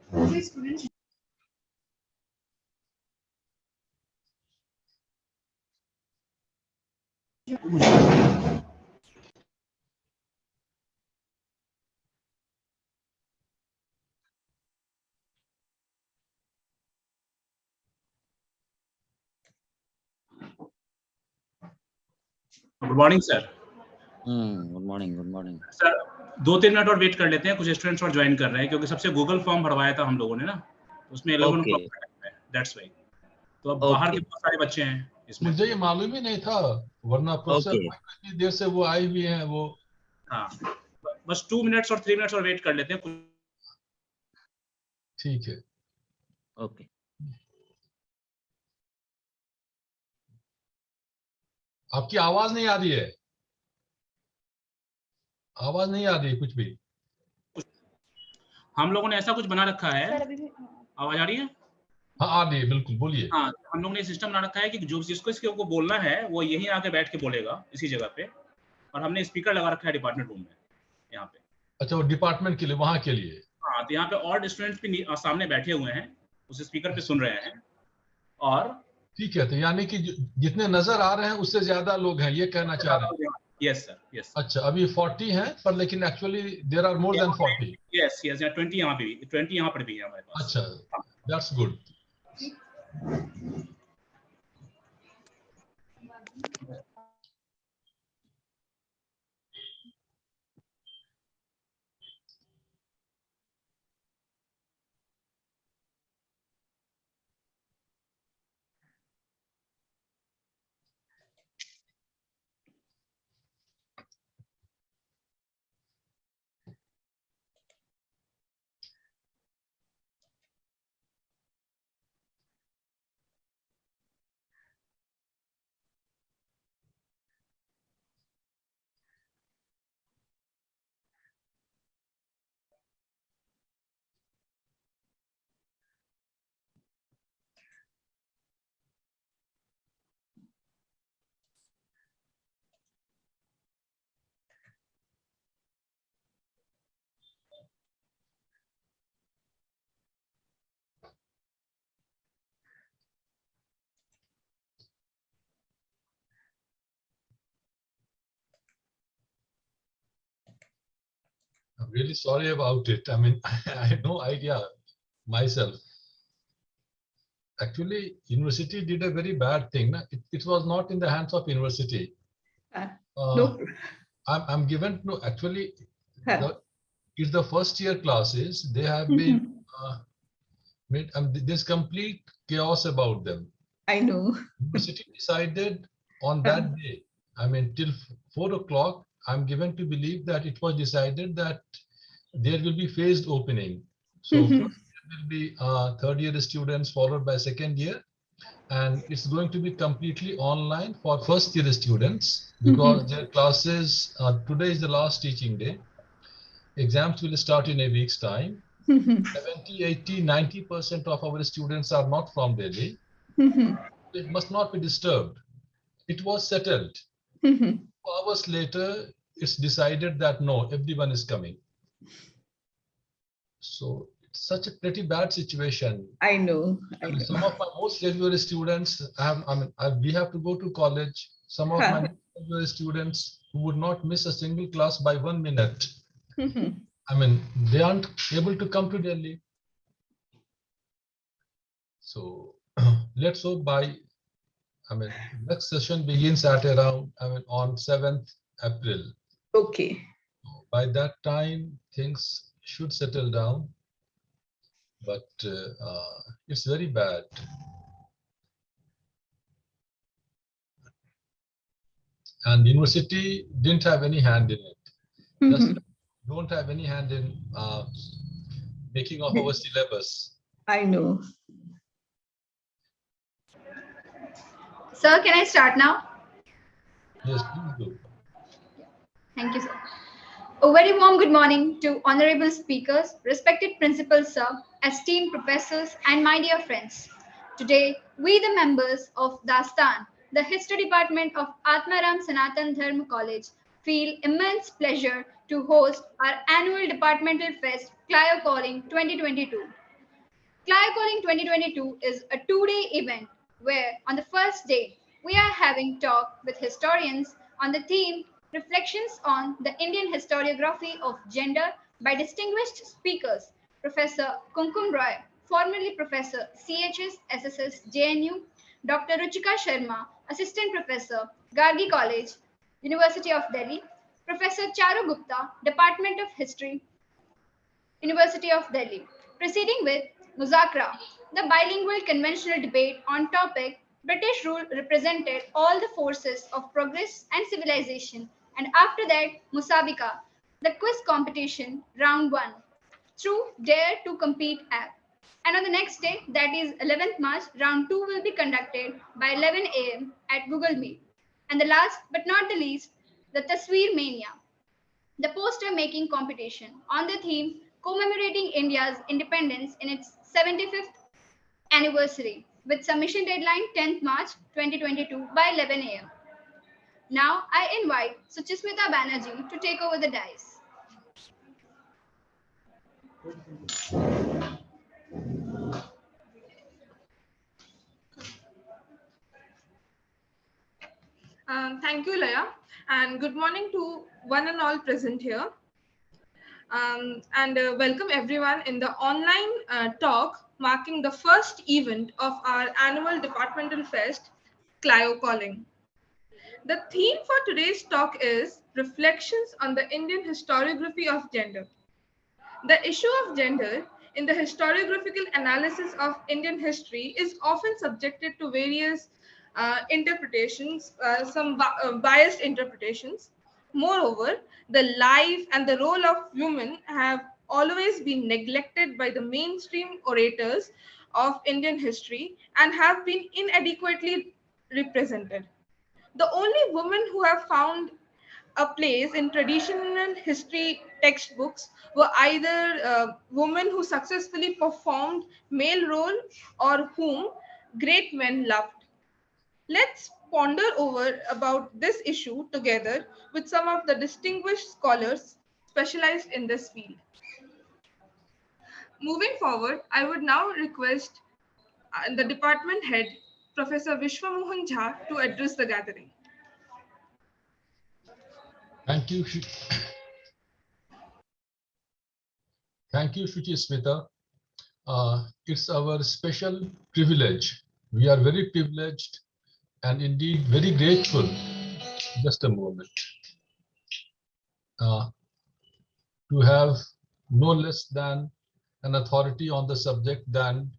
Good morning sir. Good morning sir 2-3 minute और wait कर लेते हैं, कुछ स्टूडेंट्स और ज्वाइन कर रहे हैं क्योंकि सबसे गूगल फॉर्म भरवाया था हम लोगों ने ना, उसमें 11 o'clock का टाइम है, दैट्स व्हाई। तो अब बाहर के बहुत सारे बच्चे हैं इसमें। मुझे ये मालूम ही नहीं था, वरना प्रोफेसर इतनी देर से वो आए हुए हैं वो। हाँ, बस 2 मिनट्स और 3 मिनट्स और वेट कर लेते हैं। ठीक है, ओके। आपकी आवाज नहीं आ रही है, आवाज नहीं आ रही है कुछ भी। हम लोगों ने ऐसा कुछ बना रखा है, आवाज आ रही है? हाँ आ रही है, बिल्कुल बोलिए। हाँ, हम लोगों ने सिस्टम बना रखा है कि जो जिसको इसको बोलना है वो यहीं आके बैठ के बोलेगा इसी जगह पे, और हमने स्पीकर लगा रखा है डिपार्टमेंट रूम में यहाँ पे। अच्छा, वो डिपार्टमेंट के लिए, वहां के लिए। हाँ, तो यहाँ पे और स्टूडेंट्स भी सामने बैठे हुए हैं, उस स्पीकर पे सुन रहे हैं। और ठीक है, तो यानी कि जितने नजर आ रहे हैं उससे ज्यादा लोग हैं, ये कहना चाह रहे हैं। Yes sir, yes. अच्छा, अभी 40 हैं, पर लेकिन actually there are more than 40। Yes yes, 20 यहाँ पे भी, 20 यहाँ पर भी है हमारे पास। अच्छा, that's good. I'm really sorry about it. I mean, I had no idea myself. Actually, university did a very bad thing. It was not in the hands of university. No. I'm given to actually. It's the first year classes. They have been made. There's complete chaos about them. I know. University decided on that day. I mean, till 4 o'clock. I'm given to believe that it was decided that there will be phased opening. So first year will be third year students, followed by second year, and it's going to be completely online for first year students because their classes today is the last teaching day. Exams will start in a week's time. 70, 80, 90% of our students are not from Delhi. It must not be disturbed. It was settled. 2 hours later, it's decided that no, everyone is coming. So it's such a pretty bad situation. I know. Some of my most regular students, we have to go to college. Some of my regular students who would not miss a single class by 1 minute. I mean, they aren't able to come to Delhi. So let's hope next session begins at around, on 7th April. Okay. By that time, things should settle down, but it's very bad. And the university didn't have any hand in it. Just don't have any hand in making of our syllabus. I know. Sir, can I start now? Yes, please do. Thank you, sir. A very warm good morning to honorable speakers, respected principals, sir, esteemed professors, and my dear friends. Today, we the members of Dastan, the History Department of Atmaram Sanatan Dharma College, feel immense pleasure to host our annual departmental fest, Clio Calling 2022. Calling 2022 is a two-day event where on the first day we are having talk with historians on the theme Reflections on the Indian Historiography of Gender by distinguished speakers Professor Kunkum Roy, formerly Professor CHS SSS JNU, Dr. Ruchika Sharma, Assistant Professor, Gargi College, University of Delhi, Professor Charu Gupta, Department of History, University of Delhi, proceeding with Muzakra, the bilingual conventional debate on topic British rule represented all the forces of progress and civilization, and after that Musabika, the quiz competition round 1 through Dare to Compete app. And on the next day, that is 11th March, round 2 will be conducted by 11 a.m. at Google Meet. And the last but not the least, the Tasweer Mania, the poster making competition on the theme commemorating India's independence in its 75th anniversary with submission deadline 10th March 2022 by 11 a.m. Now I invite Suchismita Banerjee to take over the dice. Thank you, Laya, and good morning to one and all present here. And welcome everyone in the online talk marking the first event of our annual departmental fest, Calling. The theme for today's talk is Reflections on the Indian Historiography of Gender. The issue of gender in the historiographical analysis of Indian history is often subjected to various interpretations, biased interpretations. Moreover, the life and the role of women have always been neglected by the mainstream orators of Indian history and have been inadequately represented. The only women who have found a place in traditional history textbooks were either women who successfully performed male role or whom great men loved. Let's ponder over about this issue together with some of the distinguished scholars specialized in this field. Moving forward, I would now request the department head, Professor Vishwamohan Jha, to address the gathering. Thank you. Thank you, Suchismita. It's our special privilege. We are very privileged and indeed very grateful. Just a moment. To have no less than an authority on the subject than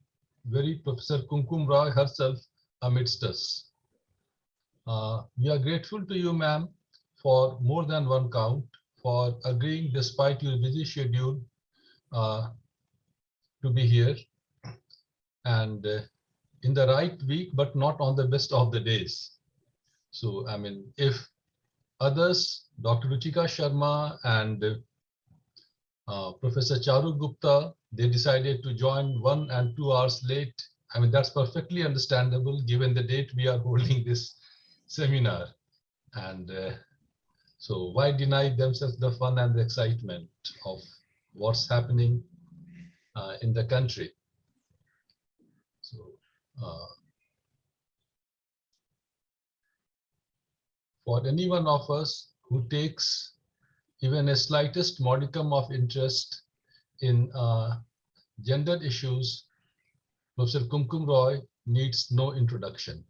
very Professor Kunkum Roy herself amidst us. We are grateful to you, ma'am, for more than one count, for agreeing despite your busy schedule to be here and in the right week, but not on the best of the days. So, I mean, if others, Dr. Ruchika Sharma and Professor Charu Gupta, they decided to join 1 and 2 hours late. I mean, that's perfectly understandable given the date we are holding this seminar. And so why deny themselves the fun and the excitement of what's happening in the country? So for any one of us who takes even a slightest modicum of interest in gender issues, Professor Kunkum Roy needs no introduction.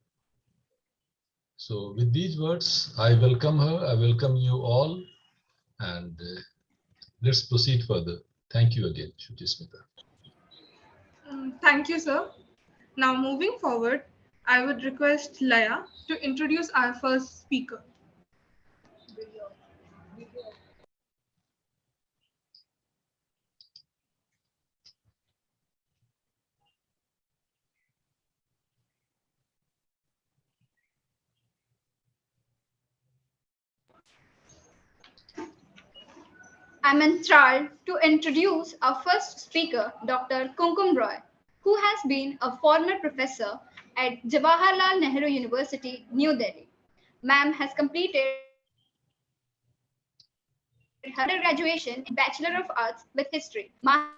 So with these words, I welcome her, I welcome you all, and let's proceed further. Thank you again, Suchismita. Thank you, sir. Now moving forward, I would request Laya to introduce our first speaker. I'm enthralled to introduce our first speaker, Dr. Kunkum Roy, who has been a former professor at Jawaharlal Nehru University, New Delhi. Ma'am has completed her undergraduation in Bachelor of Arts with History, Master's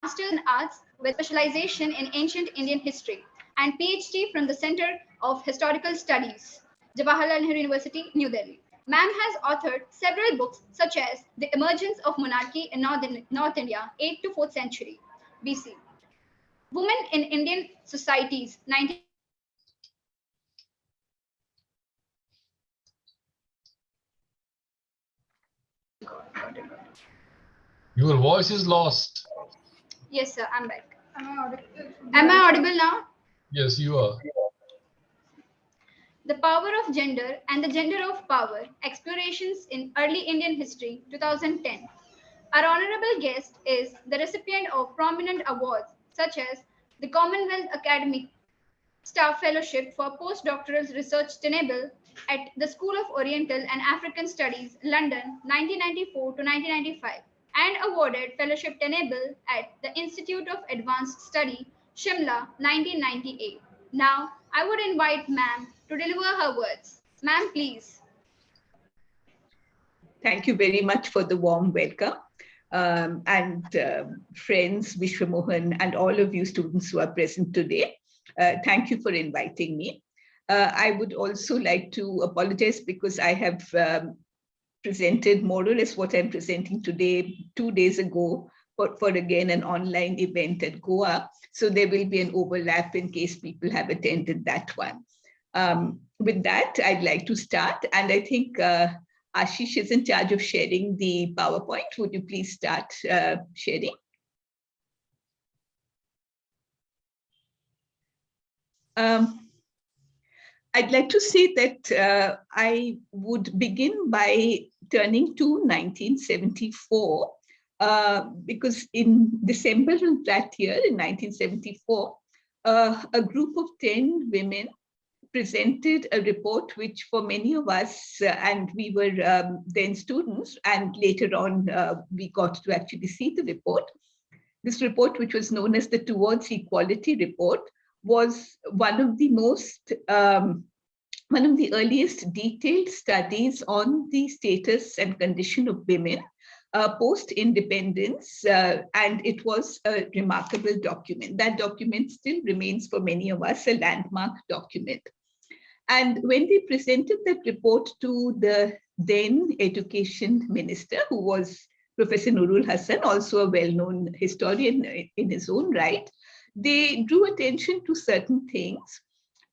in Master's in Arts with specialization in Ancient Indian History and PhD from the Center of Historical Studies, Jawaharlal Nehru University, New Delhi. Ma'am has authored several books such as The Emergence of Monarchy in North India, 8th to 4th century BC, Women in Indian Societies, 19 Your voice is lost. Yes, sir, I'm back. Am I audible now? Yes, you are. The Power of Gender and the Gender of Power, Explorations in Early Indian History, 2010. Our honorable guest is the recipient of prominent awards such as the Commonwealth Academic Staff Fellowship for Postdoctoral Research Tenable at the School of Oriental and African Studies, London, 1994 to 1995, and awarded Fellowship Tenable at the Institute of Advanced Study, Shimla, 1998. Now, I would invite Ma'am to deliver her words. Ma'am, please. Thank you very much for the warm welcome. Friends, Vishwamohan, and all of you students who are present today, thank you for inviting me. I would also like to apologize because I have presented more or less what I'm presenting today 2 days ago for again an online event at Goa. So there will be an overlap in case people have attended that one. With that, I'd like to start. And I think Ashish is in charge of sharing the PowerPoint. Would you please start sharing? I'd like to say that I would begin by turning to 1974, because in December of that year, in 1974, a group of 10 women presented a report which for many of us, and we were then students, and later on we got to actually see the report. This report, which was known as the Towards Equality Report, was one of the earliest detailed studies on the status and condition of women post-independence, and it was a remarkable document. That document still remains for many of us a landmark document. And when they presented that report to the then education minister, who was Professor Nurul Hasan, also a well-known historian in his own right, they drew attention to certain things.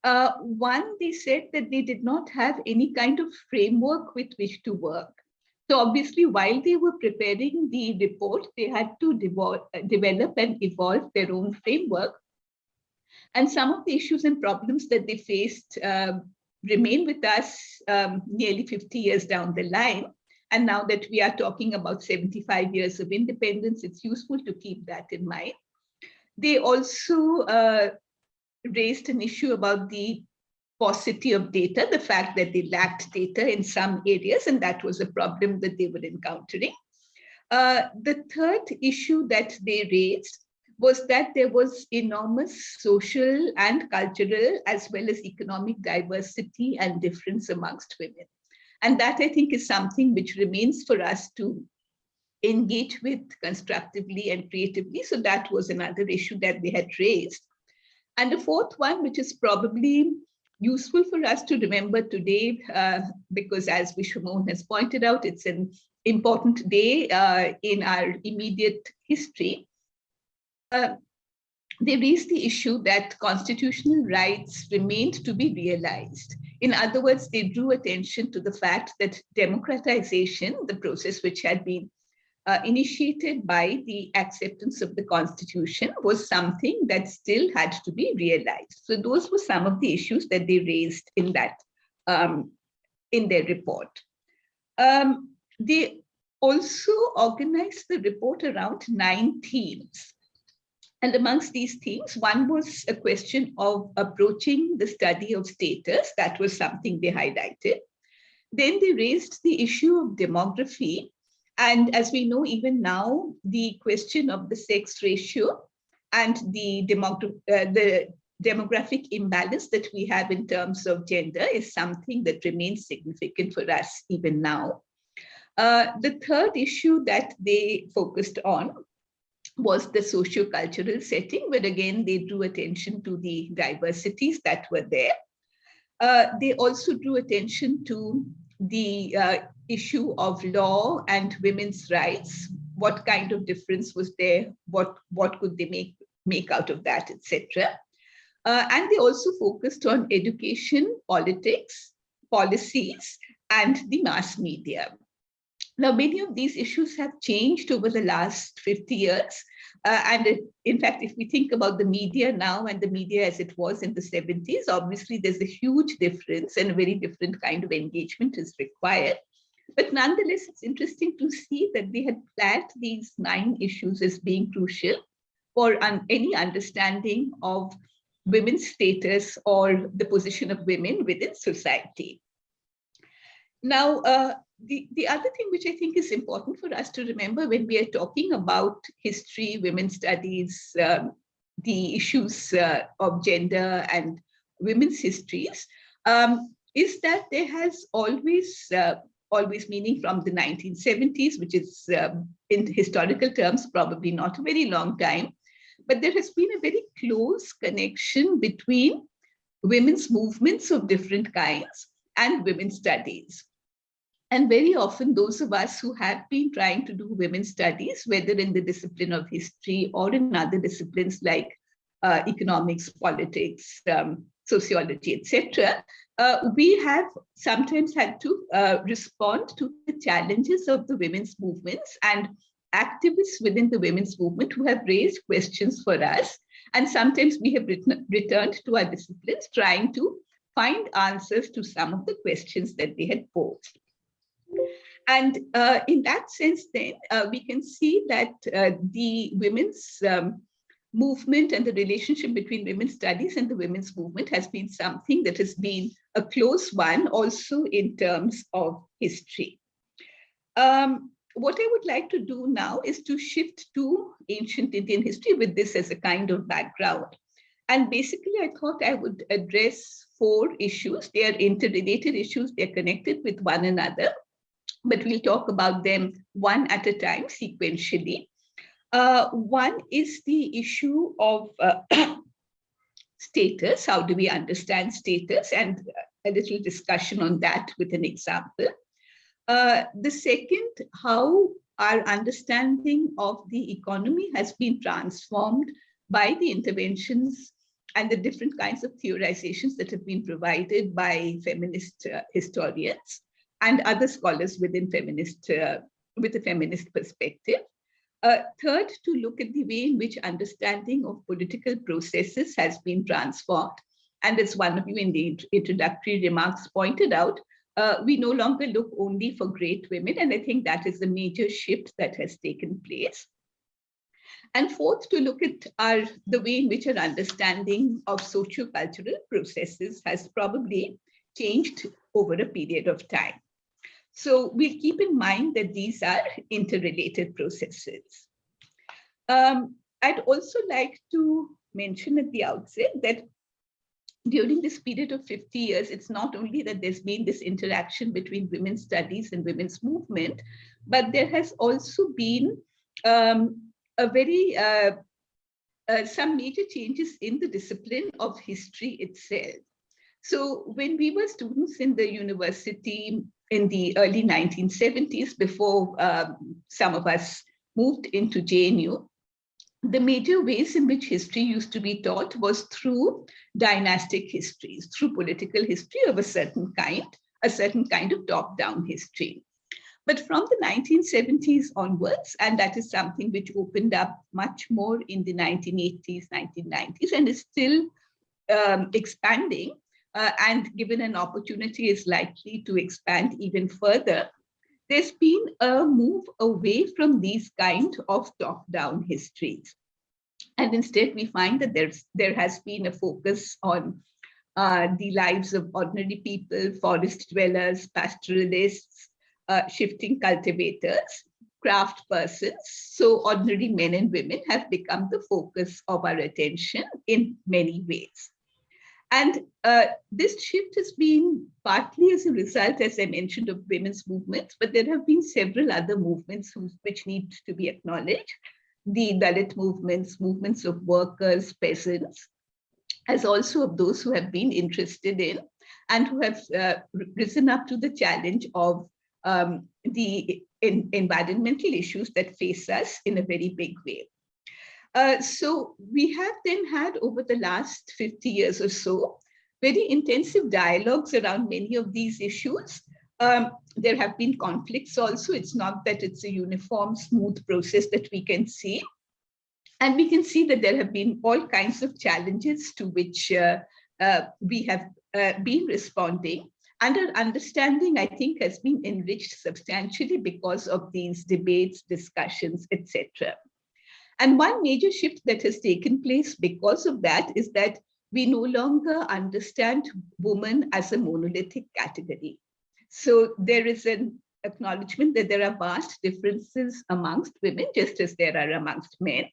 One, they said that they did not have any kind of framework with which to work. So obviously, while they were preparing the report, they had to develop and evolve their own framework. And some of the issues and problems that they faced remain with us nearly 50 years down the line. And now that we are talking about 75 years of independence, it's useful to keep that in mind. They also raised an issue about the paucity of data, the fact that they lacked data in some areas, and that was a problem that they were encountering. The third issue that they raised was that there was enormous social and cultural as well as economic diversity and difference amongst women. And that, I think, is something which remains for us to engage with constructively and creatively. So that was another issue that they had raised. And the fourth one, which is probably useful for us to remember today, because as Vishwamohan has pointed out, it's an important day in our immediate history. They raised the issue that constitutional rights remained to be realized. In other words, they drew attention to the fact that democratization, the process which had been initiated by the acceptance of the Constitution, was something that still had to be realized. So those were some of the issues that they raised in that in their report. They also organized the report around 9 themes. And amongst these themes, one was a question of approaching the study of status. That was something they highlighted. Then they raised the issue of demography. And as we know, even now, the question of the sex ratio and the demographic imbalance that we have in terms of gender is something that remains significant for us even now. The third issue that they focused on was the socio-cultural setting, where again, they drew attention to the diversities that were there. They also drew attention to the issue of law and women's rights. What kind of difference was there? What could they make out of that, etc. And they also focused on education, politics, policies, and the mass media. Now, many of these issues have changed over the last 50 years. In fact, if we think about the media now and the media as it was in the 70s, obviously there's a huge difference and a very different kind of engagement is required. But nonetheless, it's interesting to see that they had flagged these 9 issues as being crucial for any understanding of women's status or the position of women within society. Now, the other thing which I think is important for us to remember when we are talking about history, women's studies, the issues of gender and women's histories, is that there has always meaning from the 1970s, which is in historical terms, probably not a very long time, but there has been a very close connection between women's movements of different kinds and women's studies. And very often those of us who have been trying to do women's studies, whether in the discipline of history or in other disciplines like economics, politics, sociology, etc., we have sometimes had to respond to the challenges of the women's movements and activists within the women's movement who have raised questions for us. And sometimes we have returned to our disciplines trying to find answers to some of the questions that they had posed. And in that sense, then, we can see that the women's movement and the relationship between women's studies and the women's movement has been something that has been a close one also in terms of history. What I would like to do now is to shift to ancient Indian history with this as a kind of background. And basically, I thought I would address 4 issues. They are interrelated issues. They're connected with one another, but we'll talk about them one at a time sequentially. One is the issue of status. How do we understand status? And a little discussion on that with an example. The second, how our understanding of the economy has been transformed by the interventions and the different kinds of theorizations that have been provided by feminist historians and other scholars within with a feminist perspective. Third, to look at the way in which understanding of political processes has been transformed. And as one of you in the introductory remarks pointed out, we no longer look only for great women. And I think that is a major shift that has taken place. And fourth, to look at the way in which our understanding of socio-cultural processes has probably changed over a period of time. So we'll keep in mind that these are interrelated processes. I'd also like to mention at the outset that during this period of 50 years, it's not only that there's been this interaction between women's studies and women's movement, but there has also been some major changes in the discipline of history itself. So when we were students in the university in the early 1970s, before some of us moved into JNU, the major ways in which history used to be taught was through dynastic histories, through political history of a certain kind of top-down history. But from the 1970s onwards, and that is something which opened up much more in the 1980s, 1990s, and is still expanding, and given an opportunity is likely to expand even further, there's been a move away from these kind of top-down histories. And instead, we find that there has been a focus on the lives of ordinary people, forest dwellers, pastoralists, shifting cultivators, craft persons. So ordinary men and women have become the focus of our attention in many ways. And this shift has been partly as a result, as I mentioned, of women's movements, but there have been several other movements which need to be acknowledged. the Dalit movements, movements of workers, peasants, as also of those who have been interested in and who have risen up to the challenge of the environmental issues that face us in a very big way. So we have then had over the last 50 years or so, very intensive dialogues around many of these issues. There have been conflicts also. It's not that it's a uniform, smooth process that we can see. And we can see that there have been all kinds of challenges to which we have been responding. And our understanding, I think, has been enriched substantially because of these debates, discussions, etc. And one major shift that has taken place because of that is that we no longer understand woman as a monolithic category. So there is an acknowledgement that there are vast differences amongst women, just as there are amongst men,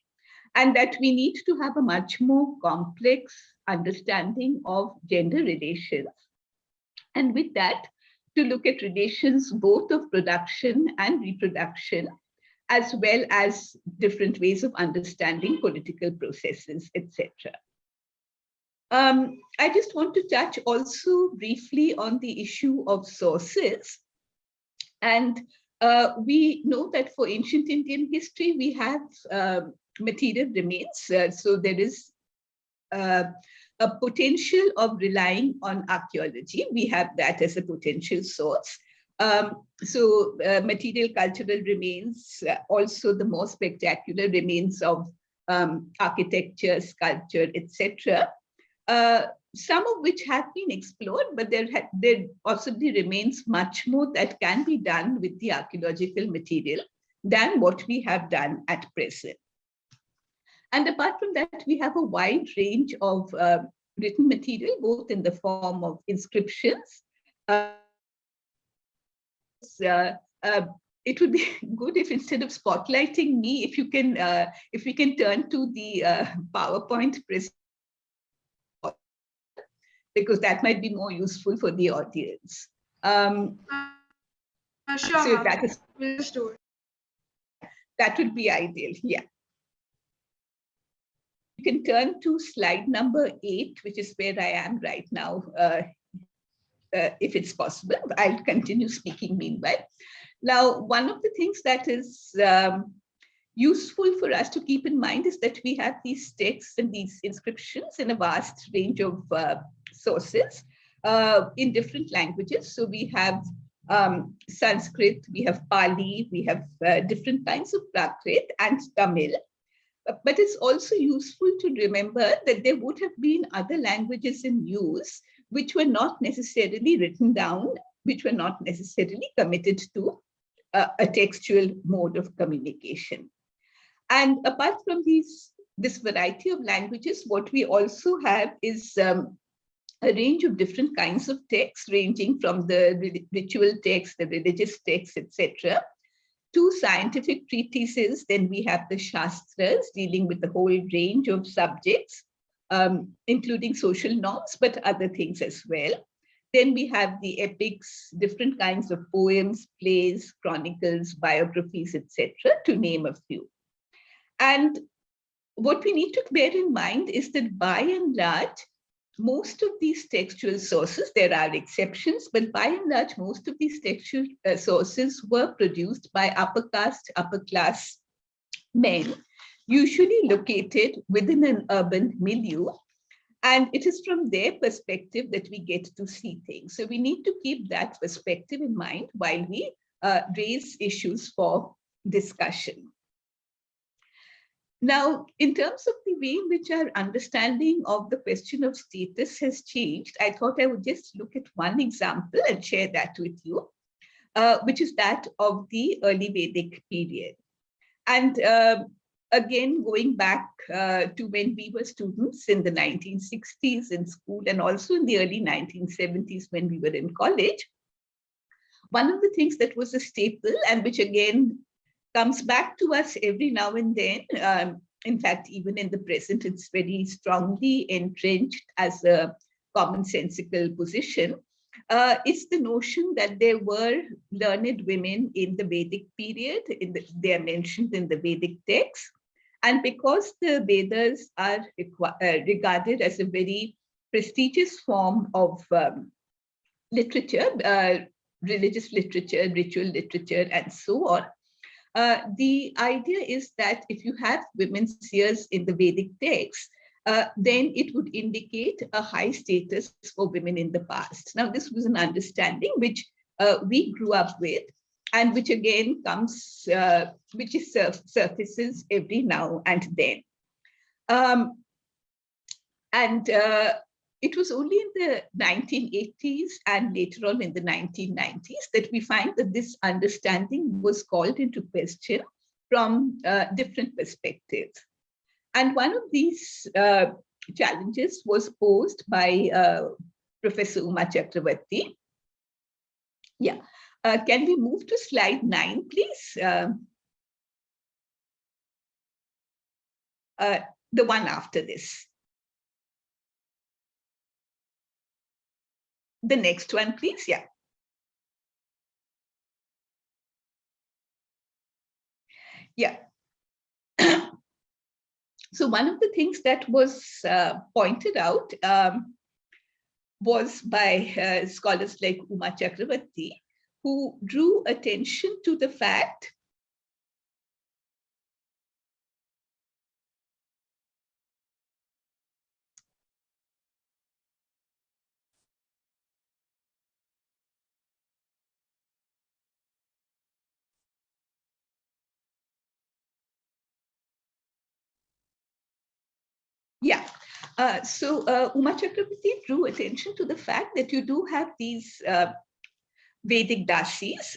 and that we need to have a much more complex understanding of gender relations. And with that, to look at relations both of production and reproduction, as well as different ways of understanding political processes, etc. I just want to touch also briefly on the issue of sources. And we know that for ancient Indian history, we have material remains. So there is a potential of relying on archaeology. We have that as a potential source. So material cultural remains, also the more spectacular remains of architecture, sculpture, etc. Some of which have been explored, but there possibly remains much more that can be done with the archaeological material than what we have done at present. And apart from that, we have a wide range of written material, both in the form of inscriptions. It would be good if instead of spotlighting me, if we can turn to the PowerPoint presentation, because that might be more useful for the audience. Sure, so we'll just do it. That would be ideal, yeah. You can turn to slide number 8, which is where I am right now, if it's possible. I'll continue speaking meanwhile. Now, one of the things that is useful for us to keep in mind is that we have these texts and these inscriptions in a vast range of sources in different languages. So we have Sanskrit, we have Pali, we have different kinds of Prakrit and Tamil. But it's also useful to remember that there would have been other languages in use which were not necessarily written down, which were not necessarily committed to a textual mode of communication. And apart from this variety of languages, what we also have is a range of different kinds of texts, ranging from the ritual texts, the religious texts, etc., to scientific treatises. Then we have the Shastras dealing with the whole range of subjects, including social norms, but other things as well. Then we have the epics, different kinds of poems, plays, chronicles, biographies, etc., to name a few. And what we need to bear in mind is that by and large, most of these textual sources, there are exceptions, but by and large, most of these textual sources were produced by upper caste, upper class men, usually located within an urban milieu. And it is from their perspective that we get to see things. So we need to keep that perspective in mind while we raise issues for discussion. Now, in terms of the way in which our understanding of the question of status has changed, I thought I would just look at one example and share that with you, which is that of the early Vedic period. And again, going back to when we were students in the 1960s in school, and also in the early 1970s when we were in college, one of the things that was a staple, and which again comes back to us every now and then, in fact, even in the present, it's very strongly entrenched as a commonsensical position, it's the notion that there were learned women in the Vedic period. They are mentioned in the Vedic texts. And because the Vedas are regarded as a very prestigious form of literature, religious literature, ritual literature, and so on, the idea is that if you have women's seers in the Vedic texts, then it would indicate a high status for women in the past. Now, this was an understanding which we grew up with, and which again comes, which is surfaces every now and then. It was only in the 1980s and later on in the 1990s that we find that this understanding was called into question from different perspectives. And one of these challenges was posed by Professor Uma Chakravarti. Yeah. Can we move to slide 9, please? The one after this. The next one, please. Yeah. Yeah. So one of the things that was pointed out was by scholars like Uma Chakravarti, who drew attention to the fact yeah. So Uma Chakravarti drew attention to the fact that you do have these Vedic dasis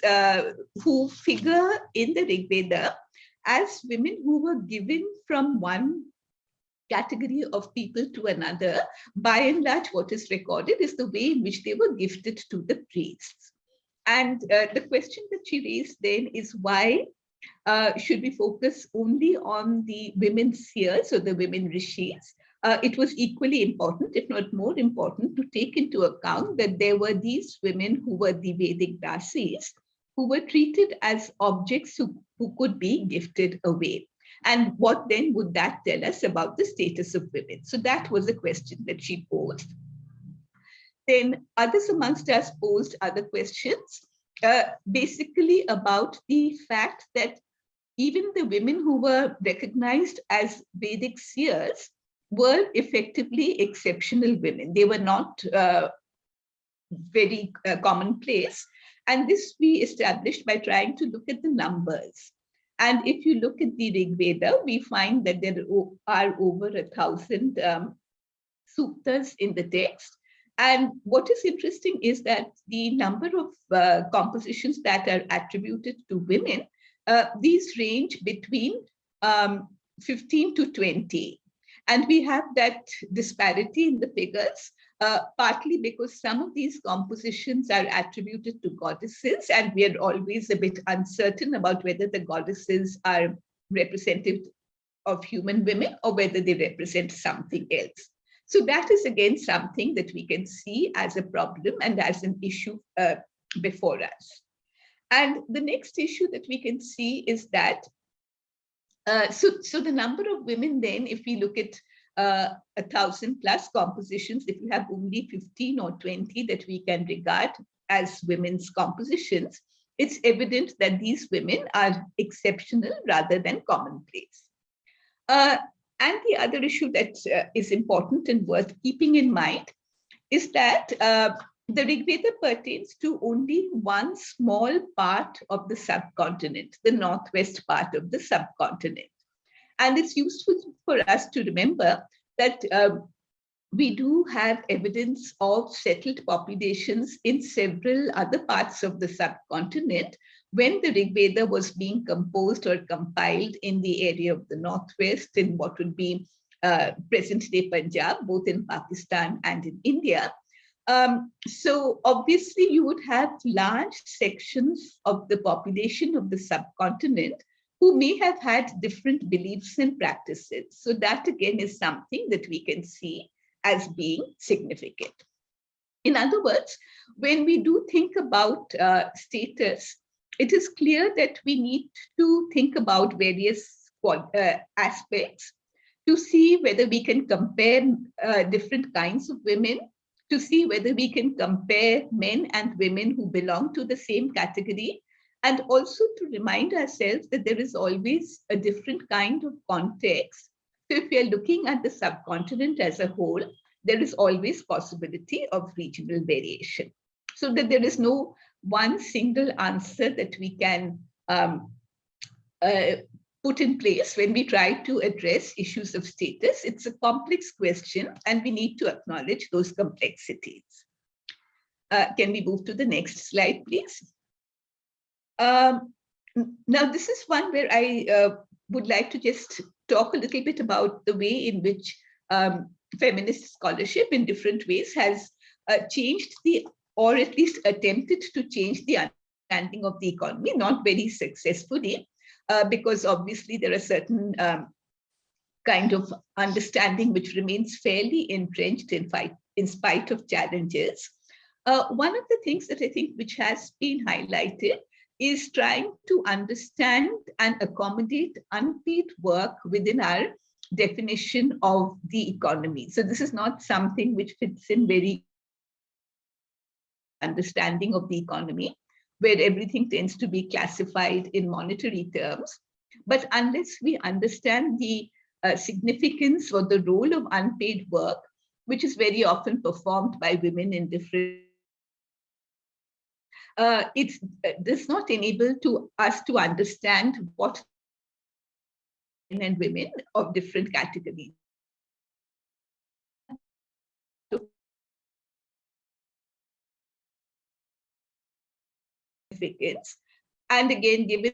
who figure in the Rig Veda as women who were given from one category of people to another. By and large, what is recorded is the way in which they were gifted to the priests. And the question that she raised then is why should we focus only on the women seers or the women rishis? It was equally important, if not more important, to take into account that there were these women who were the Vedic dasis, who were treated as objects who could be gifted away. And what then would that tell us about the status of women? So that was a question that she posed. Then others amongst us posed other questions, basically about the fact that even the women who were recognized as Vedic seers were effectively exceptional women. They were not very commonplace. And this we established by trying to look at the numbers. And if you look at the Rig Veda, we find that there are over 1,000 suktas in the text. And what is interesting is that the number of compositions that are attributed to women, these range between 15 to 20. And we have that disparity in the figures, partly because some of these compositions are attributed to goddesses, and we are always a bit uncertain about whether the goddesses are representative of human women or whether they represent something else. So that is again something that we can see as a problem and as an issue before us. And the next issue that we can see is that so the number of women then, if we look at 1,000 plus compositions, if you have only 15 or 20 that we can regard as women's compositions, it's evident that these women are exceptional rather than commonplace. And the other issue that is important and worth keeping in mind is that the Rig Veda pertains to only one small part of the subcontinent, the northwest part of the subcontinent. And it's useful for us to remember that we do have evidence of settled populations in several other parts of the subcontinent when the Rig Veda was being composed or compiled in the area of the northwest, in what would be present-day Punjab, both in Pakistan and in India. So obviously you would have large sections of the population of the subcontinent who may have had different beliefs and practices. So that again is something that we can see as being significant. In other words, when we do think about status, it is clear that we need to think about various aspects, to see whether we can compare different kinds of women, to see whether we can compare men and women who belong to the same category, and also to remind ourselves that there is always a different kind of context. So if we are looking at the subcontinent as a whole, there is always possibility of regional variation. So that there is no one single answer that we can put in place when we try to address issues of status. It's a complex question, and we need to acknowledge those complexities. Can we move to the next slide, please? Now, this is one where I would like to just talk a little bit about the way in which feminist scholarship in different ways has changed or at least attempted to change the understanding of the economy, not very successfully, because obviously there are certain kind of understanding which remains fairly entrenched in spite of challenges. One of the things that I think which has been highlighted is trying to understand and accommodate unpaid work within our definition of the economy. So this is not something which fits in very understanding of the economy, where everything tends to be classified in monetary terms. But unless we understand the significance or the role of unpaid work, which is very often performed by women in different it does not enable us to understand what men and women of different categories. And again, given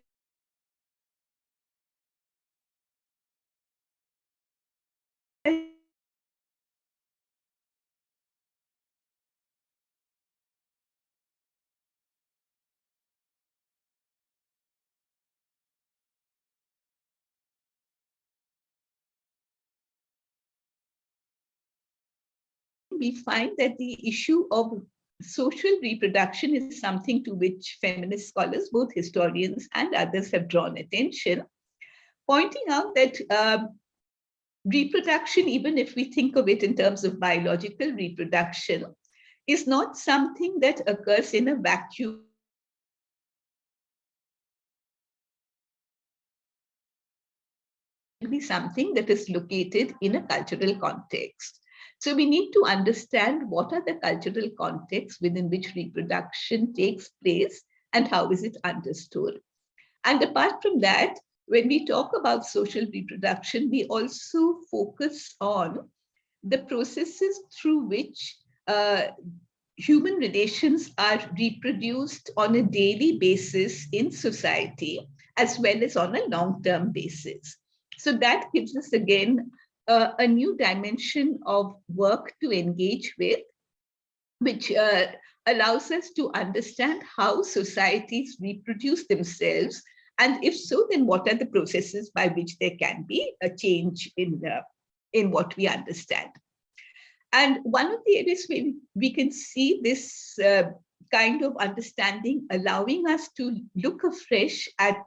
we find that the issue of social reproduction is something to which feminist scholars, both historians and others, have drawn attention, pointing out that reproduction, even if we think of it in terms of biological reproduction, is not something that occurs in a vacuum. It will be something that is located in a cultural context. So we need to understand what are the cultural contexts within which reproduction takes place and how is it understood. And apart from that, when we talk about social reproduction, we also focus on the processes through which human relations are reproduced on a daily basis in society, as well as on a long-term basis. So that gives us, again, a new dimension of work to engage with, which allows us to understand how societies reproduce themselves. And if so, then what are the processes by which there can be a change in what we understand. And one of the areas where we can see this kind of understanding allowing us to look afresh at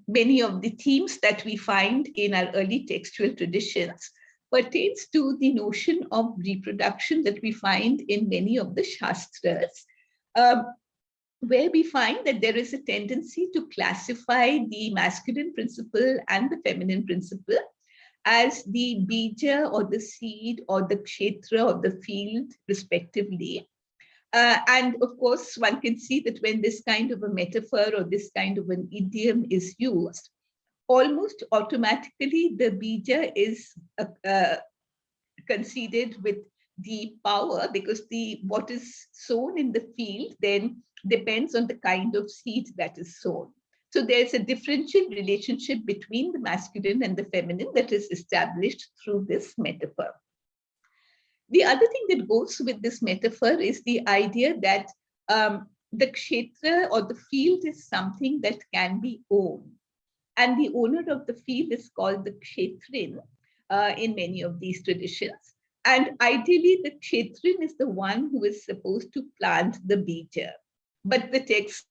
many of the themes that we find in our early textual traditions pertains to the notion of reproduction that we find in many of the Shastras, where we find that there is a tendency to classify the masculine principle and the feminine principle as the bija or the seed or the kshetra or the field, respectively. And of course, one can see that when this kind of a metaphor or this kind of an idiom is used, almost automatically the bija is conceded with the power, because what is sown in the field then depends on the kind of seed that is sown. So there's a differential relationship between the masculine and the feminine that is established through this metaphor. The other thing that goes with this metaphor is the idea that the kshetra or the field is something that can be owned. And the owner of the field is called the kshetrin in many of these traditions. And ideally, the kshetrin is the one who is supposed to plant the bija. But the text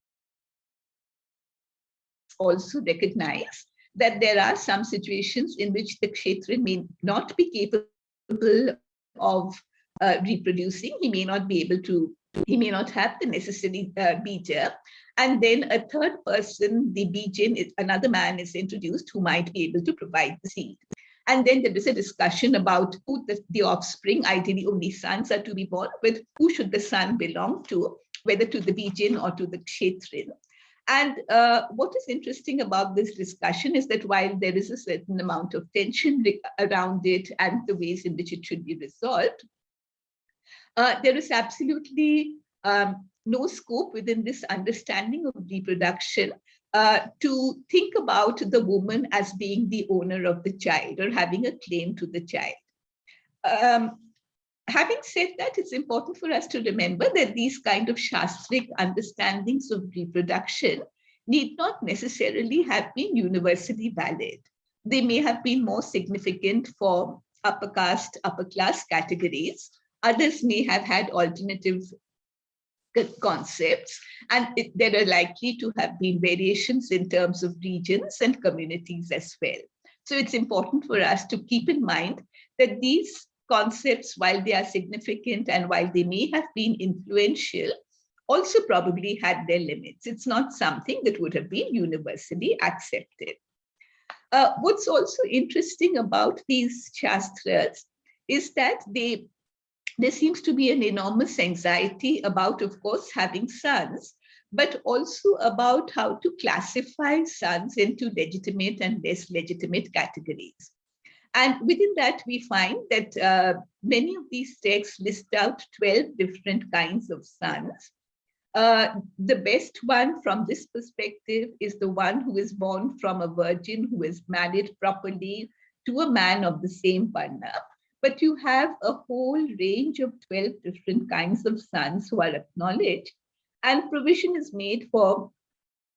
also recognize that there are some situations in which the kshetra may not be capable of reproducing. He may not be able to, he may not have the necessary bija. And then a third person, the bijin, another man is introduced who might be able to provide the seed. And then there is a discussion about who the offspring, ideally only sons are to be born, with who should the son belong to, whether to the bijin or to the kshetrin. And what is interesting about this discussion is that while there is a certain amount of tension around it and the ways in which it should be resolved, there is absolutely no scope within this understanding of reproduction to think about the woman as being the owner of the child or having a claim to the child. Having said that, it's important for us to remember that these kind of shastric understandings of reproduction need not necessarily have been universally valid. They may have been more significant for upper caste, upper class categories. Others may have had alternative concepts, and there are likely to have been variations in terms of regions and communities as well. So it's important for us to keep in mind that these concepts, while they are significant and while they may have been influential, also probably had their limits. It's not something that would have been universally accepted. What's also interesting about these shastras is that there seems to be an enormous anxiety about, of course, having sons, but also about how to classify sons into legitimate and less legitimate categories. And within that, we find that many of these texts list out 12 different kinds of sons. The best one from this perspective is the one who is born from a virgin who is married properly to a man of the same varna. But you have a whole range of 12 different kinds of sons who are acknowledged, and provision is made for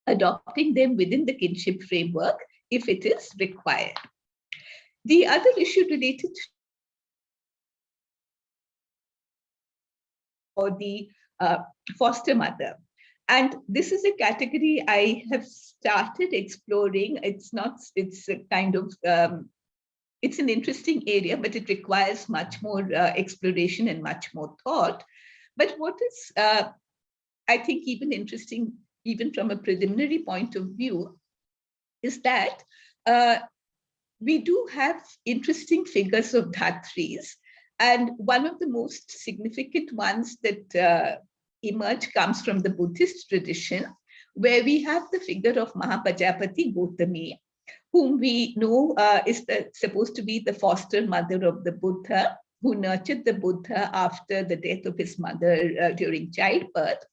adopting them within the kinship framework if it is required. The other issue related to the foster mother. And this is a category I have started exploring. It's a kind of, it's an interesting area, but it requires much more exploration and much more thought. But what is, I think, even interesting, even from a preliminary point of view, is that we do have interesting figures of dhatris. And one of the most significant ones that emerge comes from the Buddhist tradition, where we have the figure of Mahapajapati Gautami, whom we know is supposed to be the foster mother of the Buddha, who nurtured the Buddha after the death of his mother during childbirth.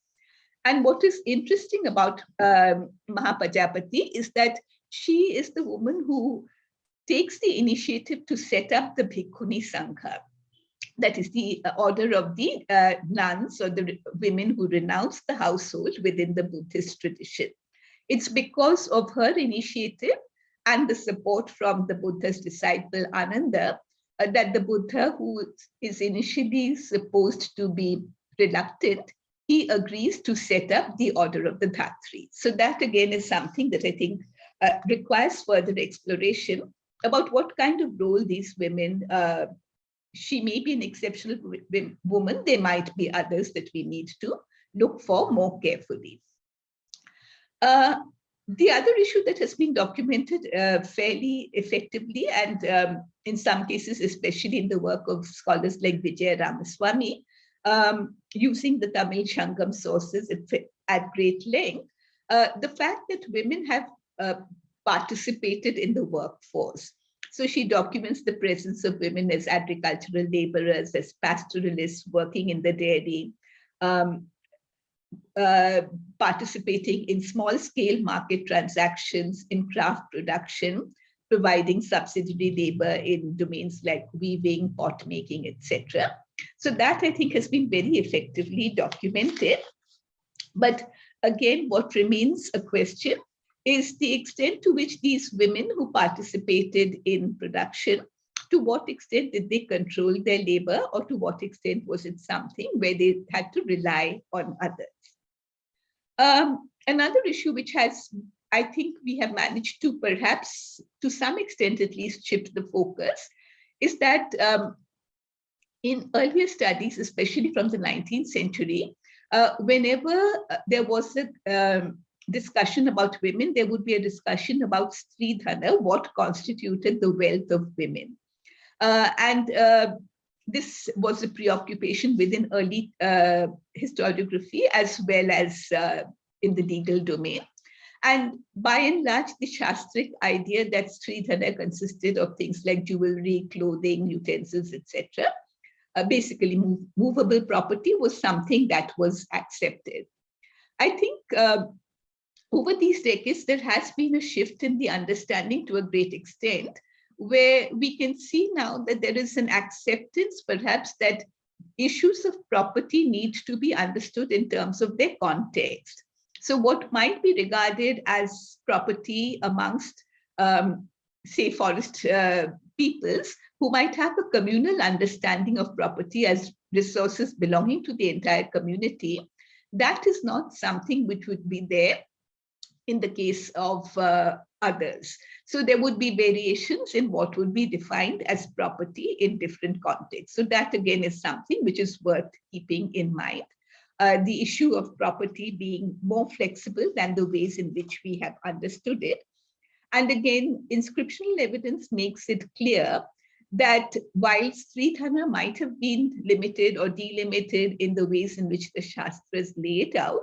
And what is interesting about Mahapajapati is that she is the woman who takes the initiative to set up the Bhikkhuni Sangha. That is the order of the nuns or the women who renounce the household within the Buddhist tradition. It's because of her initiative and the support from the Buddha's disciple Ananda that the Buddha, who is initially supposed to be reluctant, he agrees to set up the order of the Dhatri. So that again is something that I think requires further exploration about what kind of role these women, she may be an exceptional woman, there might be others that we need to look for more carefully. The other issue that has been documented fairly effectively, and in some cases, especially in the work of scholars like Vijaya Ramaswamy, using the Tamil Shangham sources at great length, the fact that women have participated in the workforce. So she documents the presence of women as agricultural laborers, as pastoralists working in the dairy, participating in small-scale market transactions, in craft production, providing subsidiary labor in domains like weaving, pot making, etc. So that, I think, has been very effectively documented. But again, what remains a question is the extent to which these women who participated in production, to what extent did they control their labor, or to what extent was it something where they had to rely on others? Another issue which has I think we have managed to perhaps, to some extent at least, shift the focus, is that in earlier studies, especially from the 19th century, whenever there was a discussion about women, there would be a discussion about Stridhana, what constituted the wealth of women. This was a preoccupation within early historiography as well as in the legal domain. And by and large, the Shastric idea that Stridhana consisted of things like jewelry, clothing, utensils, etc., basically movable property, was something that was accepted. I think over these decades, there has been a shift in the understanding to a great extent, where we can see now that there is an acceptance, perhaps, that issues of property need to be understood in terms of their context. So what might be regarded as property amongst, say, forest peoples who might have a communal understanding of property as resources belonging to the entire community, that is not something which would be there in the case of others. So there would be variations in what would be defined as property in different contexts. So that again is something which is worth keeping in mind. The issue of property being more flexible than the ways in which we have understood it. And again, inscriptional evidence makes it clear that while Stridhana might have been limited or delimited in the ways in which the Shastras lay it out,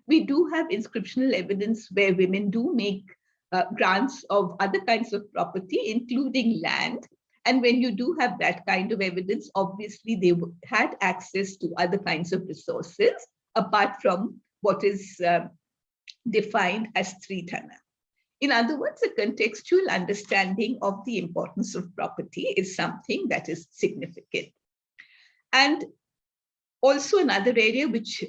we do have inscriptional evidence where women do make grants of other kinds of property, including land. And when you do have that kind of evidence, obviously they had access to other kinds of resources apart from what is defined as Stridhana. In other words, a contextual understanding of the importance of property is something that is significant. And also another area which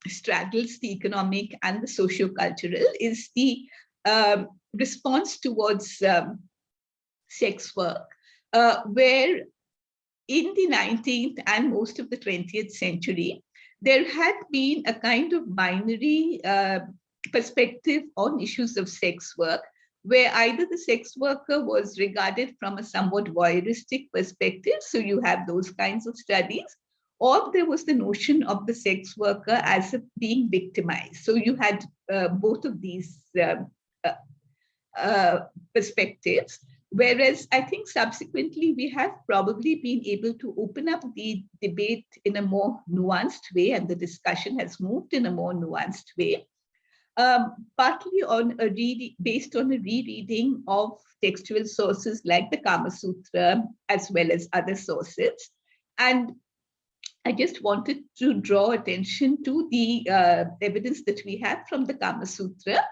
straddles the economic and the socio-cultural is the response towards sex work, where in the 19th and most of the 20th century, there had been a kind of binary perspective on issues of sex work, where either the sex worker was regarded from a somewhat voyeuristic perspective, so you have those kinds of studies, or there was the notion of the sex worker as being victimized. So you had both of these perspectives, whereas I think subsequently we have probably been able to open up the debate in a more nuanced way, and the discussion has moved in a more nuanced way. Partly on based on a rereading of textual sources like the Kama Sutra, as well as other sources. And I just wanted to draw attention to the evidence that we have from the Kama Sutra.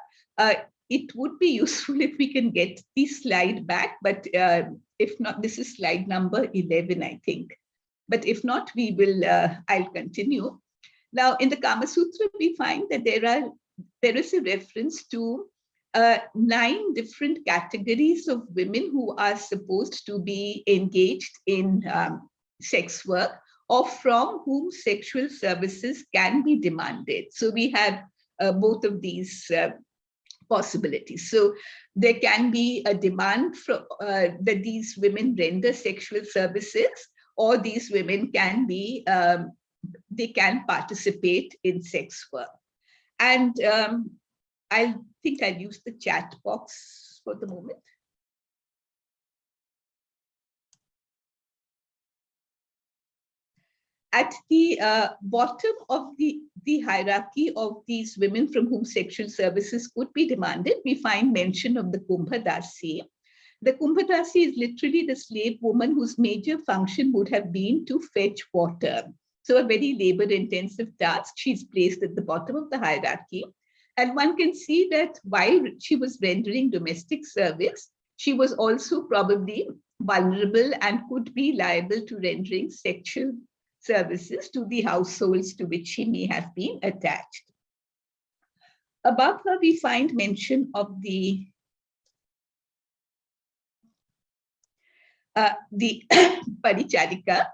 It would be useful if we can get the slide back, but if not, this is slide number 11, I think. But if not, we will, I'll continue. Now, in the Kama Sutra, we find that there is a reference to 9 different categories of women who are supposed to be engaged in sex work, or from whom sexual services can be demanded. So we have both of these possibilities. So there can be a demand from, that these women render sexual services, or these women can be, they can participate in sex work. And I think I'll use the chat box for the moment. At the bottom of the hierarchy of these women from whom sexual services could be demanded, we find mention of the Kumbhadasi. The Kumbhadasi is literally the slave woman whose major function would have been to fetch water. So a very labor-intensive task. She's placed at the bottom of the hierarchy. And one can see that while she was rendering domestic service, she was also probably vulnerable and could be liable to rendering sexual services to the households to which she may have been attached. Above her, we find mention of the Paricharika.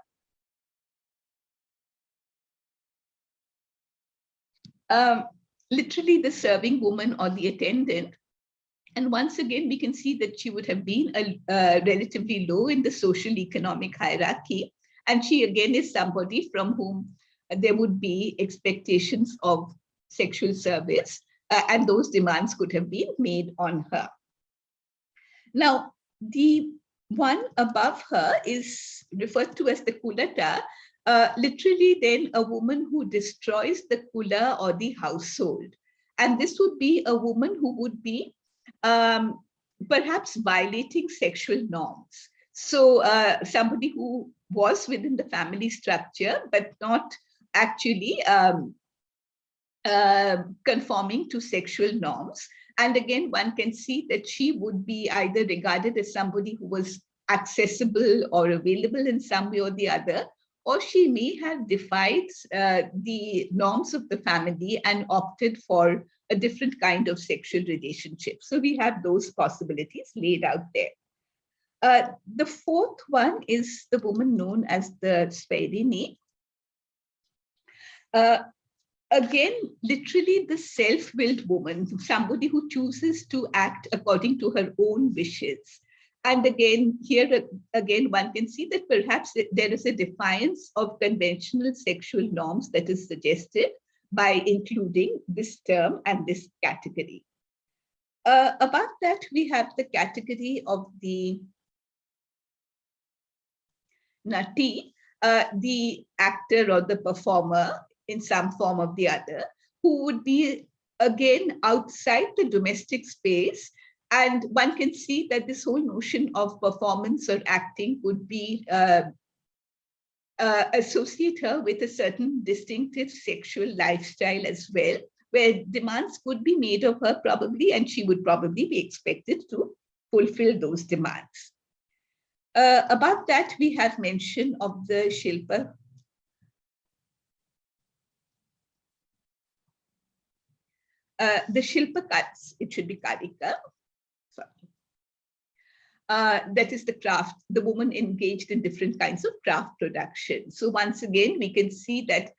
Literally the serving woman or the attendant, And once again, we can see that she would have been relatively low in the social economic hierarchy. And she again is somebody from whom there would be expectations of sexual service, and those demands could have been made on her. Now, the one above her is referred to as the kulata, literally then a woman who destroys the kula or the household. And this would be a woman who would be perhaps violating sexual norms. So somebody who was within the family structure, but not actually conforming to sexual norms. And again, one can see that she would be either regarded as somebody who was accessible or available in some way or the other, or she may have defied the norms of the family and opted for a different kind of sexual relationship. So we have those possibilities laid out there. The fourth one is the woman known as the Sveirini. Again, literally the self-willed woman, somebody who chooses to act according to her own wishes. And again, here again, one can see that perhaps there is a defiance of conventional sexual norms that is suggested by including this term and this category. Above that, we have the category of the nati, the actor or the performer in some form or the other, who would be again outside the domestic space. And one can see that this whole notion of performance or acting would be associate her with a certain distinctive sexual lifestyle as well, where demands could be made of her probably, and she would probably be expected to fulfill those demands. About that, we have mention of the Shilpa. The Shilpa cuts, it should be Karika. That is the craft, the woman engaged in different kinds of craft production. So once again, we can see that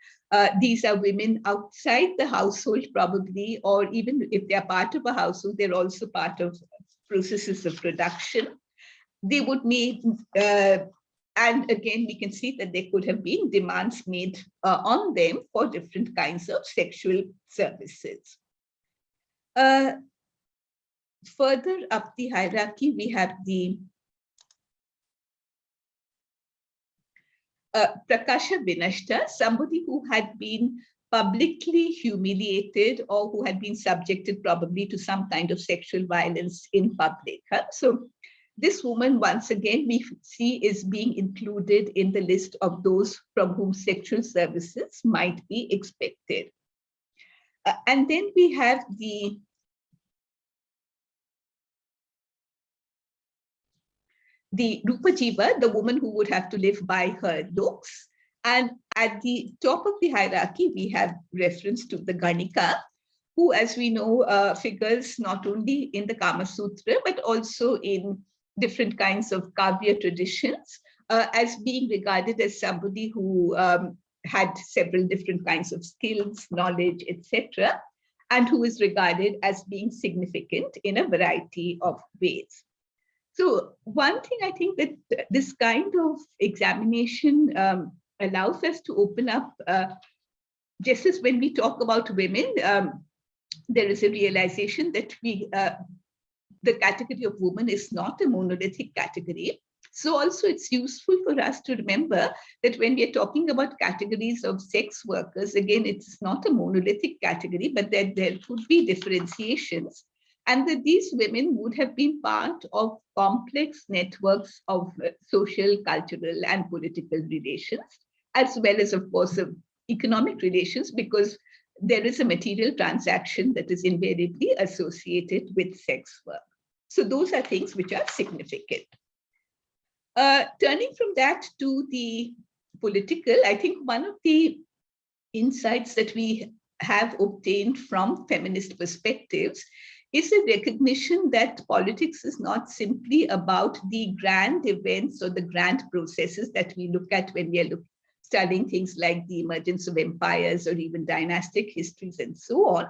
these are women outside the household probably, or even if they are part of a household, they're also part of processes of production. They would need, and again, we can see that there could have been demands made on them for different kinds of sexual services. Further up the hierarchy, we have the Prakasha Vinashta, somebody who had been publicly humiliated or who had been subjected probably to some kind of sexual violence in public. So this woman, once again, we see is being included in the list of those from whom sexual services might be expected. And then we have the Rupajiva, the woman who would have to live by her looks. And at the top of the hierarchy, we have reference to the Ganika, who, as we know, figures not only in the Kama Sutra, but also in different kinds of Kavya traditions, as being regarded as somebody who had several different kinds of skills, knowledge, etc., and who is regarded as being significant in a variety of ways. So one thing I think that this kind of examination allows us to open up, just as when we talk about women, there is a realization that the category of woman is not a monolithic category. So also it's useful for us to remember that when we are talking about categories of sex workers, again, it's not a monolithic category, but that there could be differentiations, and that these women would have been part of complex networks of social, cultural, and political relations, as well as, of course, of economic relations, because there is a material transaction that is invariably associated with sex work. So those are things which are significant. Turning from that to the political, I think one of the insights that we have obtained from feminist perspectives is a recognition that politics is not simply about the grand events or the grand processes that we look at when we are studying things like the emergence of empires or even dynastic histories and so on,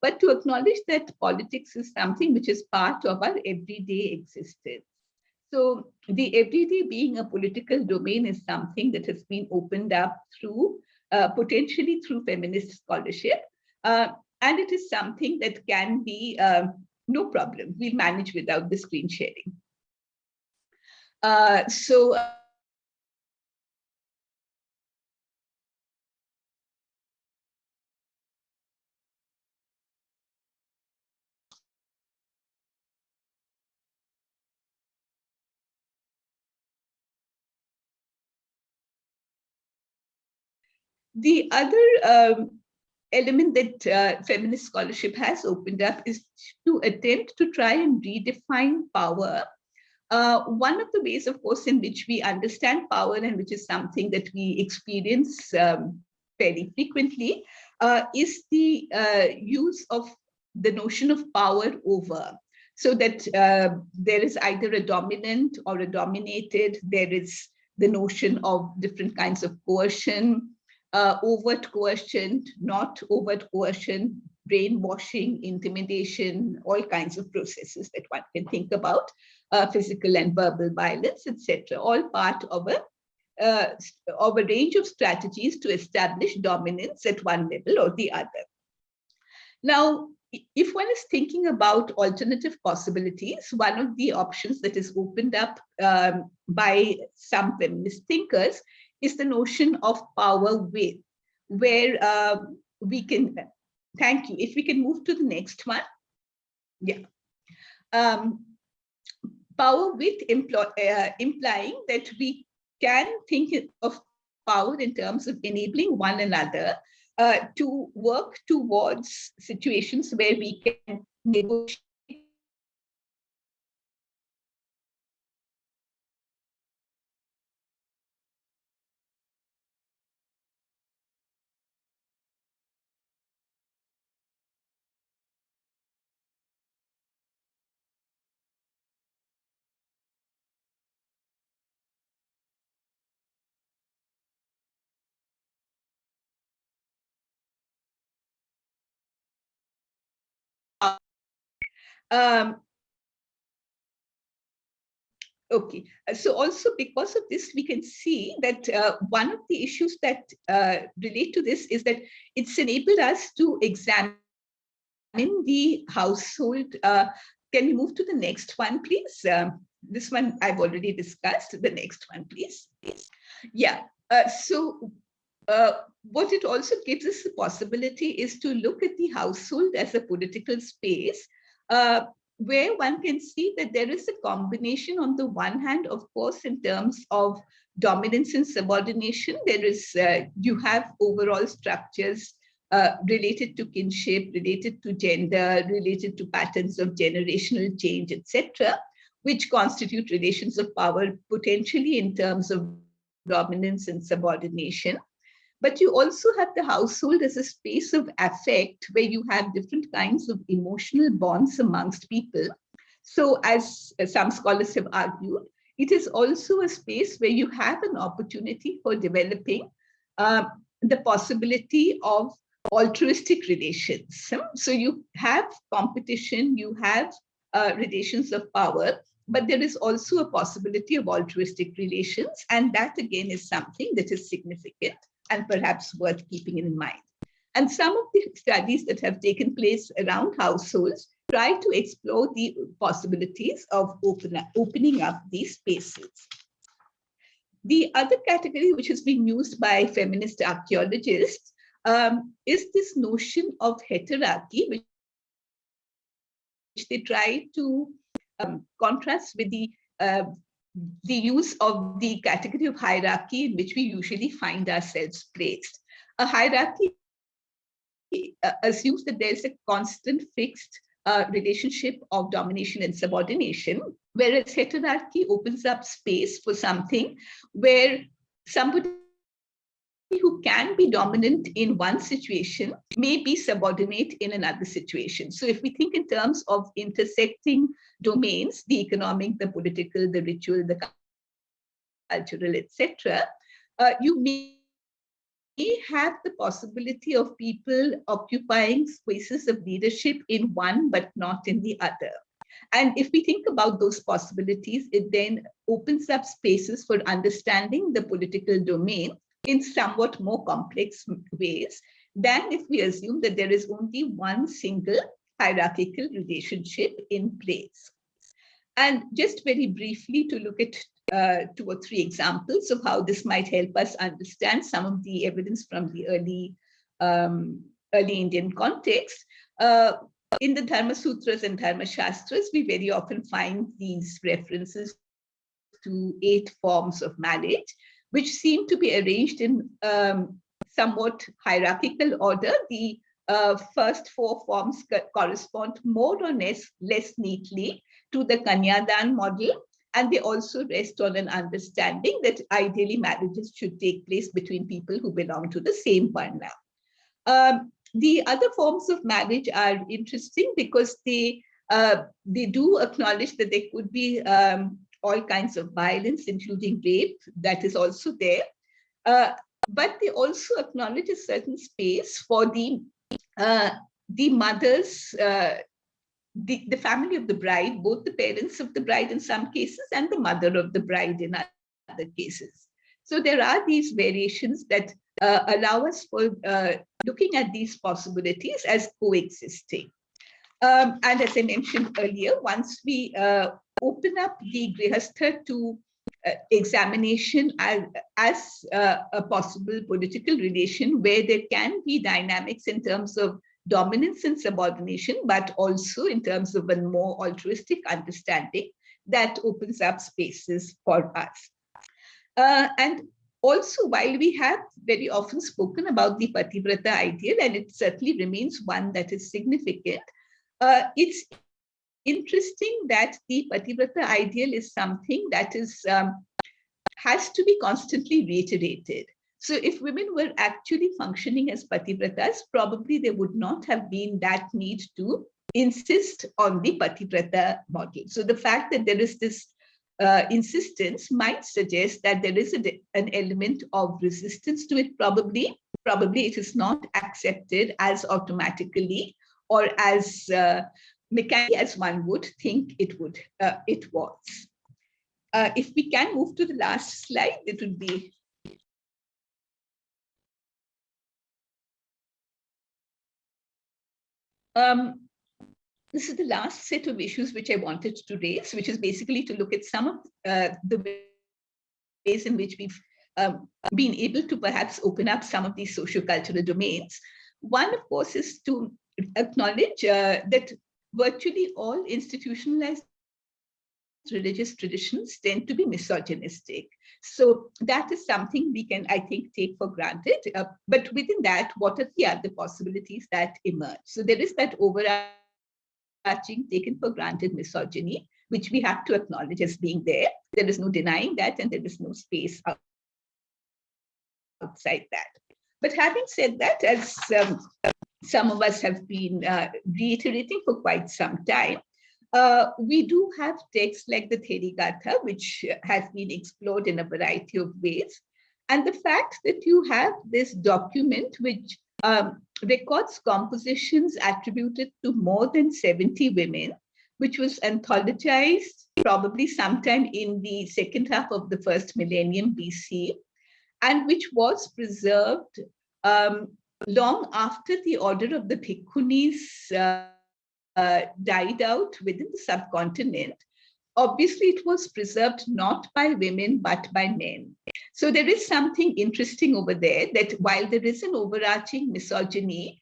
but to acknowledge that politics is something which is part of our everyday existence. So the everyday being a political domain is something that has been opened up through, potentially through feminist scholarship. And it is something that can be, no problem, we'll manage without the screen sharing. The other element that feminist scholarship has opened up is to attempt to try and redefine power. One of the ways, of course, in which we understand power, and which is something that we experience fairly frequently, is the use of the notion of power over. So that there is either a dominant or a dominated, there is the notion of different kinds of coercion, overt coercion, not overt coercion, brainwashing, intimidation, all kinds of processes that one can think about, physical and verbal violence, etc., all part of a range of strategies to establish dominance at one level or the other. Now, if one is thinking about alternative possibilities, one of the options that is opened up by some feminist thinkers is the notion of power with, where we can, thank you, if we can move to the next one. Yeah. Power with implying that we can think of power in terms of enabling one another to work towards situations where we can negotiate okay, so also because of this, we can see that one of the issues that relate to this is that it's enabled us to examine the household. Can we move to the next one, please? This one I've already discussed. The next one, please. Yeah, what it also gives us the possibility is to look at the household as a political space, where one can see that there is a combination on the one hand, of course, in terms of dominance and subordination. There is, you have overall structures related to kinship, related to gender, related to patterns of generational change, etc., which constitute relations of power potentially in terms of dominance and subordination. But you also have the household as a space of affect, where you have different kinds of emotional bonds amongst people. So as some scholars have argued, it is also a space where you have an opportunity for developing the possibility of altruistic relations. So you have competition, you have relations of power, but there is also a possibility of altruistic relations. And that again is something that is significant and perhaps worth keeping in mind. And some of the studies that have taken place around households try to explore the possibilities of opening up these spaces. The other category which has been used by feminist archaeologists is this notion of heterarchy, which they try to contrast with the use of the category of hierarchy in which we usually find ourselves placed. A hierarchy assumes that there's a constant fixed relationship of domination and subordination, whereas heterarchy opens up space for something where somebody who can be dominant in one situation may be subordinate in another situation. So if we think in terms of intersecting domains, the economic, the political, the ritual, the cultural, etc., you may have the possibility of people occupying spaces of leadership in one but not in the other. And if we think about those possibilities, it then opens up spaces for understanding the political domain in somewhat more complex ways than if we assume that there is only one single hierarchical relationship in place. And just very briefly to look at 2 or 3 examples of how this might help us understand some of the evidence from the early Indian context. In the Dharma Sutras and Dharma Shastras, we very often find these references to 8 forms of marriage, which seem to be arranged in somewhat hierarchical order. The first 4 forms correspond more or less neatly to the Kanyadan model, and they also rest on an understanding that ideally marriages should take place between people who belong to the same varna. The other forms of marriage are interesting because they do acknowledge that there could be all kinds of violence, including rape, that is also there. But they also acknowledge a certain space for the mothers, the family of the bride, both the parents of the bride in some cases and the mother of the bride in other cases. So there are these variations that allow us for looking at these possibilities as coexisting. And as I mentioned earlier, once we open up the Grihastha to examination as a possible political relation where there can be dynamics in terms of dominance and subordination, but also in terms of a more altruistic understanding, that opens up spaces for us. And also, while we have very often spoken about the Pativrata ideal, and it certainly remains one that is significant, it's interesting that the Pativrata ideal is something that is has to be constantly reiterated. So if women were actually functioning as Pativratas, probably there would not have been that need to insist on the Pativrata model. So the fact that there is this insistence might suggest that there is an element of resistance to it. Probably it is not accepted as automatically or as mechanically as one would think it was. If we can move to the last slide, it would be. This is the last set of issues which I wanted to raise, which is basically to look at some of the ways in which we've been able to perhaps open up some of these socio-cultural domains. One, of course, is to acknowledge that virtually all institutionalized religious traditions tend to be misogynistic. So that is something we can, I think, take for granted. But within that, what are the other possibilities that emerge? So there is that overarching taken for granted misogyny, which we have to acknowledge as being there. There is no denying that, and there is no space outside that. But having said that, as some of us have been reiterating for quite some time, we do have texts like the Therigatha, which has been explored in a variety of ways. And the fact that you have this document which records compositions attributed to more than 70 women, which was anthologized probably sometime in the second half of the first millennium BC, and which was preserved long after the order of the Bhikkhunis died out within the subcontinent. Obviously, it was preserved not by women, but by men. So there is something interesting over there that while there is an overarching misogyny,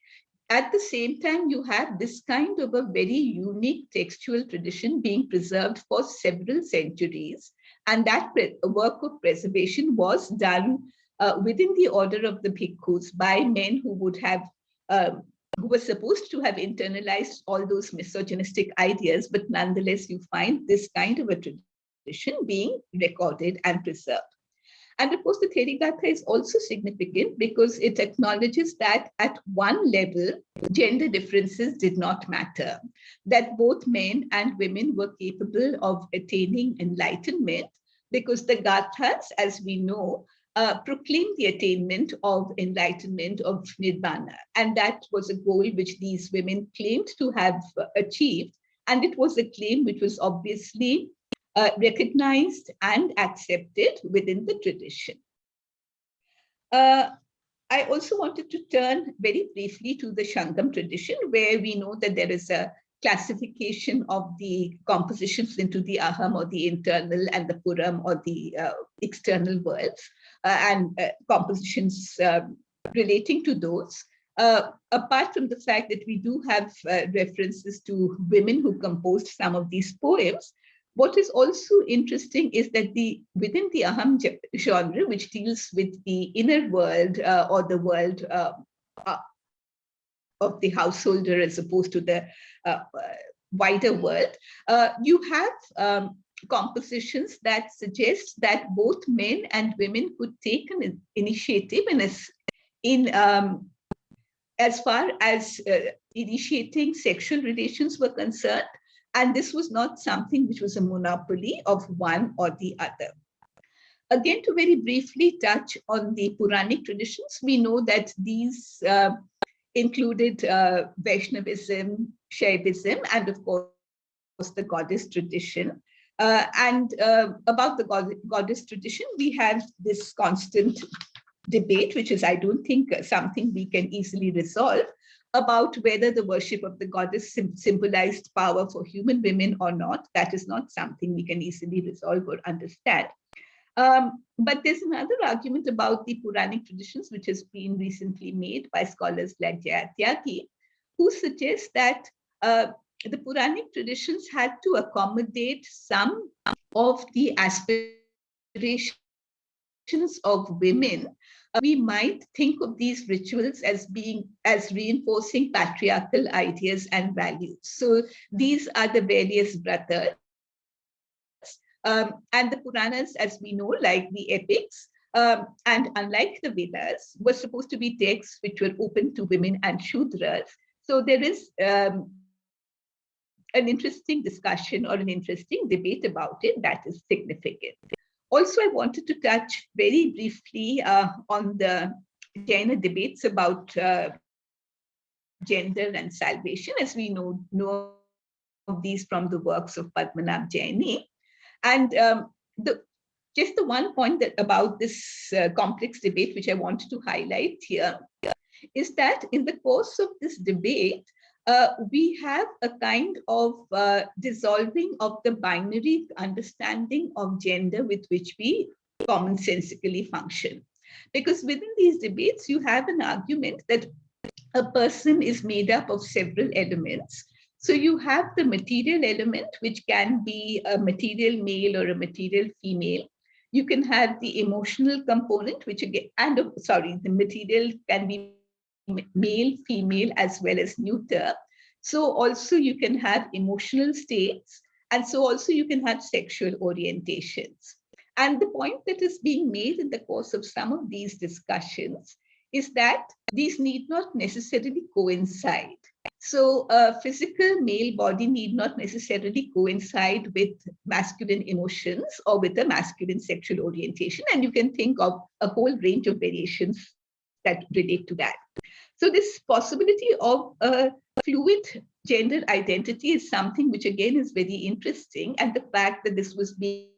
at the same time, you have this kind of a very unique textual tradition being preserved for several centuries. And that work of preservation was done within the order of the bhikkhus by men who would have who were supposed to have internalized all those misogynistic ideas, but nonetheless, you find this kind of a tradition being recorded and preserved. And of course, the Therigatha is also significant because it acknowledges that at one level, gender differences did not matter, that both men and women were capable of attaining enlightenment, because the Gathas, as we know, proclaimed the attainment of enlightenment, of nirvana. And that was a goal which these women claimed to have achieved. And it was a claim which was obviously recognized and accepted within the tradition. I also wanted to turn very briefly to the Shangham tradition, where we know that there is a classification of the compositions into the aham, or the internal, and the puram, or the external worlds, and compositions relating to those. Apart from the fact that we do have references to women who composed some of these poems, what is also interesting is that within the aham genre, which deals with the inner world, or the world of the householder as opposed to the wider world, you have compositions that suggest that both men and women could take an initiative as far as initiating sexual relations were concerned. And this was not something which was a monopoly of one or the other. Again, to very briefly touch on the Puranic traditions, we know that these included Vaishnavism, Shaivism, and of course the goddess tradition. And about the goddess tradition, we have this constant debate, which is, I don't think, something we can easily resolve, about whether the worship of the goddess symbolized power for human women or not. That is not something we can easily resolve or understand. But there's another argument about the Puranic traditions, which has been recently made by scholars like Jayathyaki, who suggest that the Puranic traditions had to accommodate some of the aspirations of women. We might think of these rituals as reinforcing patriarchal ideas and values. So these are the various vratas. And the Puranas, as we know, like the epics, and unlike the Vedas, were supposed to be texts which were open to women and Shudras. So there is an interesting discussion or an interesting debate about it that is significant. Also, I wanted to touch very briefly on the Jaina debates about gender and salvation, as we know of these from the works of Padmanabh Jaini. And just the one point about this complex debate, which I wanted to highlight here, is that in the course of this debate, we have a kind of dissolving of the binary understanding of gender with which we commonsensically function. Because within these debates, you have an argument that a person is made up of several elements. So you have the material element, which can be a material male or a material female. You can have the emotional component, which again, the material can be male, female, as well as neuter. So also you can have emotional states, and so also you can have sexual orientations. And the point that is being made in the course of some of these discussions is that these need not necessarily coincide. So a physical male body need not necessarily coincide with masculine emotions or with a masculine sexual orientation. And you can think of a whole range of variations that relate to that. So this possibility of a fluid gender identity is something which again is very interesting. And the fact that this was being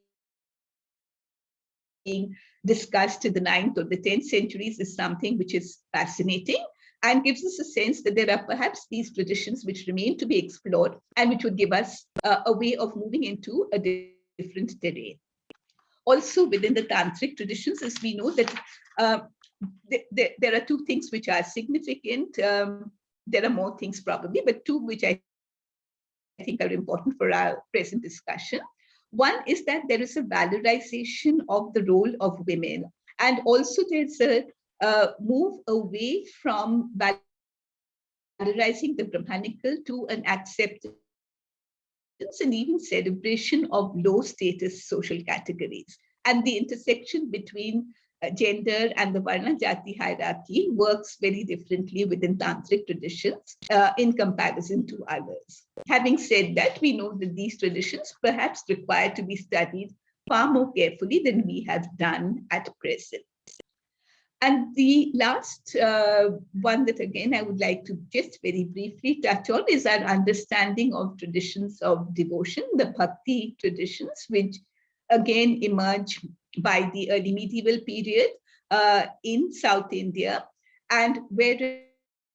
discussed in the 9th or the 10th centuries is something which is fascinating and gives us a sense that there are perhaps these traditions which remain to be explored and which would give us a way of moving into a different terrain. Also within the tantric traditions, as we know that there are two things which are significant. There are more things probably, but two which I think are important for our present discussion. One is that there is a valorization of the role of women, and also there's a move away from valorizing the Brahmanical to an acceptance and even celebration of low status social categories. And the intersection between gender and the Varna Jati hierarchy works very differently within tantric traditions in comparison to others. Having said that, we know that these traditions perhaps require to be studied far more carefully than we have done at present. And the last one that again I would like to just very briefly touch on is our understanding of traditions of devotion, the Bhakti traditions, which again emerge by the early medieval period in South India, and where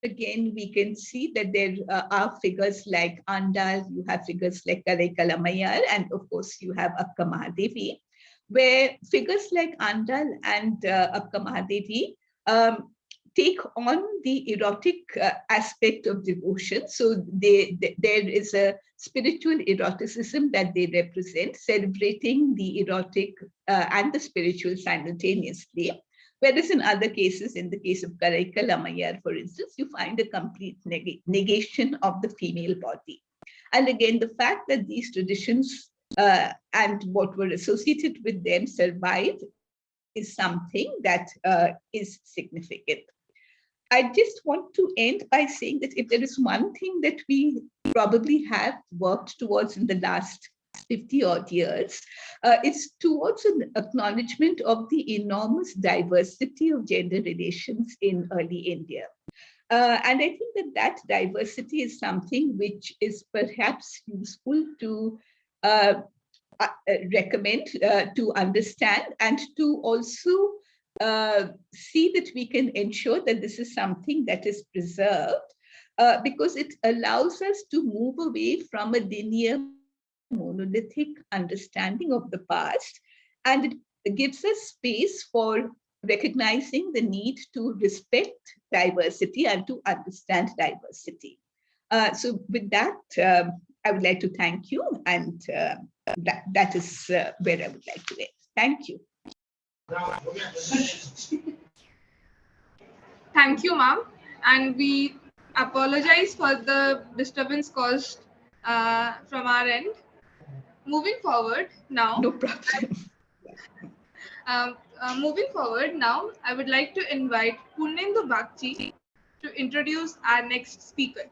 again we can see that there are figures like Andal, you have figures like Kalaikalammayar, and of course you have Akka Mahadevi, where figures like Andal and Akka Mahadevi take on the erotic aspect of devotion. So there is a spiritual eroticism that they represent, celebrating the erotic and the spiritual simultaneously. Whereas in other cases, in the case of Kalaikalammayar, for instance, you find a complete negation of the female body. And again, the fact that these traditions and what were associated with them survive is something that is significant. I just want to end by saying that if there is one thing that we probably have worked towards in the last 50 odd years, it's towards an acknowledgement of the enormous diversity of gender relations in early India. And I think that that diversity is something which is perhaps useful to recommend, to understand, and to also see that we can ensure that this is something that is preserved, because it allows us to move away from a linear, monolithic understanding of the past, and it gives us space for recognizing the need to respect diversity and to understand diversity. So with that, I would like to thank you, and that is where I would like to end. Thank you. Thank you, ma'am. And we apologize for the disturbance caused from our end. Moving forward now. No problem. Moving forward now, I would like to invite Purnendu Bakchi to introduce our next speaker.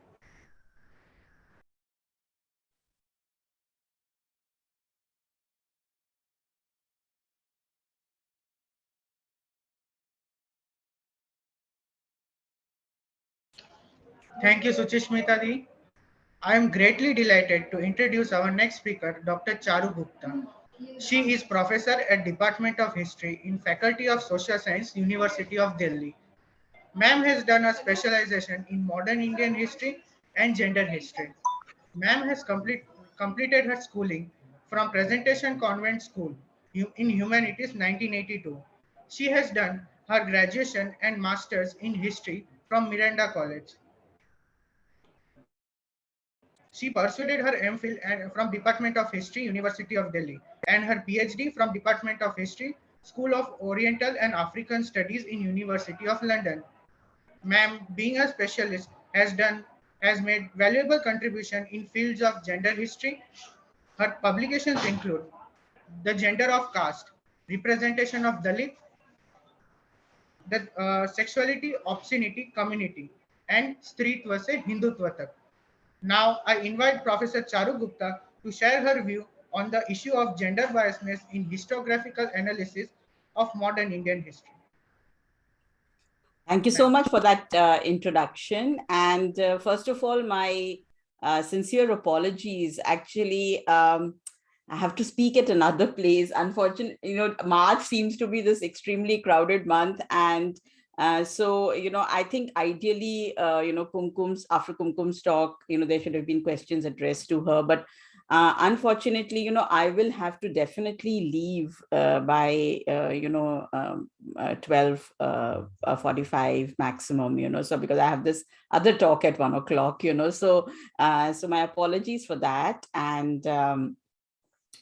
Thank you, Suchishmita Di. I am greatly delighted to introduce our next speaker, Dr. Charu Gupta. She is professor at Department of History in Faculty of Social Science, University of Delhi. Ma'am has done a specialization in modern Indian history and gender history. Ma'am has completed her schooling from Presentation Convent School in Humanities 1982. She has done her graduation and masters in history from Miranda College. She pursued her MPhil from Department of History, University of Delhi, and her PhD from Department of History, School of Oriental and African Studies in University of London. Ma'am, being a specialist, has made valuable contribution in fields of gender history. Her publications include The Gender of Caste, Representation of Dalit, the Sexuality, Obscenity, Community, and Stritva se Hindutva tak. Now, I invite Professor Charu Gupta to share her view on the issue of gender biasness in historiographical analysis of modern Indian history. Thank you so much for that introduction. And first of all, my sincere apologies. Actually, I have to speak at another place. Unfortunately, March seems to be this extremely crowded month, and so, I think ideally, after Kumkum's talk, there should have been questions addressed to her. But unfortunately, I will have to definitely leave by, 12:45 maximum, so because I have this other talk at 1 o'clock, so my apologies for that. And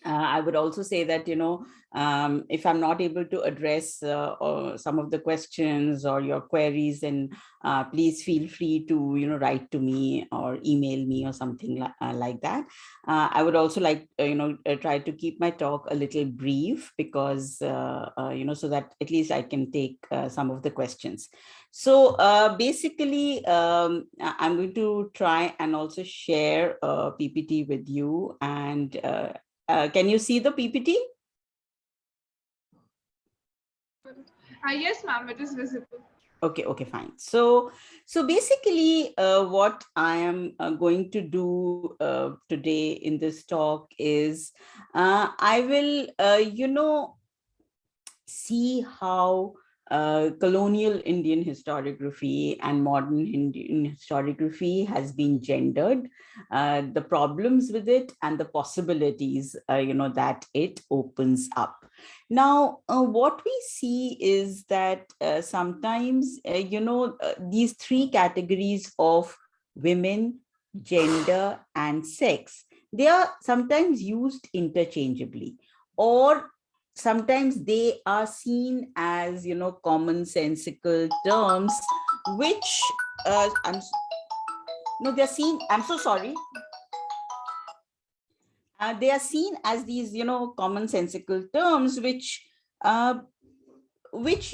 I would also say that, if I'm not able to address some of the questions or your queries, then please feel free to, write to me or email me or something like that. I would also like, try to keep my talk a little brief because, so that at least I can take some of the questions. So basically, I'm going to try and also share a PPT with you. And can you see the PPT? Yes, ma'am, it is visible. Okay, fine. So basically, what I am going to do today in this talk is I will, see how colonial Indian historiography and modern Indian historiography has been gendered, the problems with it and the possibilities, that it opens up. Now, what we see is that sometimes, these three categories of women, gender, and sex, they are sometimes used interchangeably, or sometimes they are seen as commonsensical terms, which they're seen, I'm so sorry, they are seen as these commonsensical terms uh, which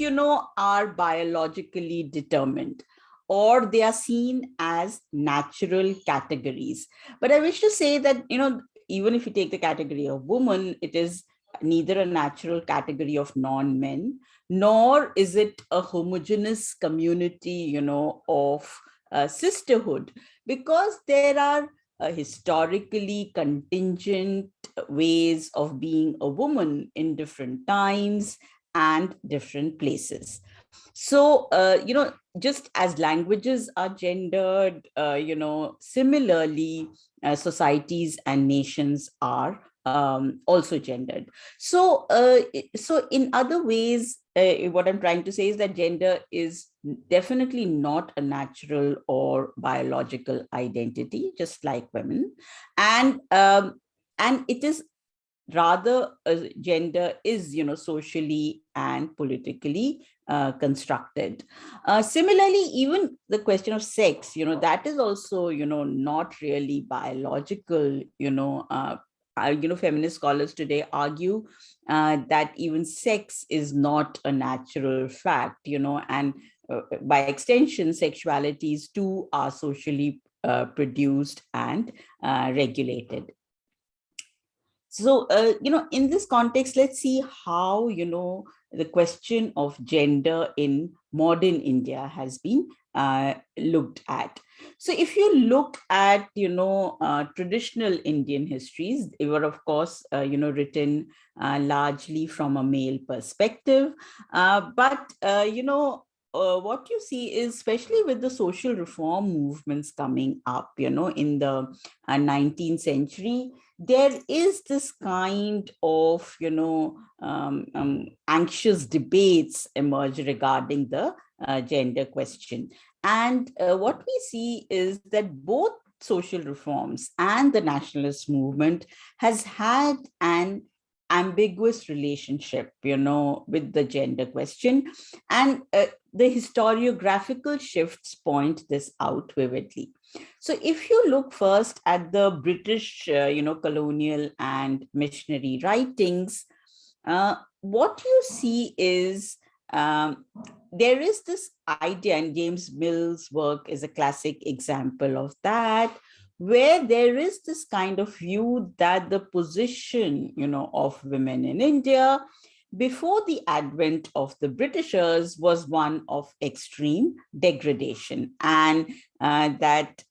are biologically determined, or they are seen as natural categories. But I wish to say that even if you take the category of woman, it is neither a natural category of non-men, nor is it a homogeneous community of sisterhood, because there are historically contingent ways of being a woman in different times and different places. So, just as languages are gendered, similarly, societies and nations are also gendered. So, so in other ways, what I'm trying to say is that gender is definitely not a natural or biological identity, just like women, and it is rather gender is socially and politically constructed. Similarly, even the question of sex, that is also not really biological. Feminist scholars today argue that even sex is not a natural fact, and by extension, sexualities too are socially produced and regulated. So, in this context, let's see how, the question of gender in modern India has been looked at. So if you look at, traditional Indian histories, they were, of course, written largely from a male perspective. But what you see is, especially with the social reform movements coming up, in the 19th century, there is this kind of, anxious debates emerge regarding the gender question. And what we see is that both social reforms and the nationalist movement has had an ambiguous relationship, with the gender question. And the historiographical shifts point this out vividly. So if you look first at the British, colonial and missionary writings, what you see is there is this idea, and James Mill's work is a classic example of that, where there is this kind of view that the position, of women in India before the advent of the Britishers was one of extreme degradation, and that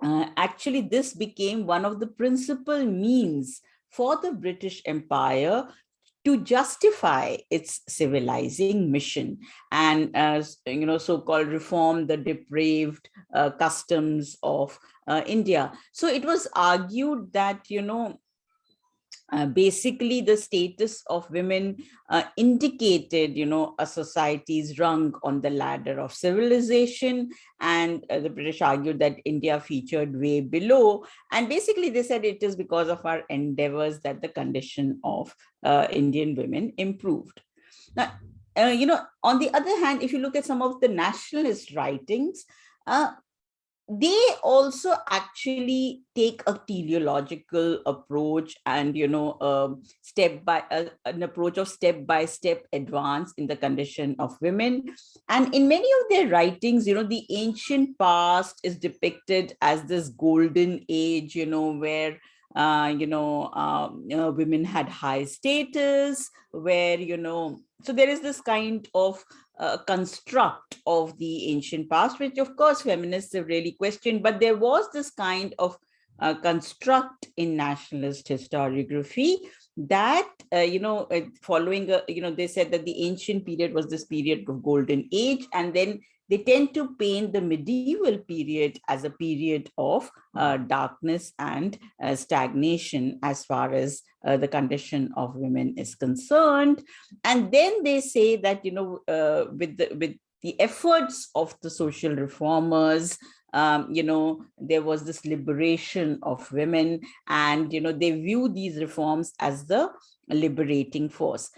actually this became one of the principal means for the British Empire to justify its civilizing mission and, so-called reform the depraved customs of India. So it was argued that, basically the status of women indicated, a society's rung on the ladder of civilization. And the British argued that India featured way below. And basically they said it is because of our endeavors that the condition of Indian women improved. Now, on the other hand, if you look at some of the nationalist writings, they also actually take a teleological approach and, an approach of step-by-step advance in the condition of women. And in many of their writings, the ancient past is depicted as this golden age, where women had high status, where, so there is this kind of construct of the ancient past, which of course feminists have really questioned, but there was this kind of construct in nationalist historiography that, following, they said that the ancient period was this period of golden age, and then they tend to paint the medieval period as a period of darkness and stagnation as far as the condition of women is concerned. And then they say that, with the efforts of the social reformers, there was this liberation of women, and, they view these reforms as the liberating force.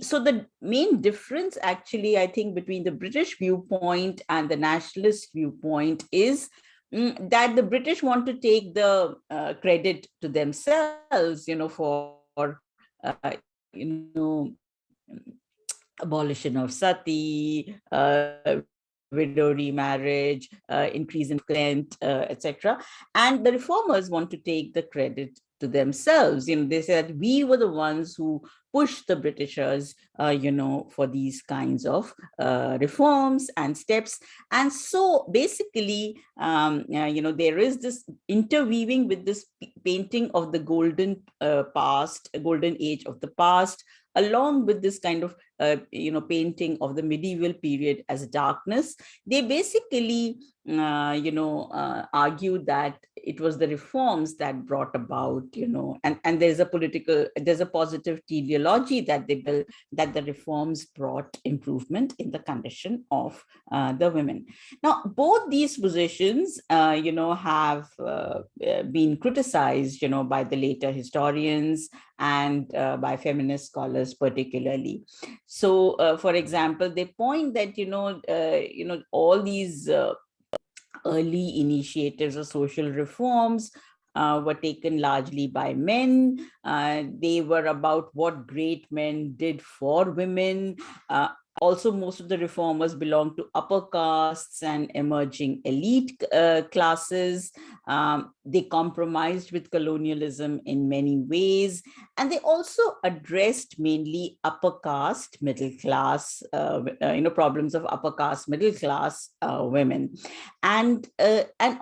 So the main difference, actually, I think, between the British viewpoint and the nationalist viewpoint is that the British want to take the credit to themselves, for, abolition of sati, widow remarriage, increase in consent, etc. And the reformers want to take the credit to themselves. They say that we were the ones who pushed the Britishers, for these kinds of reforms and steps. And so basically, there is this interweaving with this painting of the golden past, golden age of the past, along with this kind of, painting of the medieval period as darkness. They basically, argued that it was the reforms that brought about, and there's a positive teleology that they built, that the reforms brought improvement in the condition of the women. Now, both these positions, have been criticized, by the later historians and by feminist scholars particularly. So, for example, they point that, all these early initiatives of social reforms were taken largely by men. They were about what great men did for women. Also, most of the reformers belonged to upper castes and emerging elite classes. They compromised with colonialism in many ways. And they also addressed mainly upper caste, middle class, problems of upper caste, middle class women. And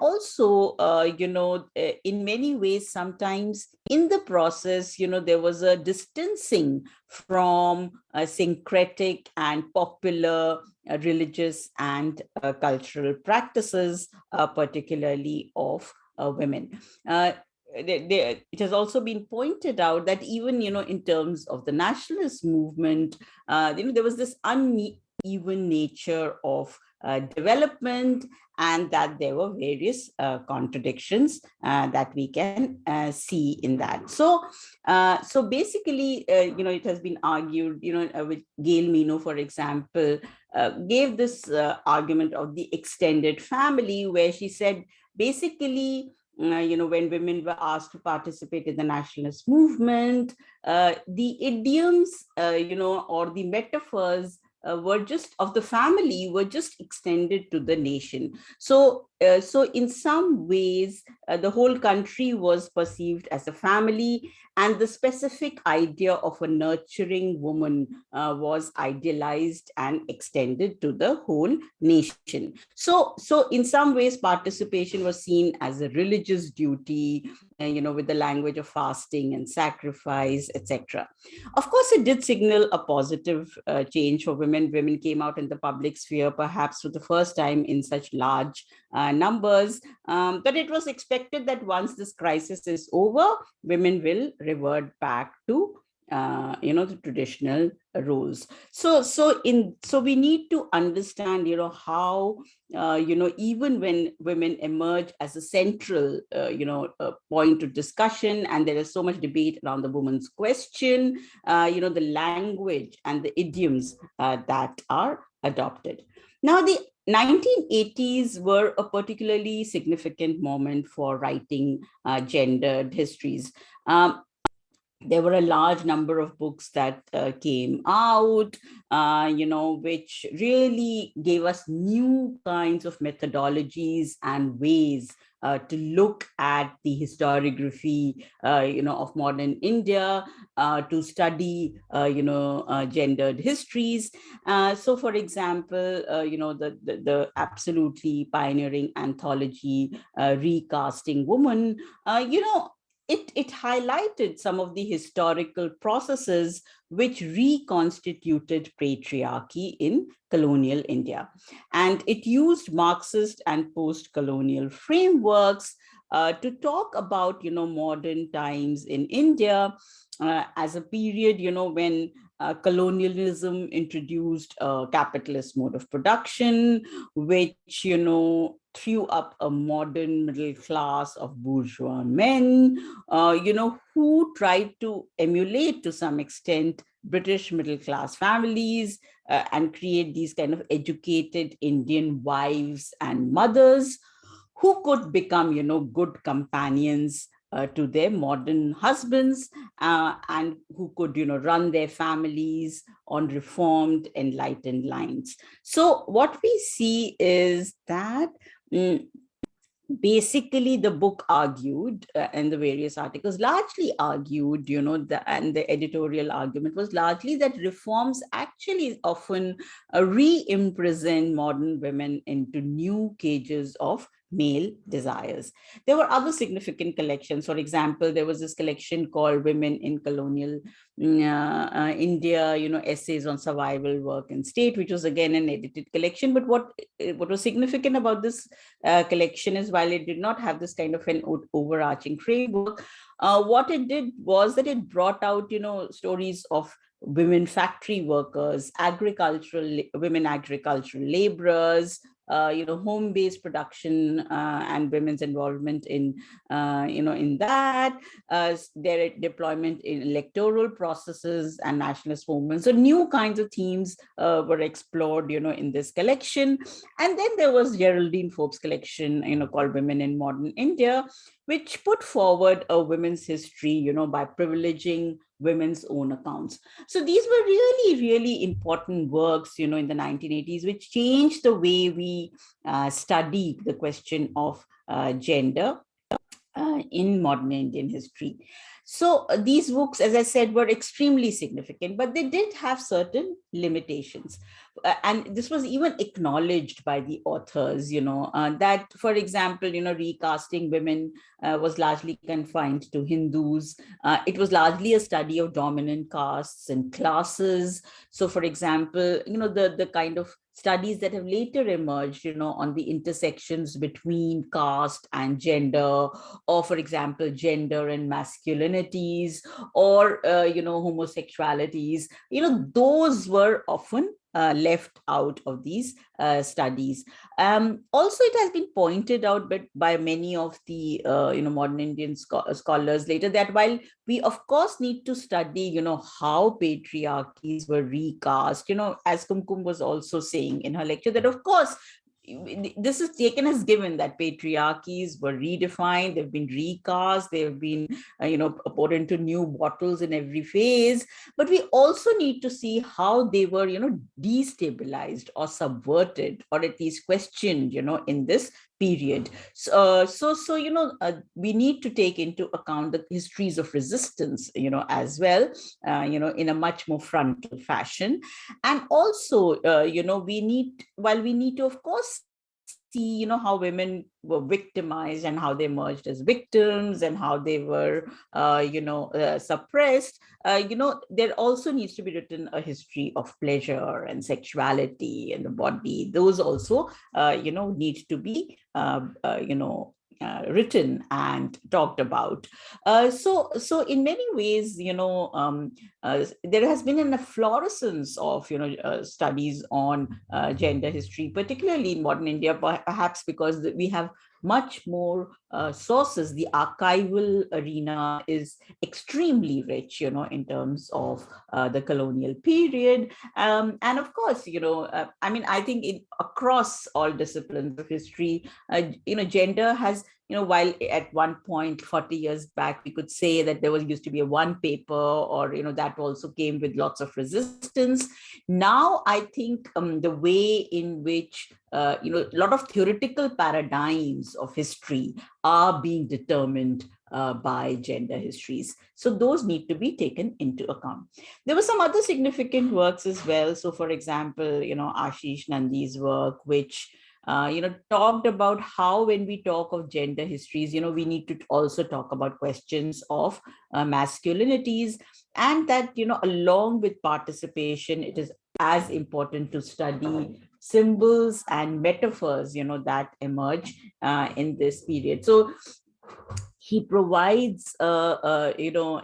also, in many ways, sometimes in the process, there was a distancing from syncretic and popular religious and cultural practices, particularly of women. It has also been pointed out that even, in terms of the nationalist movement, there was this uneven nature of development, and that there were various contradictions that we can see in that. So basically, it has been argued, with Gail Mino, for example, gave this argument of the extended family, where she said, basically, when women were asked to participate in the nationalist movement, the idioms, or the metaphors were just of the family were just extended to the nation. So in some ways, the whole country was perceived as a family, and the specific idea of a nurturing woman was idealized and extended to the whole nation. So in some ways, participation was seen as a religious duty, with the language of fasting and sacrifice, etc. Of course, it did signal a positive change for women. Women came out in the public sphere, perhaps for the first time in such large numbers. But it was expected that once this crisis is over, women will revert back to the traditional roles. So we need to understand, how, even when women emerge as a central, point of discussion, and there is so much debate around the woman's question, the language and the idioms that are adopted. Now, the 1980s were a particularly significant moment for writing gendered histories. there were a large number of books that came out, which really gave us new kinds of methodologies and ways to look at the historiography, of modern India, to study, gendered histories. So, for example, the absolutely pioneering anthology, Recasting Woman, it highlighted some of the historical processes which reconstituted patriarchy in colonial India. And it used Marxist and post-colonial frameworks to talk about, modern times in India as a period, when colonialism introduced a capitalist mode of production, which, threw up a modern middle class of bourgeois men, who tried to emulate to some extent British middle class families and create these kind of educated Indian wives and mothers who could become, good companions to their modern husbands, and who could, run their families on reformed, enlightened lines. So what we see is that basically the book argued, and the various articles largely argued, and the editorial argument was largely that reforms actually often re-imprison modern women into new cages of male desires. There were other significant collections. For example, there was this collection called Women in Colonial India, essays on survival, work, and state, which was again an edited collection. But what was significant about this collection is, while it did not have this kind of an overarching framework, what it did was that it brought out, stories of women factory workers, women agricultural laborers, home-based production, and women's involvement in, in that, their deployment in electoral processes and nationalist movements. So new kinds of themes were explored, in this collection. And then there was Geraldine Forbes' collection, called Women in Modern India, which put forward a women's history, by privileging women's own accounts. So these were really, really important works, in the 1980s, which changed the way we study the question of gender in modern Indian history. So these books, as I said, were extremely significant, but they did have certain limitations. And this was even acknowledged by the authors, that, for example, recasting women was largely confined to Hindus. It was largely a study of dominant castes and classes. So, for example, the kind of studies that have later emerged, on the intersections between caste and gender, or, for example, gender and masculinities, or, homosexualities, those were often left out of these studies. Also, it has been pointed out by many of the modern Indian scholars later, that while we of course need to study how patriarchies were recast, as Kumkum was also saying in her lecture, that of course this is taken as given that patriarchies were redefined, they've been recast, they've been poured into new bottles in every phase. But we also need to see how they were destabilized or subverted, or at least questioned in this period. So we need to take into account the histories of resistance as well, in a much more frontal fashion. And also we need to of course see how women were victimized and how they emerged as victims and how they were suppressed. There also needs to be written a history of pleasure and sexuality and the body. Those also need to be written and talked about. So in many ways, there has been an efflorescence of studies on gender history, particularly in modern India, perhaps because we have much more sources. The archival arena is extremely rich, in terms of the colonial period. And of course, I think across all disciplines of history, gender has while at one point 40 years back, we could say that there used to be a one paper, or, that also came with lots of resistance. Now, I think the way in which, a lot of theoretical paradigms of history are being determined by gender histories. So those need to be taken into account. There were some other significant works as well. So for example, Ashish Nandi's work, which talked about how when we talk of gender histories, we need to also talk about questions of masculinities, and that, along with participation, it is as important to study symbols and metaphors, that emerge in this period. So he provides,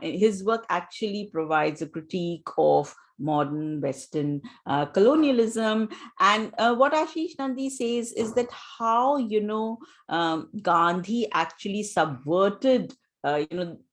his work actually provides a critique of modern Western colonialism. And what Ashish Nandi says is that how, Gandhi actually subverted,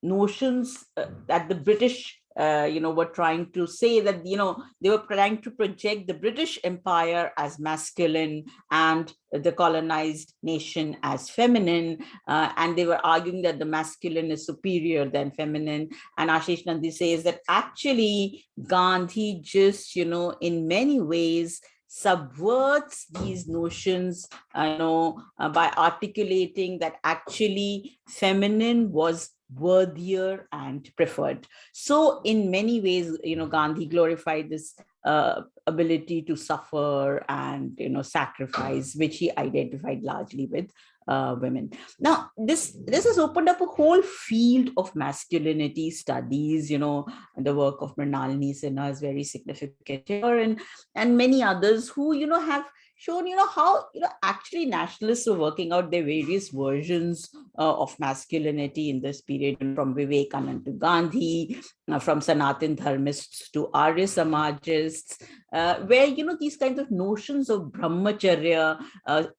notions that the British were trying to say, that, they were trying to project the British Empire as masculine and the colonized nation as feminine. And they were arguing that the masculine is superior than feminine. And Ashish Nandi says that actually Gandhi just, in many ways subverts these notions, by articulating that actually feminine was worthier and preferred. So in many ways, Gandhi glorified this ability to suffer and, sacrifice, which he identified largely with women. Now, this has opened up a whole field of masculinity studies. The work of Mrinalini Sinha is very significant here, and many others who, have shown, how, actually nationalists were working out their various versions of masculinity in this period, from Vivekananda to Gandhi, from Sanatan Dharmists to Arya Samajists, where, these kinds of notions of brahmacharya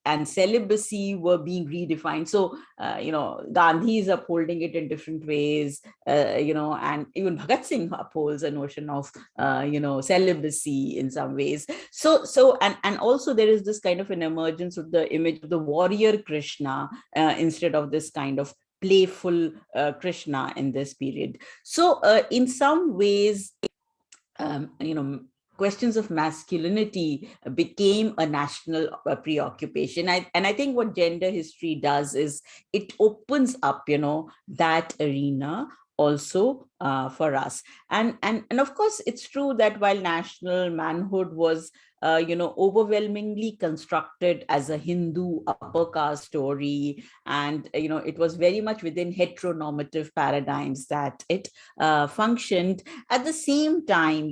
and celibacy were being redefined. So, Gandhi is upholding it in different ways, and even Bhagat Singh upholds a notion of, celibacy in some ways. So, and also there is this kind of an emergence of the image of the warrior Krishna instead of this kind of playful Krishna in this period. So in some ways, questions of masculinity became a national preoccupation. And I think what gender history does is it opens up, that arena also for us. And of course, it's true that while national manhood was overwhelmingly constructed as a Hindu upper caste story, and it was very much within heteronormative paradigms that it functioned. At the same time,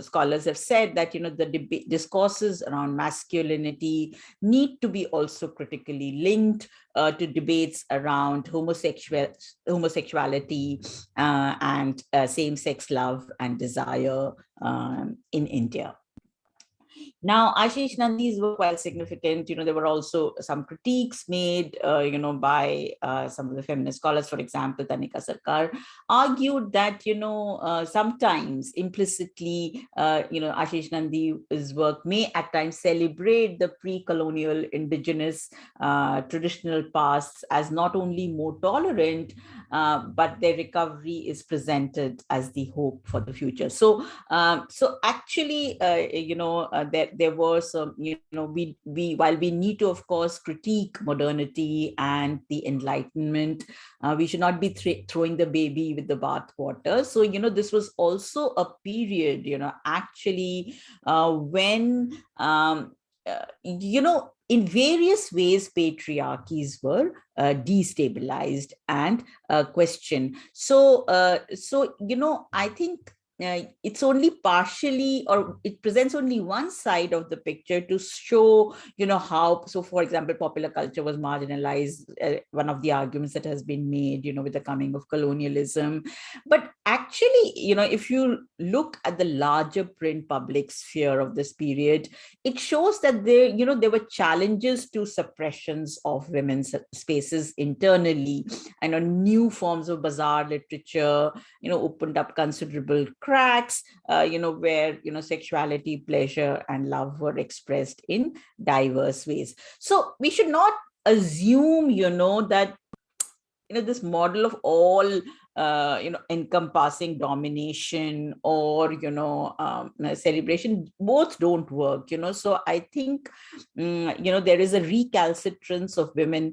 scholars have said that the discourses around masculinity need to be also critically linked to debates around homosexuality and same-sex love and desire in India. Now, Ashish Nandi's work, while significant, there were also some critiques made, by some of the feminist scholars. For example, Tanika Sarkar argued that, sometimes implicitly, Ashish Nandi's work may at times celebrate the pre-colonial indigenous traditional pasts as not only more tolerant, but their recovery is presented as the hope for the future. So actually, there were some, we while we need to, of course, critique modernity and the Enlightenment, we should not be throwing the baby with the bathwater. So, this was also a period, actually, when, in various ways, patriarchies were destabilized and questioned. So, I think it's only partially, or it presents only one side of the picture to show, how, so for example, popular culture was marginalized, one of the arguments that has been made, with the coming of colonialism. But actually, if you look at the larger print public sphere of this period, it shows that there were challenges to suppressions of women's spaces internally, and new forms of bazaar literature, opened up considerable cracks, where, sexuality, pleasure, and love were expressed in diverse ways. So we should not assume, that this model of all encompassing domination or celebration, both don't work. So I think there is a recalcitrance of women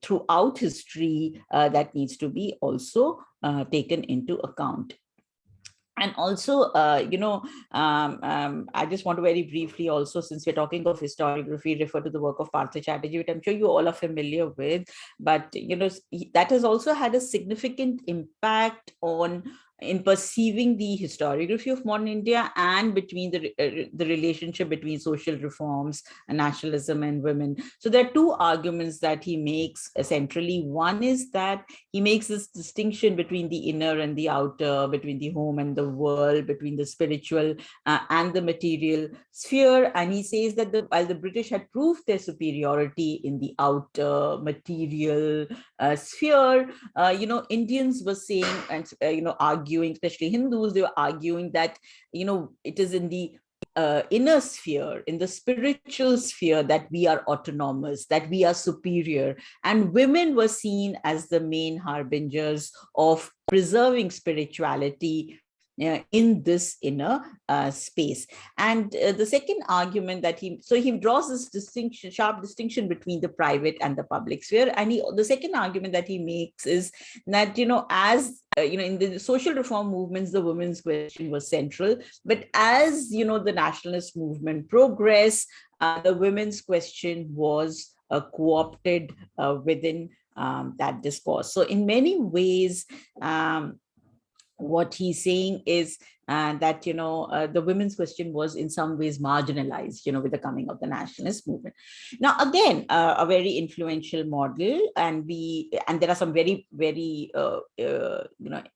throughout history that needs to be also taken into account. And also, I just want to very briefly also, since we're talking of historiography, refer to the work of Partha Chatterjee, which I'm sure you all are familiar with. But, that has also had a significant impact in perceiving the historiography of modern India and between the relationship between social reforms and nationalism and women. So there are two arguments that he makes centrally. One is that he makes this distinction between the inner and the outer, between the home and the world, between the spiritual and the material sphere. And he says that while the British had proved their superiority in the outer material sphere, Indians were saying and, arguing, especially Hindus, they were arguing that, it is in the inner sphere, in the spiritual sphere, that we are autonomous, that we are superior. And women were seen as the main harbingers of preserving spirituality in this inner space. And the second argument that he draws this sharp distinction between the private and the public sphere. And the second argument that he makes is that, as in the social reform movements, the women's question was central. But as, the nationalist movement progressed, the women's question was co-opted within that discourse. So in many ways, what he's saying is that, the women's question was in some ways marginalized, with the coming of the nationalist movement. Now, again, a very influential model, and there are some very, very,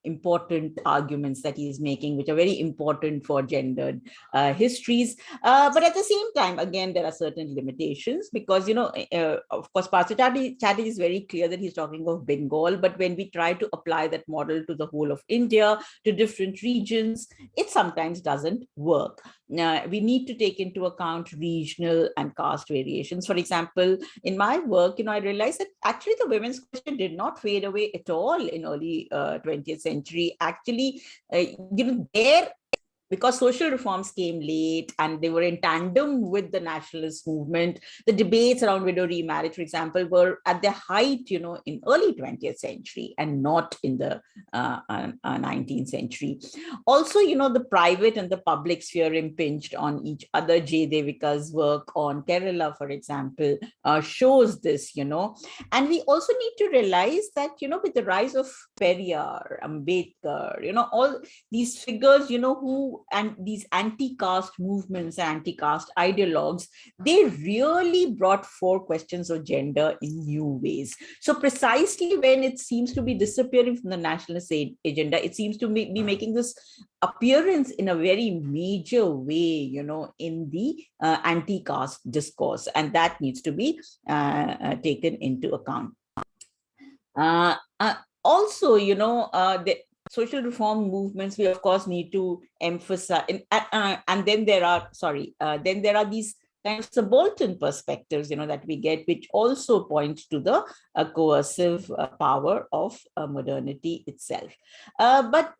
important arguments that he's making, which are very important for gendered histories. But at the same time, again, there are certain limitations because, of course, Partha Chatterjee is very clear that he's talking of Bengal, but when we try to apply that model to the whole of India, to different regions, it sometimes doesn't work. We need to take into account regional and caste variations. For example, in my work, I realized that actually the women's question did not fade away at all in early 20th century. Actually, because social reforms came late and they were in tandem with the nationalist movement, the debates around widow remarriage, for example, were at their height, in early 20th century and not in the 19th century. Also, the private and the public sphere impinged on each other. J. Devika's work on Kerala, for example, shows this, and we also need to realize that, with the rise of Periyar, Ambedkar, all these figures, who and these anti-caste movements and anti-caste ideologues, they really brought forth questions of gender in new ways. So precisely when it seems to be disappearing from the nationalist agenda, it seems to be making this appearance in a very major way, in the anti-caste discourse, and that needs to be taken into account. Also, the social reform movements, we of course need to emphasize, and then there are these kind of subaltern perspectives, that we get, which also point to the coercive power of modernity itself. But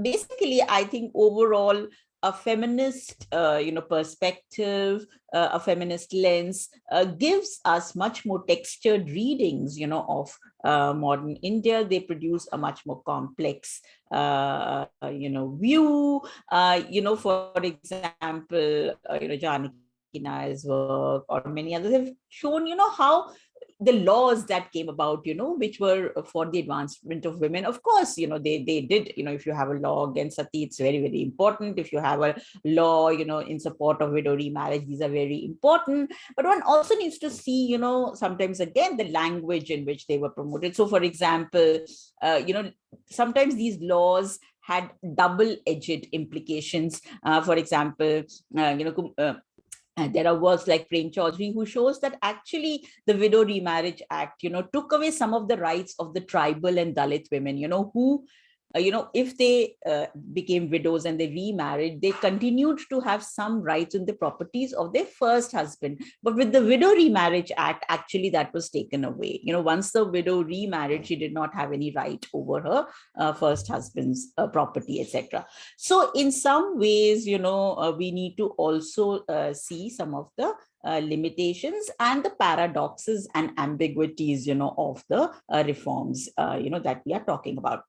basically, I think overall, a feminist, perspective, a feminist lens gives us much more textured readings, of modern India. They produce a much more complex, view. For example, Janaki Nair's work or many others have shown, how the laws that came about, which were for the advancement of women. Of course, they did, if you have a law against sati, it's very, very important. If you have a law, in support of widow remarriage, these are very important. But one also needs to see, sometimes again, the language in which they were promoted. So for example, sometimes these laws had double-edged implications. For example, and there are works like Prem Chaudhary, who shows that actually the Widow Remarriage Act, took away some of the rights of the tribal and Dalit women, who if they became widows and they remarried, they continued to have some rights in the properties of their first husband. But with the Widow Remarriage Act, actually that was taken away. Once the widow remarried, she did not have any right over her first husband's property, etc. So in some ways, we need to also see some of the limitations and the paradoxes and ambiguities, of the reforms, that we are talking about.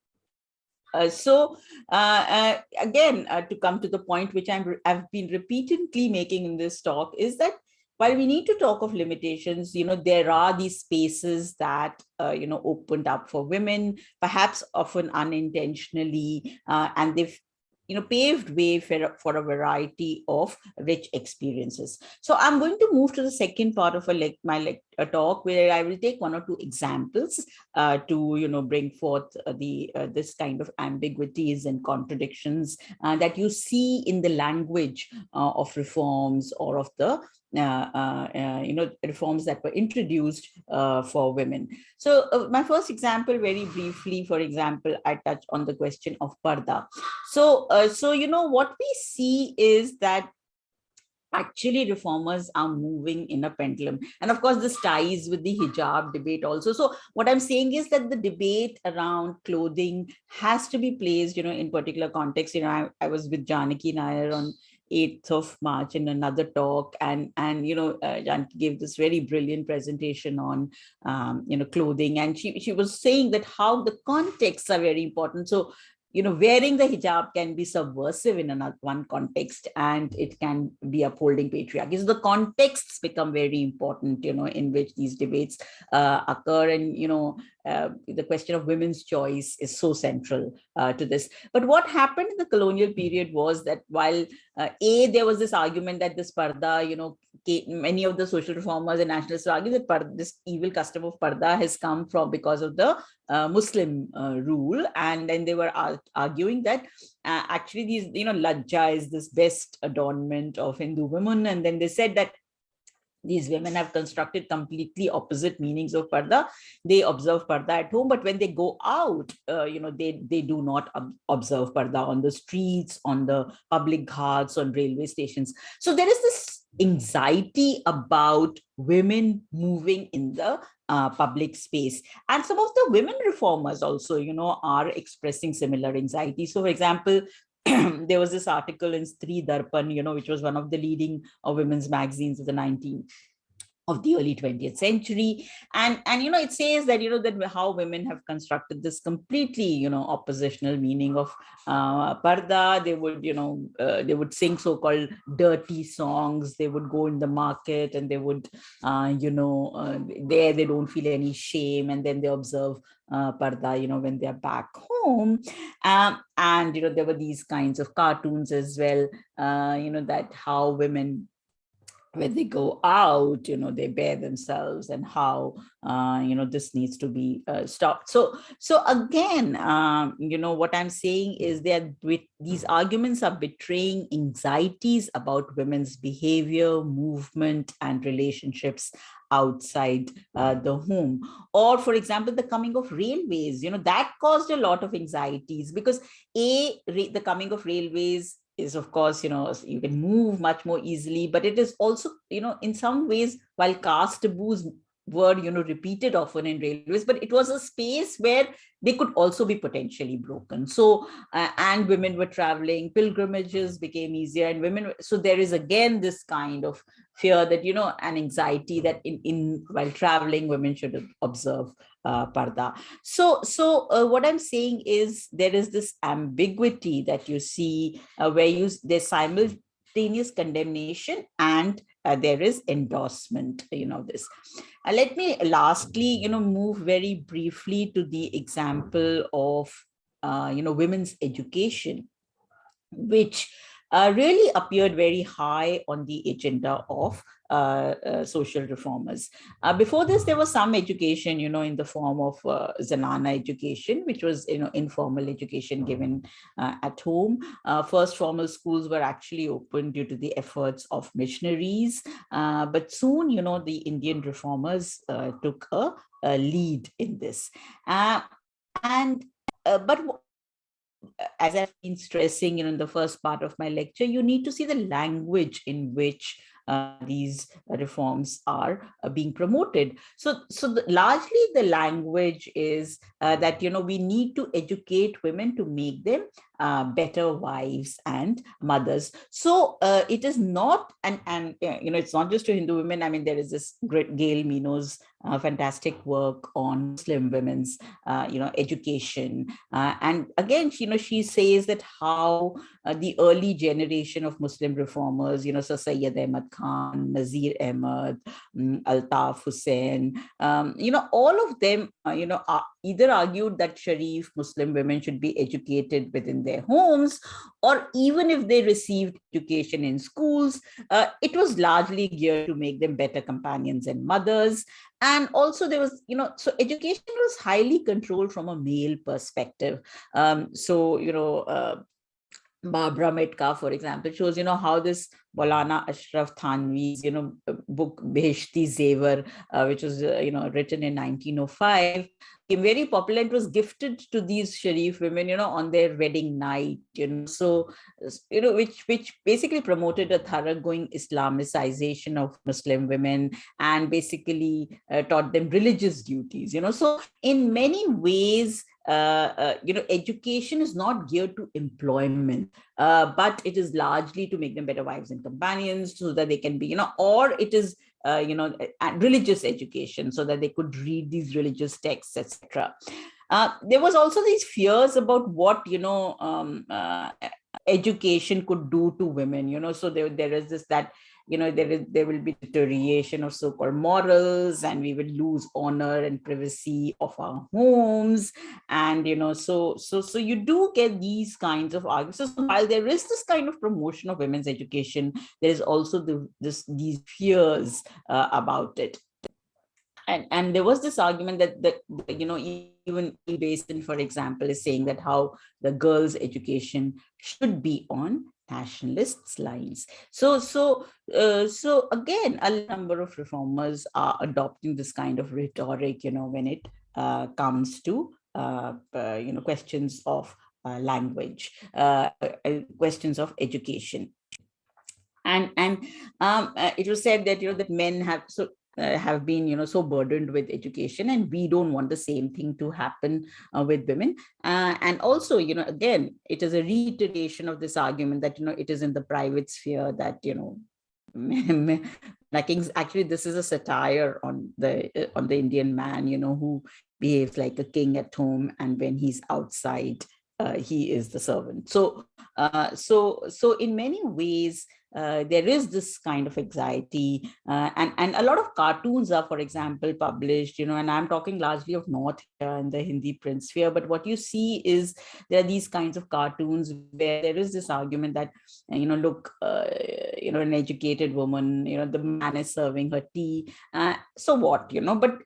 Again, to come to the point which I've been repeatedly making in this talk, is that while we need to talk of limitations, there are these spaces that, opened up for women, perhaps often unintentionally, and they've paved way for a variety of rich experiences. So I'm going to move to the second part of my talk, where I will take one or two examples to bring forth this kind of ambiguities and contradictions that you see in the language of reforms or of the reforms that were introduced for women. So my first example, very briefly, for example, I touch on the question of parda. So what we see is that actually reformers are moving in a pendulum. And of course, this ties with the hijab debate also. So what I'm saying is that the debate around clothing has to be placed, in particular context. I was with Janaki Nair on 8th of March in another talk, and Janaki gave this very brilliant presentation on clothing, and she was saying that how the contexts are very important. So wearing the hijab can be subversive in one context, and it can be upholding patriarchy. So the contexts become very important, in which these debates occur. And, the question of women's choice is so central to this. But what happened in the colonial period was that while there was this argument that this parda, many of the social reformers and nationalists argue that this evil custom of parda has come from because of the Muslim rule. And then they were arguing that actually these, lajja is this best adornment of Hindu women. And then they said that these women have constructed completely opposite meanings of parda. They observe parda at home, but when they go out, they do not observe parda on the streets, on the public ghats, on railway stations. So there is this anxiety about women moving in the public space. And some of the women reformers also, are expressing similar anxiety. So, for example, there was this article in Stree Darpan, which was one of the leading women's magazines of the early 20th century. And it says that, that how women have constructed this completely, oppositional meaning of parda. They would, they would sing so-called dirty songs. They would go in the market and they would, there they don't feel any shame. And then they observe parda, when they're back home. And, there were these kinds of cartoons as well, that how women, when they go out, they bear themselves, and how, this needs to be stopped. So again, what I'm saying is that these arguments are betraying anxieties about women's behavior, movement, and relationships outside the home. Or, for example, the coming of railways, that caused a lot of anxieties, because the coming of railways is, of course, you can move much more easily, but it is also, in some ways, while caste taboos were, repeated often in railways, but it was a space where they could also be potentially broken. So, and women were traveling, pilgrimages became easier, and women, so there is again this kind of fear that, an anxiety that while traveling, women should observe parda. So what I'm saying is there is this ambiguity that you see where there's simultaneous condemnation and there is endorsement, this. Let me lastly, move very briefly to the example of, women's education, which really appeared very high on the agenda of social reformers. Before this, there was some education, in the form of Zanana education, which was, informal education given at home. First formal schools were actually opened due to the efforts of missionaries. But soon, the Indian reformers took a lead in this. But as I've been stressing, in the first part of my lecture, you need to see the language in which these reforms are being promoted. So largely the language is that, we need to educate women to make them better wives and mothers. So it is not, and it's not just to Hindu women. I mean, there is this great Gail Mino's fantastic work on Muslim women's, education. And again, she says that how the early generation of Muslim reformers, Sir Sayyid Ahmad Khan, Nazir Ahmad, Altaf Hussain, all of them, either argued that Sharif Muslim women should be educated within their homes, or even if they received education in schools, it was largely geared to make them better companions and mothers. And also there was, so education was highly controlled from a male perspective. Barbara Metka, for example, shows, how this Maulana Ashraf Thanvi's, book Beheshti Zevar, which was, written in 1905, became very popular. It was gifted to these Sharif women, on their wedding night, so, which basically promoted a thoroughgoing Islamicization of Muslim women, and basically taught them religious duties, so in many ways, education is not geared to employment, but it is largely to make them better wives and companions, so that they can be, or it is, religious education, so that they could read these religious texts, etc. There was also these fears about what, education could do to women, so there is this, that there will be deterioration of so-called morals, and we will lose honor and privacy of our homes, and so you do get these kinds of arguments. So while there is this kind of promotion of women's education, there is also these fears about it. And there was this argument that even Basin, for example, is saying that how the girls' education should be on nationalists' lines. So again, a number of reformers are adopting this kind of rhetoric, when it comes to questions of language, questions of education. And it was said that that men have been so burdened with education, and we don't want the same thing to happen with women. And also, again, it is a reiteration of this argument that it is in the private sphere that like, actually this is a satire on the Indian man, who behaves like a king at home, and when he's outside, he is the servant. So in many ways, there is this kind of anxiety, and a lot of cartoons are, for example, published, and I'm talking largely of North India and the Hindi print sphere. But what you see is there are these kinds of cartoons where there is this argument that, look, an educated woman, the man is serving her tea. So what,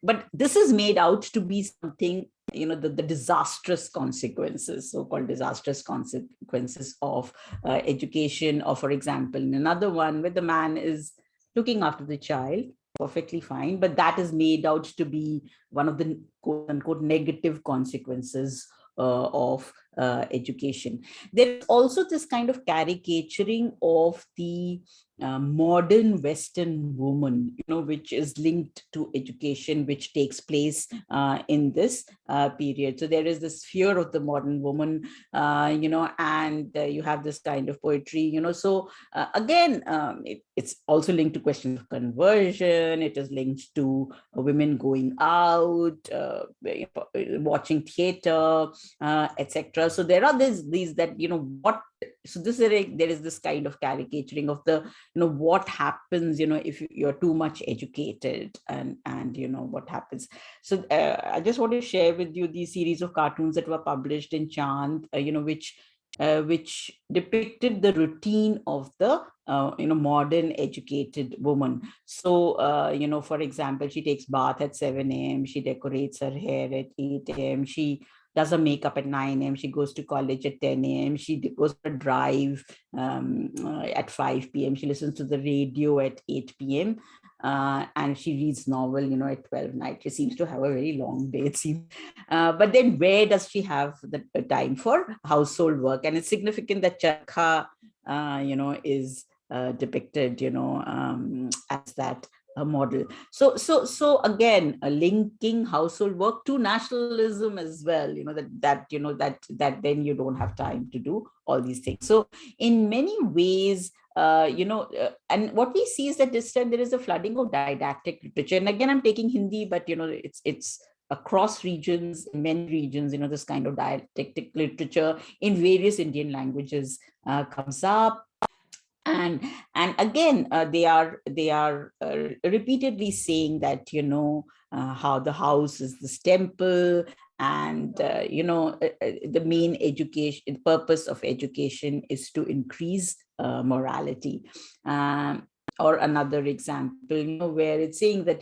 but this is made out to be something, the disastrous consequences, so-called disastrous consequences of education. Or, for example, in another one where the man is looking after the child, perfectly fine, but that is made out to be one of the quote-unquote negative consequences of education. There's also this kind of caricaturing of the modern Western woman, which is linked to education, which takes place in this period. So there is this fear of the modern woman, and you have this kind of poetry, so again, it's also linked to questions of conversion. It is linked to women going out, watching theater, etc. So there are these that, what, so there is this kind of caricaturing of the, what happens, if you're too much educated, and what happens. So I just want to share with you these series of cartoons that were published in Chand, which depicted the routine of the modern educated woman. So for example, she takes bath at 7 a.m. she decorates her hair at 8 a.m. she does her makeup at 9 a.m. She goes to college at 10 a.m. She goes for a drive at 5 p.m. She listens to the radio at 8 p.m. And she reads novel, at 12 night. She seems to have a very long day, it seems. But then where does she have the time for household work? And it's significant that Charkha, is depicted, as that model. So again, linking household work to nationalism as well, that then you don't have time to do all these things. So in many ways, and what we see is that this time there is a flooding of didactic literature. And again, I'm taking Hindi, but it's across regions, in many regions, this kind of didactic literature in various Indian languages comes up. And again, they are repeatedly saying that, how the house is this temple, and the main education, the purpose of education is to increase morality. Or another example, where it's saying that,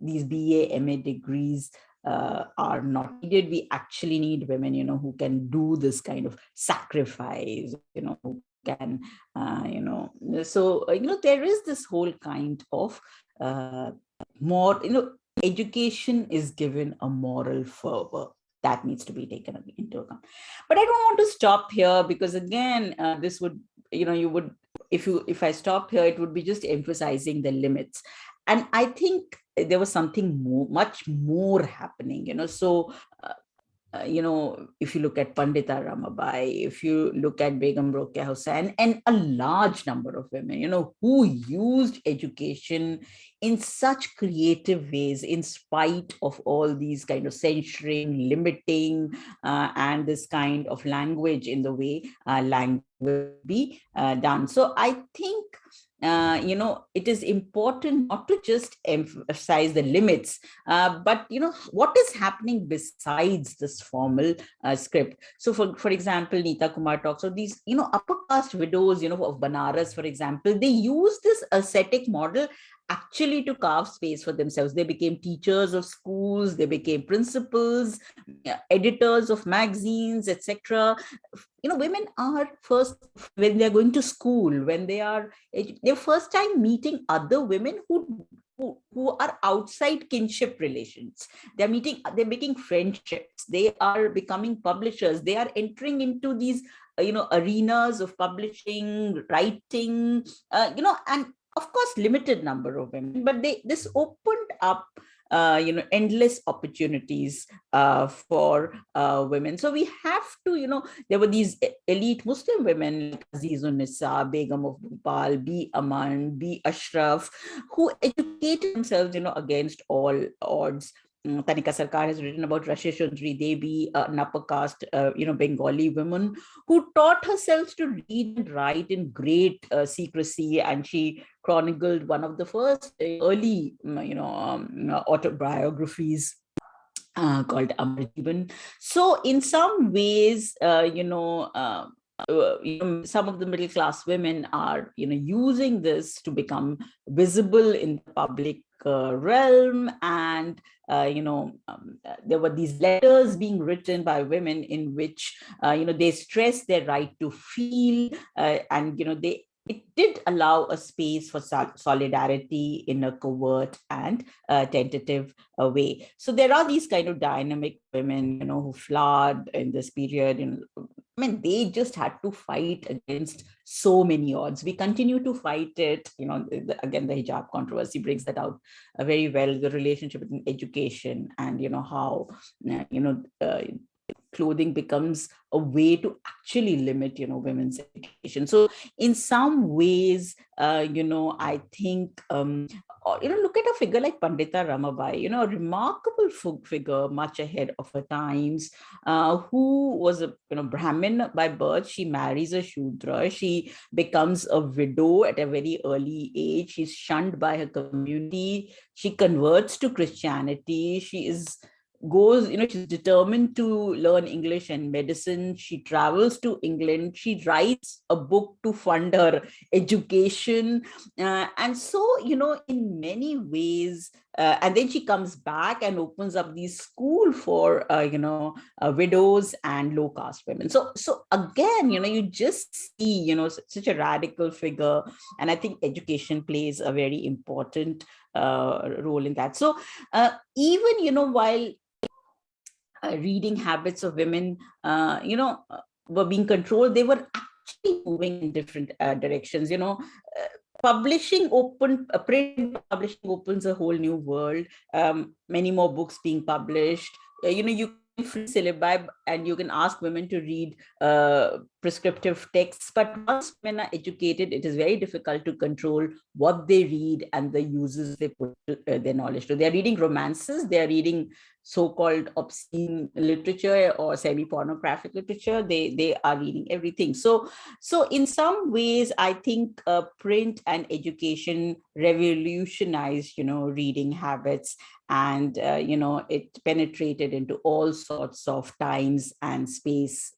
these BA, MA degrees are not needed. We actually need women, who can do this kind of sacrifice, who can, so, there is this whole kind of more, education is given a moral fervor that needs to be taken into account. But I don't want to stop here, because again, this would, you would, if I stop here, it would be just emphasizing the limits. And I think there was something much more happening, so if you look at Pandita Ramabai, if you look at Begum Rokeya Hussain, and a large number of women, who used education in such creative ways, in spite of all these kind of censoring, limiting, and this kind of language in the way language will be done. So I think, it is important not to just emphasize the limits, but, what is happening besides this formal script. So for example, Neeta Kumar talks of these, upper caste widows, of Banaras, for example, they use this ascetic model actually to carve space for themselves. They became teachers of schools, they became principals, editors of magazines, etc. Women are first, when they're going to school, when they're first time meeting other women who are outside kinship relations. They're making friendships, they are becoming publishers, they are entering into these arenas of publishing, writing, and of course limited number of women, but this opened up endless opportunities for women. So we have to, there were these elite Muslim women like Azizun Nisa, Begum of Bhopal, B. Aman, B. Ashraf, who educated themselves, against all odds. Tanika Sarkar has written about Rashi Chundri Devi, an upper caste, Bengali woman who taught herself to read and write in great secrecy, and she chronicled one of the first early, autobiographies called Amar Jeevan. So in some ways, some of the middle class women are, using this to become visible in the public realm, and there were these letters being written by women in which they stress their right to feel, and it did allow a space for solidarity in a covert and tentative way. So there are these kind of dynamic women, who flood in this period. They just had to fight against so many odds. We continue to fight it. Again, the hijab controversy brings that out very well. The relationship between education and how clothing becomes a way to actually limit, women's education. So in some ways, I think, look at a figure like Pandita Ramabai, a remarkable figure, much ahead of her times, who was a Brahmin by birth. She marries a Shudra. She becomes a widow at a very early age. She's shunned by her community. She converts to Christianity. She's determined to learn English and medicine. She travels to England. She writes a book to fund her education. And so, in many ways, and then she comes back and opens up the school for widows and low caste women. So again, you just see such a radical figure, and I think education plays a very important role in that. So even while reading habits of women were being controlled, they were actually moving in different directions. Publishing print publishing opens a whole new world. Many more books being published. You free syllabi, and you can ask women to read prescriptive texts. But once women are educated, it is very difficult to control what they read and the uses they put their knowledge to. They are reading romances, they are reading so-called obscene literature or semi-pornographic literature. They are reading everything. So in some ways, I think print and education revolutionized, reading habits, and it penetrated into all sorts of times and spaces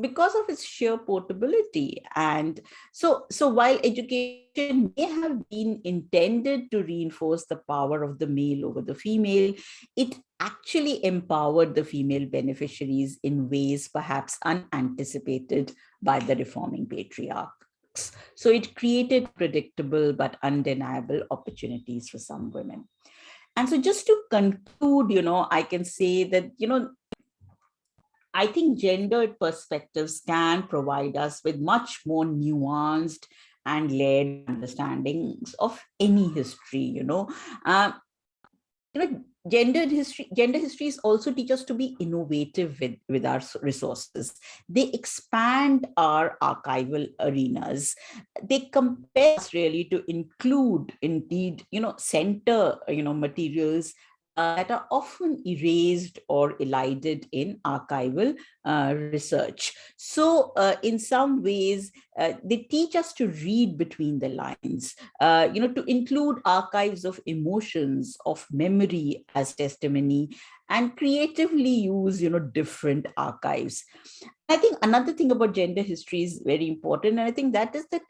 because of its sheer portability. And so while education may have been intended to reinforce the power of the male over the female, it actually empowered the female beneficiaries in ways perhaps unanticipated by the reforming patriarchs. So it created predictable but undeniable opportunities for some women. And so just to conclude, I can say that, I think gendered perspectives can provide us with much more nuanced and layered understandings of any history. Gender histories also teach us to be innovative with our resources. They expand our archival arenas. They compare us really to include, indeed, center, materials that are often erased or elided in archival research. So in some ways, they teach us to read between the lines, to include archives of emotions, of memory as testimony, and creatively use, different archives. I think another thing about gender history is very important, and I think that is that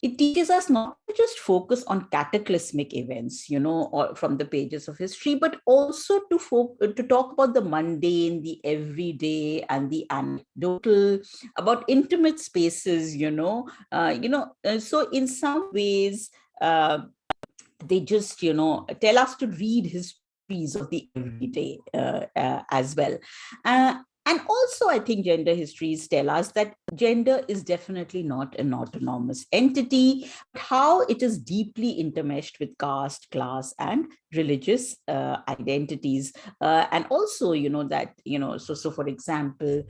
it teaches us not to just focus on cataclysmic events, or from the pages of history, but also to talk about the mundane, the everyday, and the anecdotal, about intimate spaces, so in some ways, they just, tell us to read histories of the everyday as well. And also, I think gender histories tell us that gender is definitely not an autonomous entity, but how it is deeply intermeshed with caste, class, and religious identities. And also, that, so for example,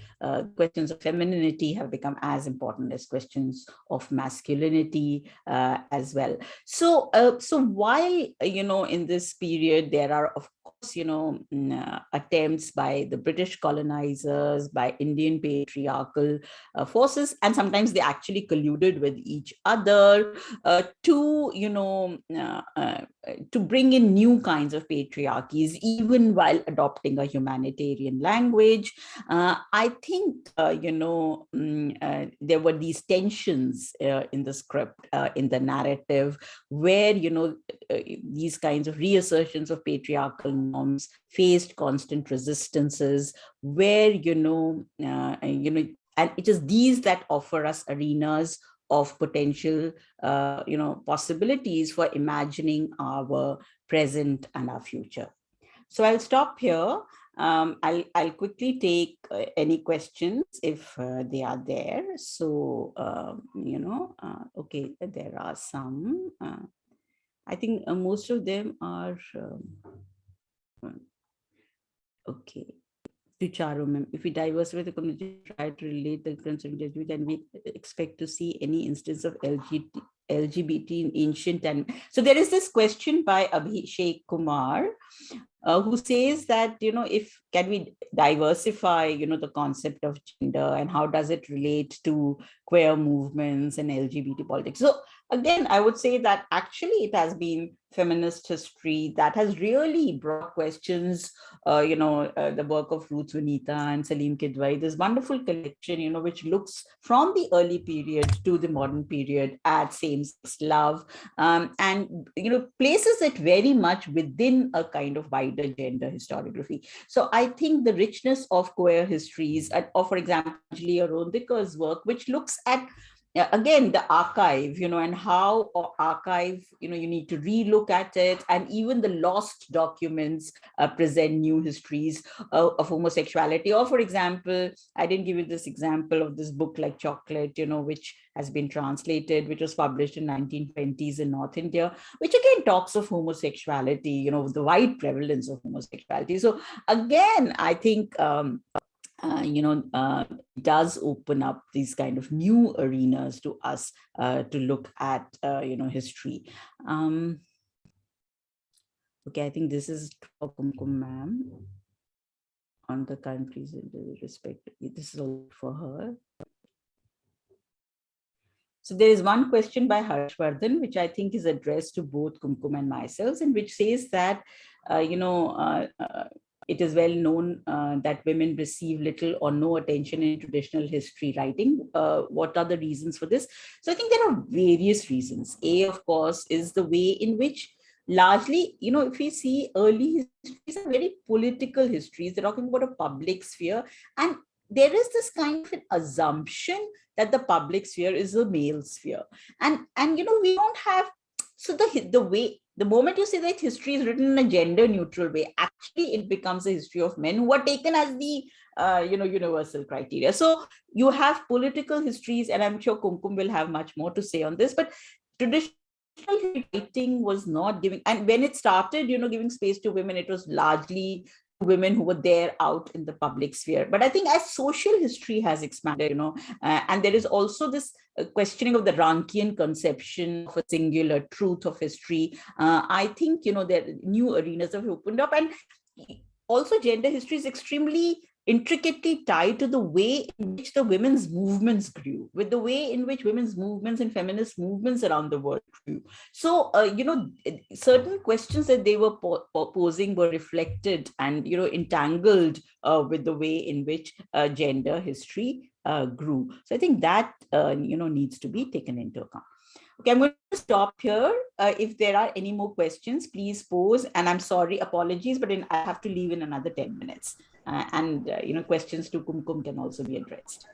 questions of femininity have become as important as questions of masculinity as well. So while, in this period, there are, of course, attempts by the British colonizers, by Indian patriarchal forces, and sometimes they actually colluded with each other to bring in new kinds of patriarchies, even while adopting a humanitarian language. I think, there were these tensions in the script, in the narrative, where, these kinds of reassertions of patriarchal norms faced constant resistances, where, and it is these that offer us arenas of potential, possibilities for imagining our present and our future. So I'll stop here. I'll quickly take any questions if they are there. So, okay, there are some. I think most of them are, okay. To Charu, if we diversify the community, try to relate the concept, can we expect to see any instance of LGBT in ancient and so there is this question by Abhishek Kumar who says that if can we diversify the concept of gender and how does it relate to queer movements and LGBT politics. So again, I would say that actually it has been feminist history that has really brought questions, the work of Ruth Vanita and Salim Kidwai, this wonderful collection, which looks from the early period to the modern period at same-sex love, and, places it very much within a kind of wider gender historiography. So I think the richness of queer histories, or for example, Anjali Arondika's work, which looks at again the archive, and how archive, you need to relook at it, and even the lost documents present new histories of homosexuality. Or for example, I didn't give you this example of this book like Chocolate, which has been translated, which was published in 1920s in North India, which again talks of homosexuality, the wide prevalence of homosexuality. So again, I think does open up these kind of new arenas to us to look at, history. Okay, I think this is for Kunkum ma'am on the countries in respect. This is all for her. So there is one question by Harshvardhan, which I think is addressed to both Kunkum and myself, and which says that, it is well known that women receive little or no attention in traditional history writing. What are the reasons for this? So I think there are various reasons. A, of course, is the way in which largely, if we see early histories are very political histories, they're talking about a public sphere. And there is this kind of an assumption that the public sphere is a male sphere. And we don't have, so the moment you say that history is written in a gender neutral way, actually it becomes a history of men who are taken as the universal criteria. So you have political histories, and I'm sure Kunkum will have much more to say on this, but traditional writing was not giving, and when it started, giving space to women, it was largely women who were there out in the public sphere. But I think as social history has expanded, and there is also this questioning of the Rankian conception of a singular truth of history. I think, there new arenas have opened up, and also gender history is extremely intricately tied to the way in which the women's movements grew, with the way in which women's movements and feminist movements around the world grew. So, certain questions that they were posing were reflected and, entangled with the way in which gender history grew. So I think that, needs to be taken into account. Okay, I'm going to stop here. If there are any more questions, please pose. And I'm sorry, apologies, but I have to leave in another 10 minutes. And questions to Kunkum can also be addressed.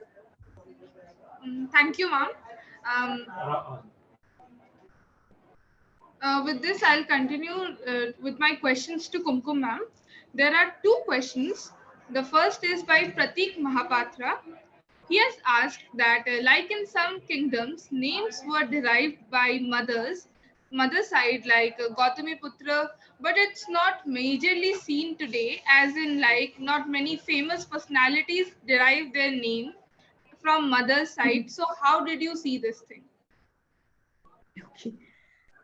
Thank you, ma'am. With this, I'll continue with my questions to Kunkum ma'am. There are two questions. The first is by Pratik Mahapatra. He has asked that, like in some kingdoms, names were derived by mother side, like Gautami Putra, but it's not majorly seen today, as in like not many famous personalities derive their name from mother's side. So how did you see this thing? Okay.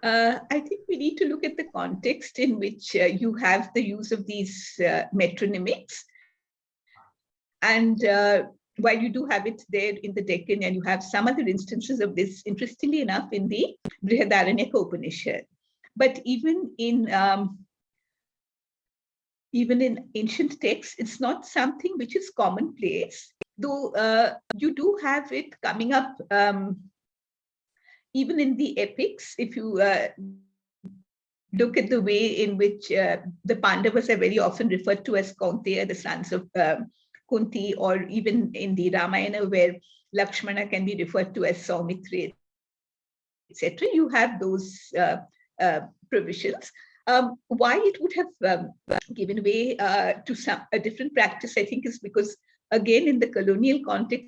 I think we need to look at the context in which you have the use of these metronymics. And while you do have it there in the Deccan, and you have some other instances of this, interestingly enough, in the Brihadaranyaka Upanishad. But even in ancient texts, it's not something which is commonplace, though you do have it coming up even in the epics. If you look at the way in which the Pandavas are very often referred to as Kaunteya, the sons of Kunti, or even in the Ramayana, where Lakshmana can be referred to as Saumitra, etc. You have those provisions. Why it would have given way to a different practice, I think, is because, again, in the colonial context,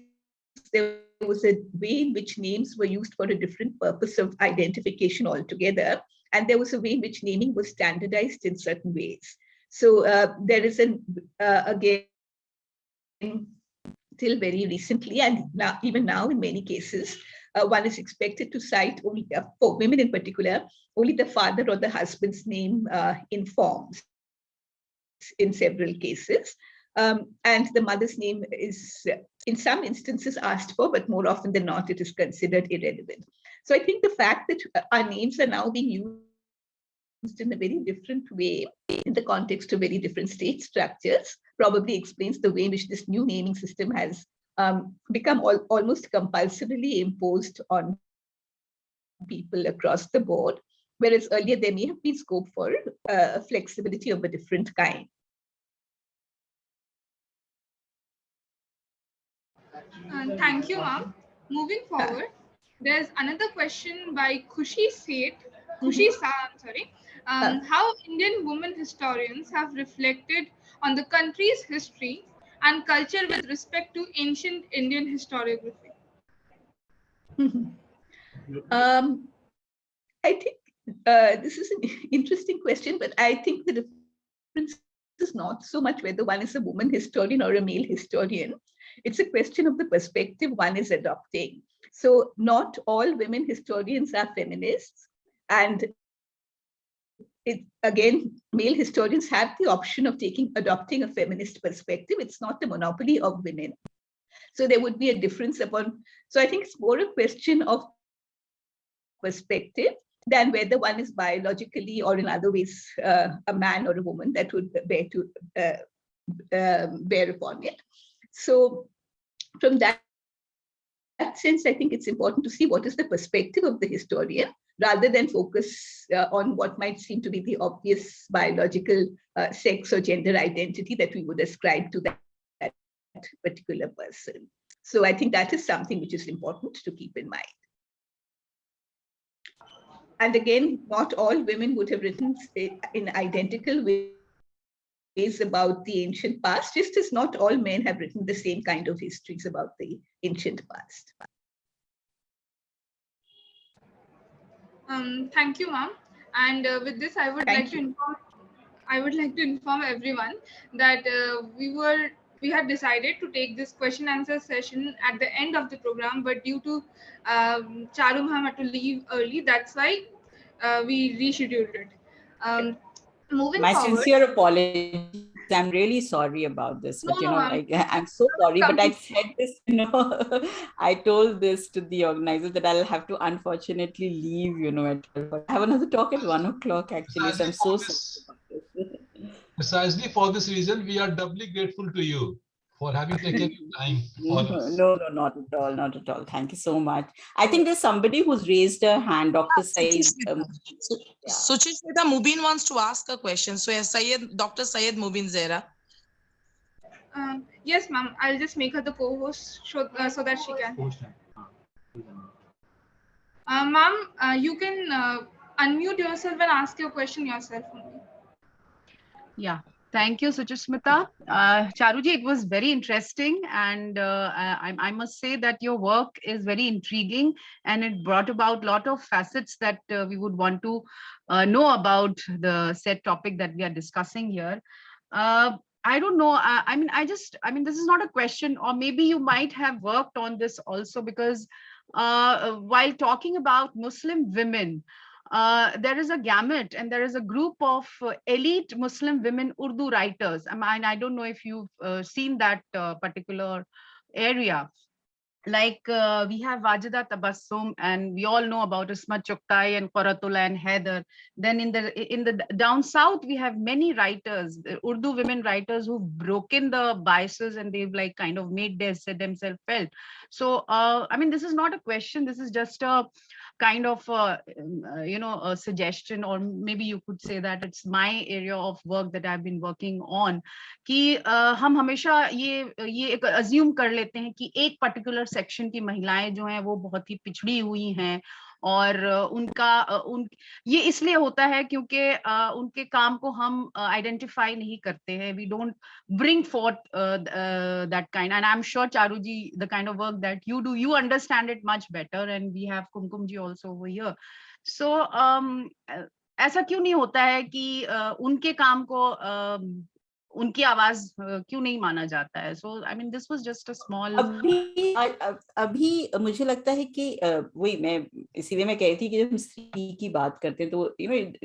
there was a way in which names were used for a different purpose of identification altogether. And there was a way in which naming was standardized in certain ways. So there is again, till very recently, and now, even now in many cases, one is expected to cite only, for women in particular, only the father or the husband's name in forms in several cases. And the mother's name is, in some instances, asked for, but more often than not, it is considered irrelevant. So I think the fact that our names are now being used in a very different way in the context of very different state structures probably explains the way in which this new naming system has become almost compulsorily imposed on people across the board, whereas earlier there may have been scope for flexibility of a different kind. Thank you, ma'am. Moving forward, there's another question by Khushi Seth. Khushi Sa, I'm sorry. How Indian women historians have reflected on the country's history and culture with respect to ancient Indian historiography? I think this is an interesting question, but I think the difference is not so much whether one is a woman historian or a male historian. It's a question of the perspective one is adopting. So not all women historians are feminists. And again, male historians have the option of adopting a feminist perspective. It's not a monopoly of women. So there would be a difference so I think it's more a question of perspective than whether one is biologically or in other ways a man or a woman that would bear upon it. So from that sense, I think it's important to see what is the perspective of the historian rather than focus on what might seem to be the obvious biological sex or gender identity that we would ascribe to that particular person. So I think that is something which is important to keep in mind. And again, not all women would have written in identical ways about the ancient past, just as not all men have written the same kind of histories about the ancient past. Thank you, ma'am. And with this, I would like to inform everyone that we had decided to take this question answer session at the end of the program, but due to Charu ma'am had to leave early, that's why we rescheduled it. Moving My forward, sincere apologies. I'm really sorry about this, but I'm so sorry. But I said this, I told this to the organizers that I'll have to unfortunately leave, at 12. I have another talk at 1 o'clock actually. So I'm so sorry. Precisely for this reason, we are doubly grateful to you for having taken time for us. No, not at all, not at all. Thank you so much. I think there's somebody who's raised her hand, Dr. Saeed. Suchishmita Mubin wants to ask a question. So Dr. Syed Mubin Zera. Yes, ma'am. I'll just make her the co-host so that she can. Ma'am, you can unmute yourself and ask your question yourself only. Yeah. Thank you, Suchishmita. Charuji, it was very interesting, and I must say that your work is very intriguing, and it brought about a lot of facets that we would want to know about the said topic that we are discussing here. I don't know. This is not a question, or maybe you might have worked on this also, because while talking about Muslim women, there is a gamut and there is a group of elite Muslim women Urdu writers. I don't know if you've seen that particular area. Like we have Wajida Tabassum, and we all know about Isma Choktai and Qaratullah and Haider. Then in the down south, we have many writers, Urdu women writers who've broken the biases and they've like kind of made themselves felt. So this is not a question. This is just a kind of a suggestion, or maybe you could say that it's my area of work that I've been working on. कि हम हमेशा ये एक assume कर लेते हैं कि एक particular section की महिलाएं जो हैं वो बहुत ही पिछड़ी हुई हैं, और ये इसलिए होता है क्योंकि उनके काम को हम आइडेंटिफाई नहीं करते हैं. We don't bring forth that kind, and I'm sure Charuji, the kind of work that you do, you understand it much better, and we have Kunkum ji also over here. So ऐसा क्यों नहीं होता है कि उनके काम को उनकी आवाज क्यों नहीं माना जाता है? So this was just a small. अभी मुझे लगता है कि वही मैं इसीलिए मैं कह रही थी कि जब हम स्त्री की बात करते हैं तो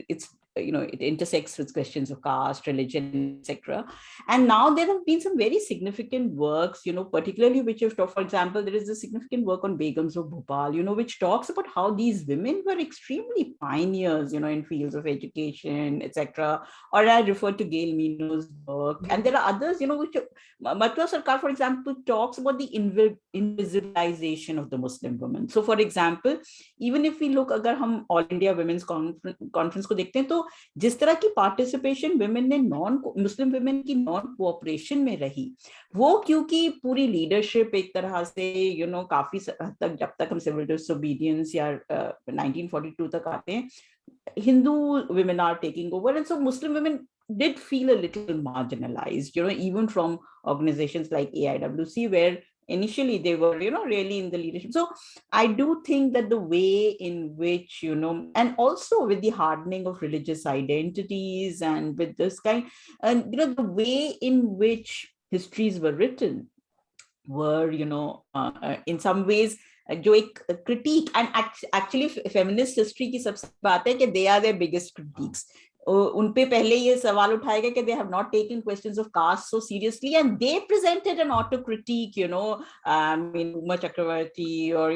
it's it intersects with questions of caste, religion, etc. And now there have been some very significant works, particularly which have talked, for example, there is a significant work on Begums of Bhopal, which talks about how these women were extremely pioneers, in fields of education, etc. Or I referred to Gail Mino's work. And there are others, which Matwa Sarkar, for example, talks about the invisibilization of the Muslim women. So for example, even if we look, agar hum All India Women's Conference ko dekhte hain, to जिस तरह की participation women ने Muslim women की non cooperation में रही, वो क्योंकि पूरी लीडरशिप एक तरह से काफी हद तक, जब तक हम सिविल डिसोबीडियंस या 1942 तक आते हैं, Hindu women are taking over, and so Muslim women did feel a little marginalized, even from organizations like AIWC, where initially they were, really in the leadership. So I do think that the way in which, and also with the hardening of religious identities and with this kind, and, the way in which histories were written were, in some ways, जो एक critique, and actually feminist history की सबसे बात है कि they are their biggest critiques. उन पे पहले ये सवाल उठाया गया कि they have not taken questions of caste so seriously, and they presented an auto-critique, I mean, Uma Chakravarti or,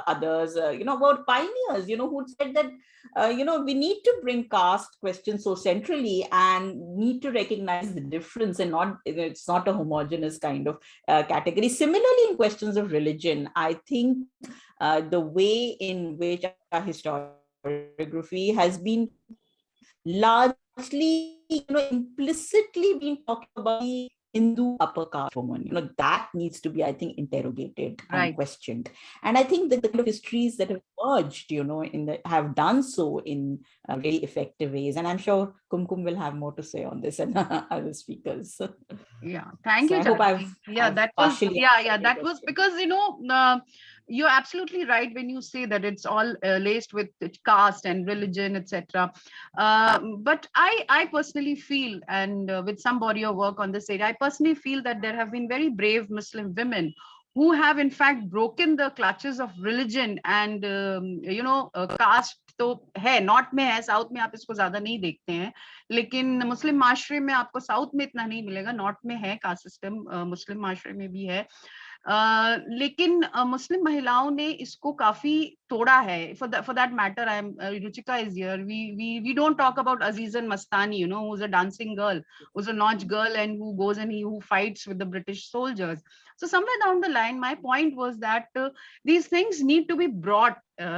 others, about pioneers, who said that, we need to bring caste questions so centrally and need to recognize the difference, and it's not a homogeneous kind of category. Similarly, in questions of religion, I think the way in which our historiography has been largely, implicitly been talking about the Hindu upper caste woman, that needs to be, I think, interrogated and questioned. And I think that the kind of histories that have emerged, have done so in really effective ways. And I'm sure Kumkum will have more to say on this and other speakers. Yeah, thank you. I hope I've that was because, you're absolutely right when you say that it's all laced with caste and religion, etc. But I personally feel, and with some body of work on this area, I personally feel that there have been very brave Muslim women who have in fact broken the clutches of religion and caste. तो है, north में है, south में आप इसको ज्यादा नहीं देखते हैं, लेकिन मुस्लिम माशरे में आपको साउथ में इतना नहीं मिलेगा, नॉर्थ में है कास्ट सिस्टम, मुस्लिम माशरे में भी है, लेकिन मुस्लिम महिलाओं ने इसको काफी तोड़ा है. For that matter, Ruchika is here. We don't talk about Azizan Mastani, who's a dancing girl, who's a nautch girl, and who goes and who fights with the British soldiers. So somewhere down the line, my point was that these things need to be brought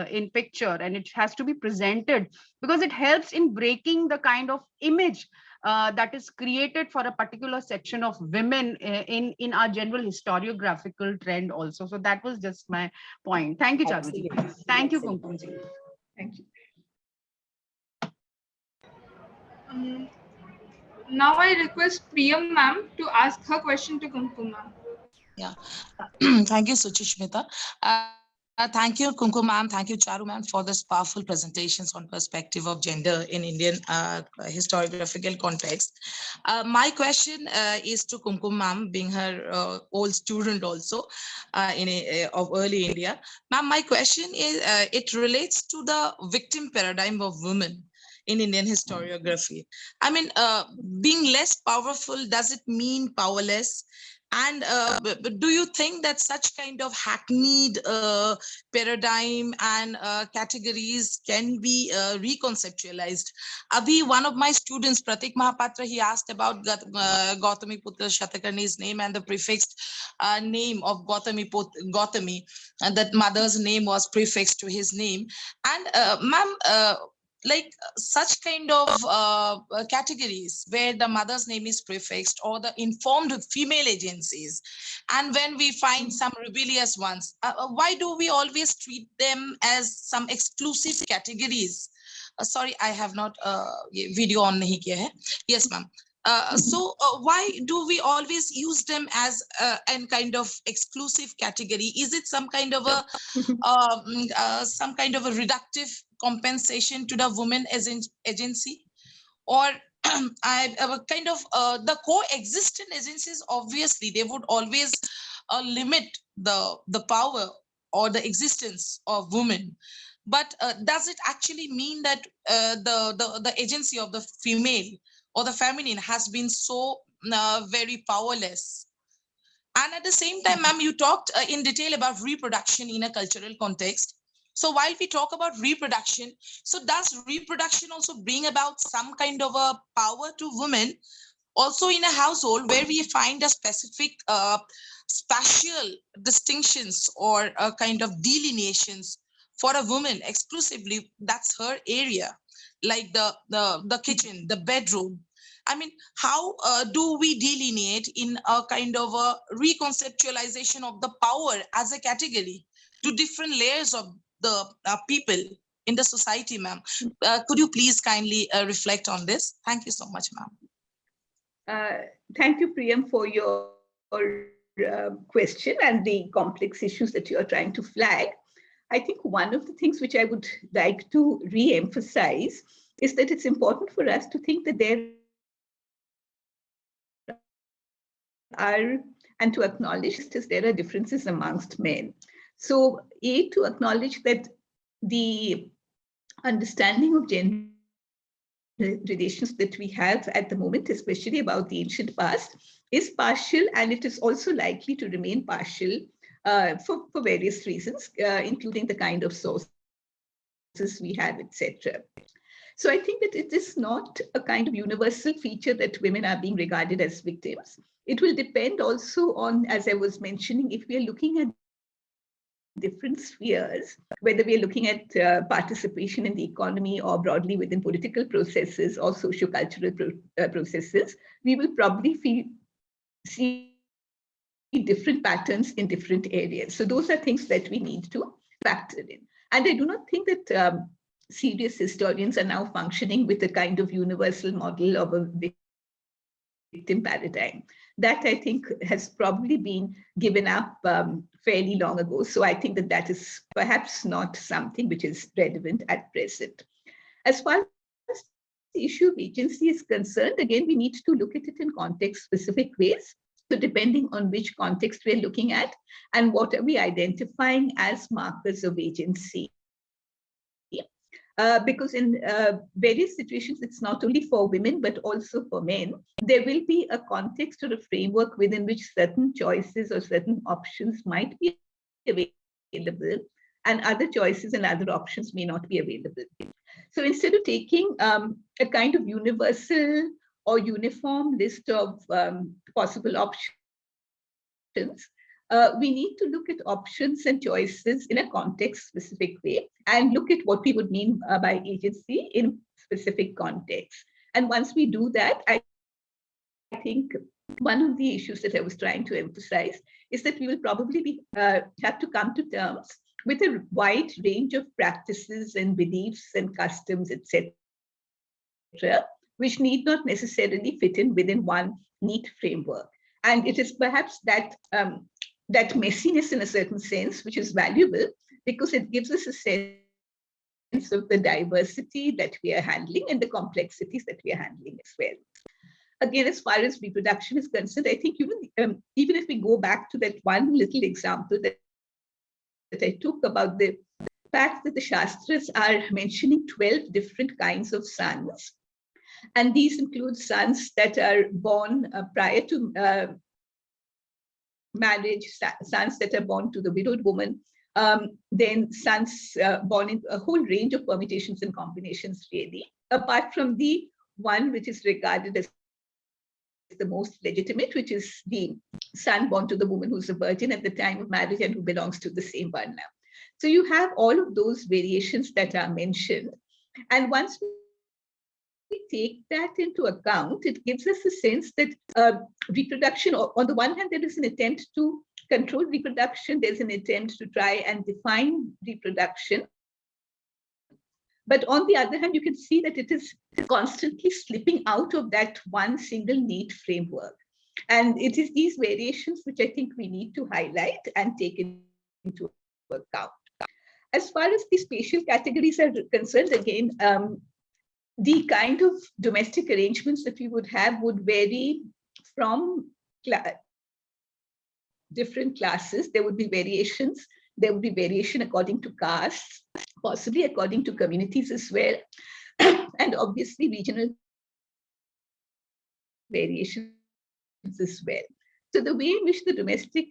in picture, and it has to be presented, because it helps in breaking the kind of image that is created for a particular section of women in our general historiographical trend also. So that was just my point. Thank you, Charuji. Thank you, Kunkumji. Thank you. Now I request Priyam ma'am to ask her question to Kunkum ma'am. Yeah, thank you, Suchishmita. Thank you, Kunkum ma'am. Thank you, Charu ma'am, for this powerful presentations on perspective of gender in Indian historiographical context. My question is to Kunkum ma'am, being her old student also of early India. Ma'am, my question is, it relates to the victim paradigm of women in Indian historiography. I mean, being less powerful, does it mean powerless? And do you think that such kind of hackneyed paradigm and categories can be reconceptualized? Abhi, one of my students, Pratik Mahapatra, he asked about Gautami Putra Shatakarni's name and the prefixed name of Gautami, and that mother's name was prefixed to his name. And ma'am, like such kind of categories where the mother's name is prefixed, or the informed female agencies, and when we find some rebellious ones, why do we always treat them as some exclusive categories? Sorry, I have not video on nahi kiya hai. Yes, ma'am. So why do we always use them as a kind of exclusive category? Is it some kind of a reductive compensation to the woman as agency, or kind of the coexistent agencies? Obviously, they would always limit the power or the existence of women. But does it actually mean that the agency of the female or the feminine has been so very powerless? And at the same time, ma'am, you talked in detail about reproduction in a cultural context. So while we talk about reproduction, so does reproduction also bring about some kind of a power to women also in a household where we find a specific spatial distinctions or a kind of delineations for a woman exclusively, that's her area, like the kitchen, the bedroom. I mean, how do we delineate in a kind of a reconceptualization of the power as a category to different layers of the people in the society, ma'am? Could you please kindly reflect on this? Thank you so much, ma'am. Thank you, Priyam, for your question and the complex issues that you are trying to flag. I think one of the things which I would like to re-emphasize is that it's important for us to think that there are, and to acknowledge that there are differences amongst men. So, to acknowledge that the understanding of gender relations that we have at the moment, especially about the ancient past, is partial, and it is also likely to remain partial for various reasons, including the kind of sources we have, etc. So I think that it is not a kind of universal feature that women are being regarded as victims. It will depend also on, as I was mentioning, if we are looking at different spheres, whether we are looking at participation in the economy or broadly within political processes or socio-cultural processes, we will probably see different patterns in different areas. So those are things that we need to factor in. And I do not think that serious historians are now functioning with a kind of universal model of a victim paradigm. That, I think, has probably been given up fairly long ago. So I think that that is perhaps not something which is relevant at present. As far as the issue of agency is concerned, again, we need to look at it in context-specific ways. So depending on which context we're looking at and what are we identifying as markers of agency. Because in various situations, it's not only for women, but also for men, there will be a context or a framework within which certain choices or certain options might be available, and other choices and other options may not be available. So instead of taking a kind of universal or uniform list of possible options, we need to look at options and choices in a context-specific way and look at what we would mean by agency in specific contexts. And once we do that, I think one of the issues that I was trying to emphasize is that we will probably have to come to terms with a wide range of practices and beliefs and customs, etc., which need not necessarily fit in within one neat framework. And it is perhaps that that messiness in a certain sense, which is valuable because it gives us a sense of the diversity that we are handling and the complexities that we are handling as well. Again, as far as reproduction is concerned, I think even if we go back to that one little example that I took about the fact that the Shastras are mentioning 12 different kinds of sons, and these include sons that are born prior to marriage, sons that are born to the widowed woman, then sons born in a whole range of permutations and combinations, really, apart from the one which is regarded as the most legitimate, which is the son born to the woman who's a virgin at the time of marriage and who belongs to the same varna. So you have all of those variations that are mentioned. And once we take that into account, it gives us a sense that reproduction, on the one hand, there is an attempt to control reproduction, there's an attempt to try and define reproduction. But on the other hand, you can see that it is constantly slipping out of that one single neat framework. And it is these variations which I think we need to highlight and take into account. As far as the spatial categories are concerned, again, the kind of domestic arrangements that we would have would vary from different classes. There would be variations There would be variation according to castes, possibly according to communities as well, and obviously regional variations as well. So the way in which the domestic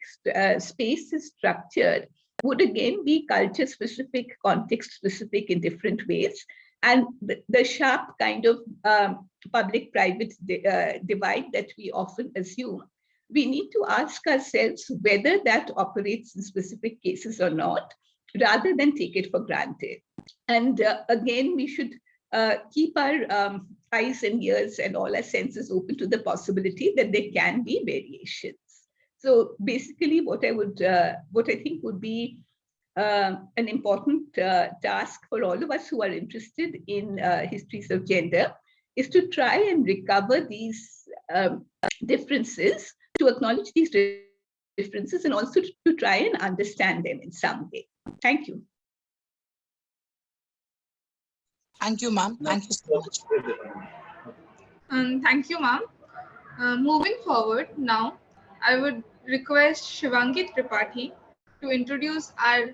space is structured would again be culture specific, context specific in different ways. And the sharp kind of public-private divide that we often assume, we need to ask ourselves whether that operates in specific cases or not, rather than take it for granted. And again, we should keep our eyes and ears and all our senses open to the possibility that there can be variations. So basically, what I think would be an important task for all of us who are interested in histories of gender is to try and recover these differences, to acknowledge these differences, and also to try and understand them in some way. Thank you. Thank you, ma'am. Thank you so much. Thank you, ma'am. Moving forward now, I would request Shivangi Tripathi to introduce our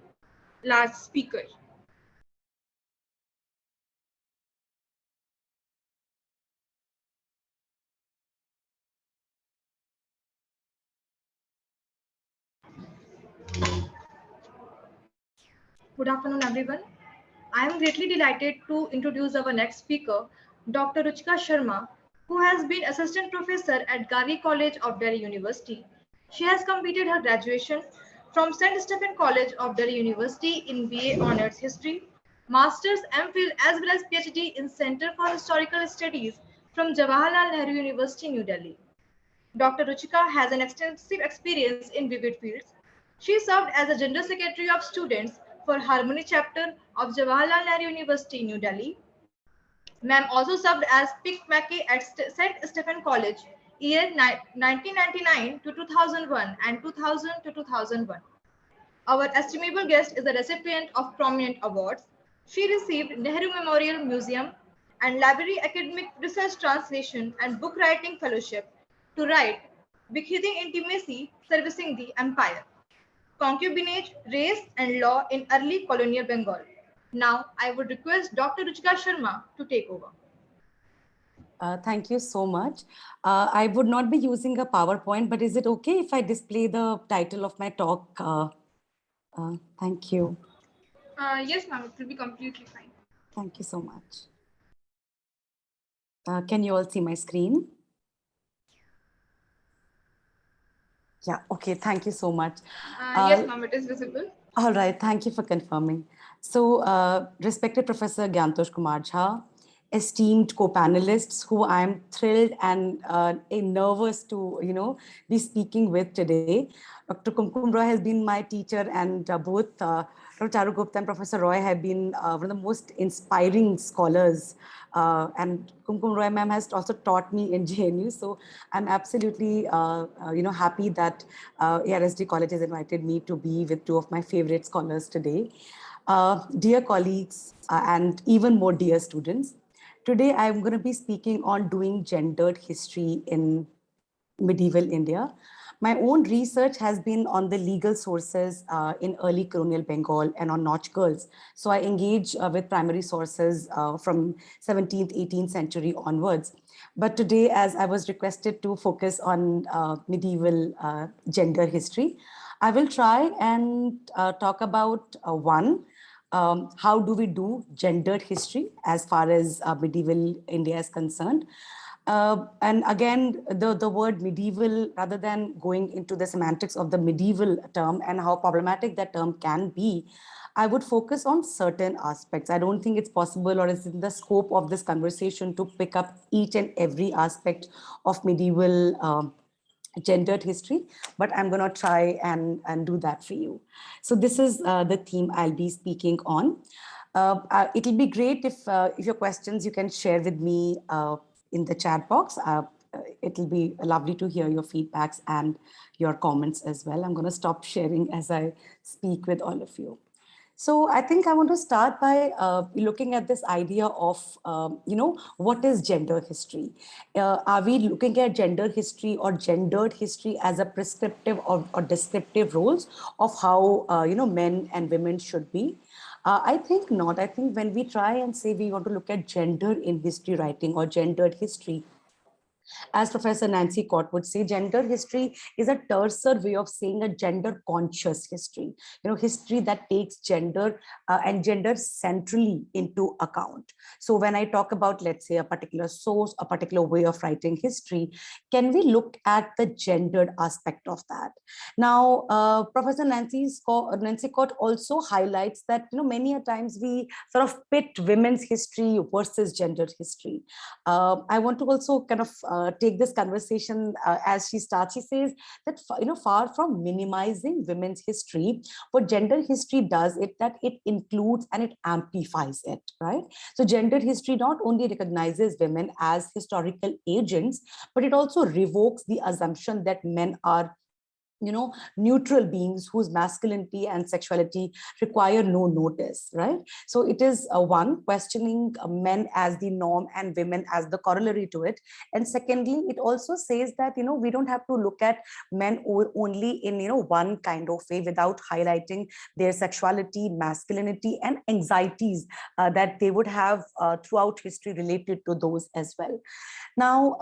last speaker. Good afternoon, everyone. I am greatly delighted to introduce our next speaker, Dr. Ruchika Sharma, who has been Assistant Professor at Gargi College of Delhi University. She has completed her graduation from St. Stephen College of Delhi University in BA Honours History, Masters, MPhil as well as PhD in Center for Historical Studies from Jawaharlal Nehru University, New Delhi. Dr. Ruchika has an extensive experience in vivid fields. She served as a General Secretary of Students for Harmony Chapter of Jawaharlal Nehru University, New Delhi. Ma'am also served as Pick Mackey at St. Stephen College, year 1999 to 2001 and 2000 to 2001. Our estimable guest is a recipient of prominent awards. She received Nehru Memorial Museum and Library Academic Research Translation and Book Writing Fellowship to write Bequeathing Intimacy Servicing the Empire, Concubinage, Race and Law in Early Colonial Bengal. Now, I would request Dr. Ruchika Sharma to take over. Thank you so much. I would not be using a PowerPoint, but is it okay if I display the title of my talk? Thank you. Yes, ma'am, it will be completely fine. Thank you so much. Can you all see my screen? Yeah, okay, thank you so much. Yes, ma'am, it is visible. All right, thank you for confirming. So, respected Professor Gyantosh Kumar Jha, esteemed co-panelists who I'm thrilled and nervous to, be speaking with today. Dr. Kunkum Roy has been my teacher, and both Dr. Charu Gupta and Professor Roy have been one of the most inspiring scholars. And Kunkum Roy ma'am has also taught me in JNU. So I'm absolutely, happy that ARSD College has invited me to be with two of my favorite scholars today. Dear colleagues, and even more dear students, today I'm going to be speaking on doing gendered history in medieval India. My own research has been on the legal sources in early colonial Bengal and on Nach girls. So I engage with primary sources from 17th, 18th century onwards. But today, as I was requested to focus on medieval gender history, I will try and talk about how do we do gendered history as far as medieval India is concerned. And again, the word medieval, rather than going into the semantics of the medieval term and how problematic that term can be, I would focus on certain aspects. I don't think it's possible or is in the scope of this conversation to pick up each and every aspect of medieval gendered history, but I'm going to try and do that for you. So this is the theme I'll be speaking on. It'll be great if your questions you can share with me in the chat box. It'll be lovely to hear your feedbacks and your comments as well. I'm going to stop sharing as I speak with all of you. So I think I want to start by looking at this idea of, what is gender history? Are we looking at gender history or gendered history as a prescriptive or descriptive roles of how, men and women should be? I think not. I think when we try and say we want to look at gender in history writing or gendered history, as Professor Nancy Cott would say, gender history is a terser way of saying a gender conscious history, history that takes gender and gender centrally into account. So when I talk about, let's say, a particular source, a particular way of writing history, can we look at the gendered aspect of that? Now, Professor Nancy Cott also highlights that, many a times we sort of pit women's history versus gendered history. I want to also kind of take this conversation as she starts. She says that, far from minimizing women's history, what gender history does is that it includes and it amplifies it, right? So gender history not only recognizes women as historical agents, but it also revokes the assumption that men are neutral beings whose masculinity and sexuality require no notice, right? So it is one, questioning men as the norm and women as the corollary to it. And secondly, it also says that, we don't have to look at men only in, one kind of way without highlighting their sexuality, masculinity, and anxieties that they would have throughout history related to those as well. Now,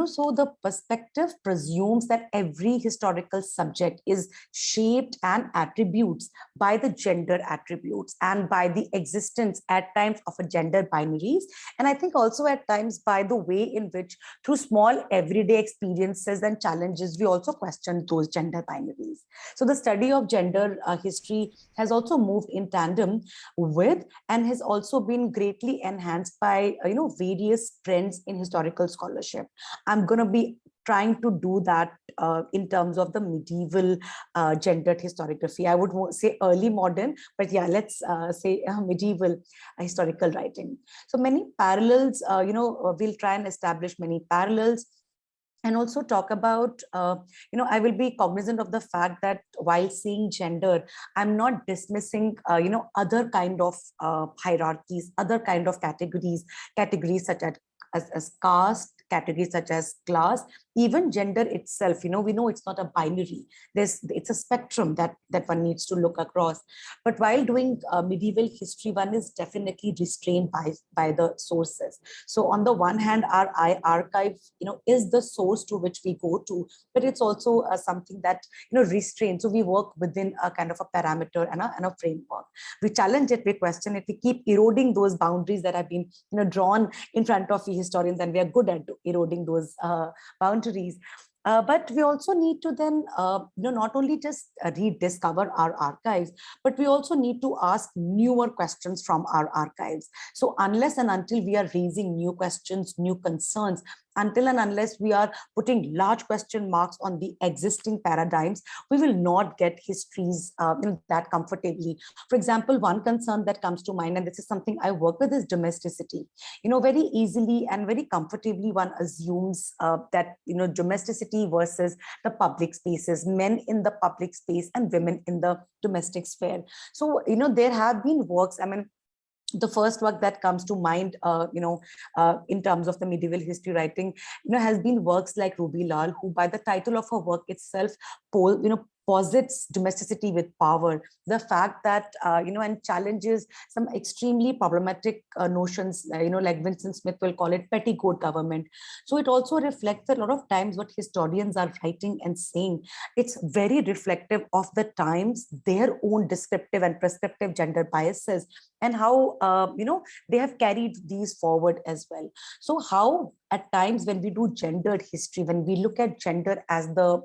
so the perspective presumes that every historical subject is shaped and attributes by the gender attributes and by the existence at times of a gender binaries. And I think also at times by the way in which through small everyday experiences and challenges, we also question those gender binaries. So the study of gender history has also moved in tandem with and has also been greatly enhanced by, various trends in historical scholarship. I'm going to be trying to do that in terms of the medieval gendered historiography. I would say early modern, but yeah, let's say medieval historical writing. So many parallels, we'll try and establish many parallels and also talk about, I will be cognizant of the fact that while saying gender, I'm not dismissing, other kind of hierarchies, other kind of categories such as caste, categories such as class, even gender itself. We know it's not a binary. It's a spectrum that one needs to look across. But while doing medieval history, one is definitely restrained by the sources. So on the one hand, our archive, is the source to which we go to, but it's also something that, restrained. So we work within a kind of a parameter and a framework. We challenge it, we question it, we keep eroding those boundaries that have been, drawn in front of we historians, and we are good at eroding those boundaries. But we also need to then, not only just rediscover our archives, but we also need to ask newer questions from our archives. So unless and until we are raising new questions, new concerns, until and unless we are putting large question marks on the existing paradigms, we will not get histories that comfortably. For example, one concern that comes to mind, and this is something I work with, is domesticity. Very easily and very comfortably one assumes that, domesticity versus the public spaces, men in the public space and women in the domestic sphere. So, there have been works, the first work that comes to mind, in terms of the medieval history writing, has been works like Ruby Lal, who by the title of her work itself, posits domesticity with power, the fact that, and challenges some extremely problematic notions, like Vincent Smith will call it petticoat government. So it also reflects a lot of times what historians are writing and saying. It's very reflective of the times, their own descriptive and prescriptive gender biases, and how, they have carried these forward as well. So how at times when we do gendered history, when we look at gender as the,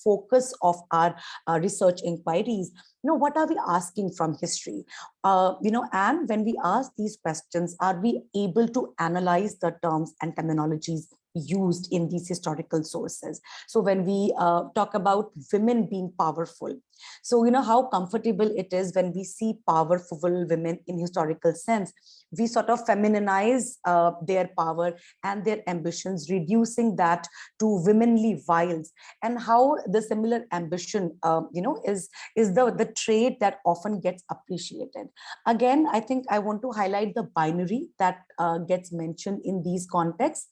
focus of our research inquiries, what are we asking from history? And when we ask these questions, are we able to analyze the terms and terminologies used in these historical sources. So when we talk about women being powerful, so how comfortable it is when we see powerful women in historical sense, we sort of feminize their power and their ambitions, reducing that to womanly wiles, and how the similar ambition is the trait that often gets appreciated. Again, I think I want to highlight the binary that gets mentioned in these contexts,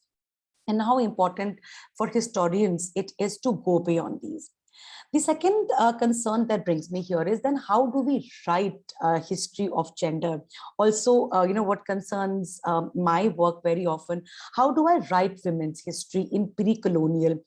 and how important for historians it is to go beyond these. The second concern that brings me here is then how do we write history of gender? Also, what concerns my work very often, how do I write women's history in pre-colonial,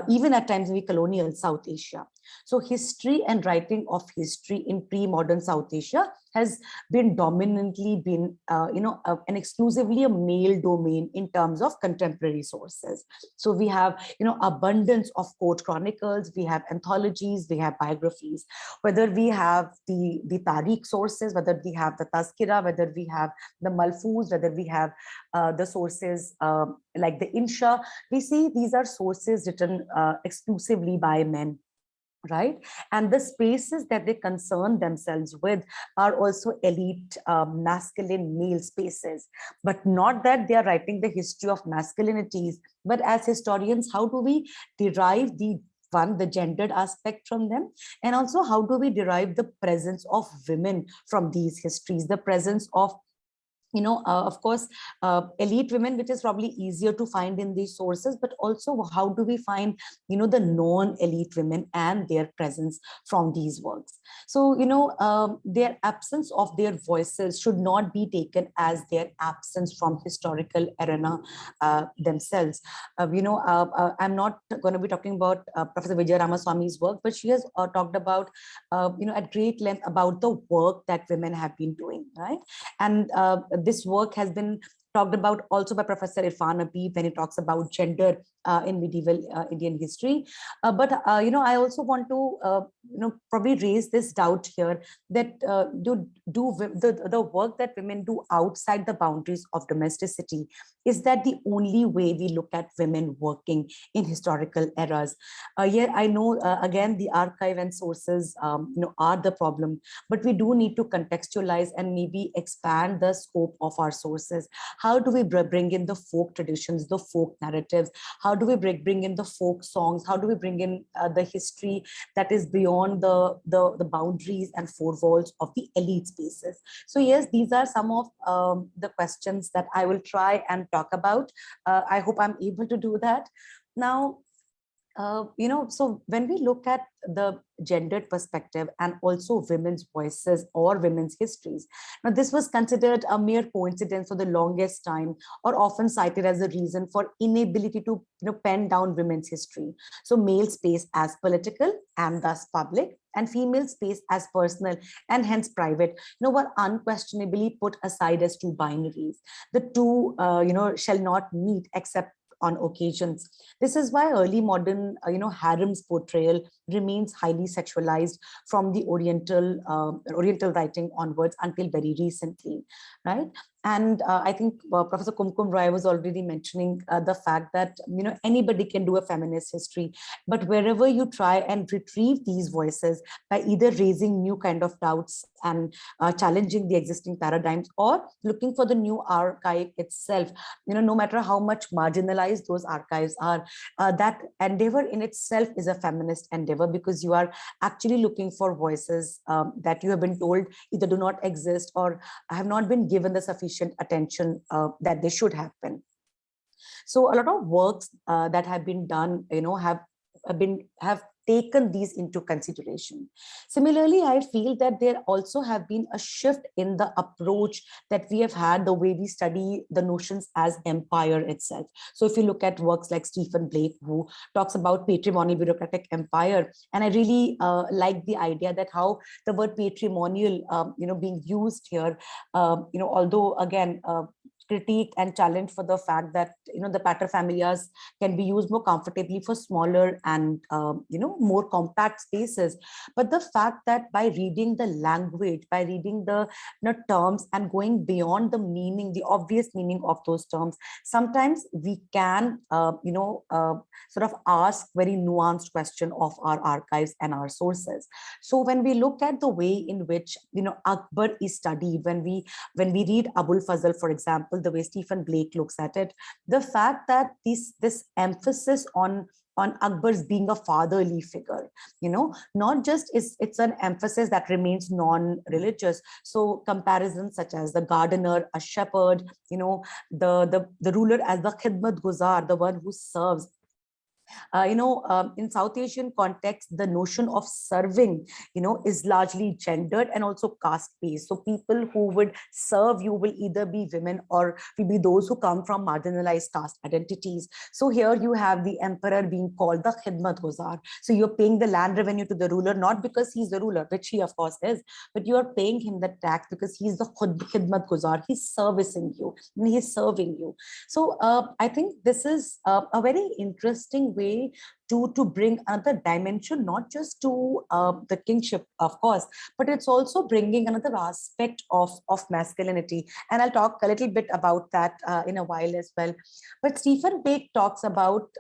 even at times in colonial South Asia? So history and writing of history in pre-modern South Asia has been dominantly been, an exclusively a male domain in terms of contemporary sources. So we have, abundance of court chronicles, we have anthologies, we have biographies, whether we have the Tariq sources, whether we have the Tazkira, whether we have the Malfuz, whether we have the sources like the Insha, we see these are sources written exclusively by men. Right, and the spaces that they concern themselves with are also elite masculine male spaces, but not that they are writing the history of masculinities, but as historians, how do we derive the gendered aspect from them, and also how do we derive the presence of women from these histories, the presence of of course, elite women, which is probably easier to find in these sources, but also how do we find, the non-elite women and their presence from these works. So, their absence of their voices should not be taken as their absence from historical arena themselves. I'm not going to be talking about Professor Vijay Ramaswamy's work, but she has talked about, at great length about the work that women have been doing, right? And this work has been talked about also by Professor Irfan Habib when he talks about gender in medieval Indian history. But I also want to probably raise this doubt here that the work that women do outside the boundaries of domesticity, is that the only way we look at women working in historical eras? Yeah, I know again the archive and sources are the problem, but we do need to contextualize and maybe expand the scope of our sources. How do we bring in the folk traditions, the folk narratives? How do we bring in the folk songs? How do we bring in the history that is beyond the boundaries and four walls of the elite spaces? So yes, these are some of the questions that I will try and talk about. I hope I'm able to do that. Now, so when we look at the gendered perspective and also women's voices or women's histories, now this was considered a mere coincidence for the longest time, or often cited as a reason for inability to pen down women's history. So male space as political and thus public, and female space as personal and hence private, were unquestionably put aside as two binaries. The two shall not meet except on occasions. This is why early modern, harem's portrayal remains highly sexualized from the Oriental writing onwards until very recently, right? And I think Professor Kunkum Roy was already mentioning the fact that anybody can do a feminist history, but wherever you try and retrieve these voices by either raising new kind of doubts and challenging the existing paradigms, or looking for the new archive itself, no matter how much marginalized those archives are, that endeavor in itself is a feminist endeavor, because you are actually looking for voices that you have been told either do not exist or have not been given the sufficient attention that they should have been. So a lot of works that have been done, have taken these into consideration. Similarly, I feel that there also have been a shift in the approach that we have had, the way we study the notions as empire itself. So if you look at works like Stephen Blake, who talks about patrimonial bureaucratic empire, and I really like the idea that how the word patrimonial, being used here, although again, critiqued and challenged for the fact that, the paterfamilias can be used more comfortably for smaller and, more compact spaces. But the fact that by reading the language, by reading the terms and going beyond the meaning, the obvious meaning of those terms, sometimes we can, sort of ask very nuanced question of our archives and our sources. So when we look at the way in which, Akbar is studied, when we read Abul Fazl, for example, the way Stephen Blake looks at it, the fact that this emphasis on Akbar's being a fatherly figure, not just it's an emphasis that remains non-religious. So comparisons such as the gardener, a shepherd, the ruler as the khidmat guzar, the one who serves. In South Asian context, the notion of serving, is largely gendered and also caste-based. So people who would serve you will either be women or will be those who come from marginalized caste identities. So here you have the emperor being called the khidmat guzar. So you're paying the land revenue to the ruler, not because he's the ruler, which he of course is, but you are paying him the tax because he's the khidmat guzar. He's servicing you, and he's serving you. So I think this is a very interesting way to bring another dimension, not just to the kingship, of course, but it's also bringing another aspect of masculinity. And I'll talk a little bit about that in a while as well. But Stephen Blake talks about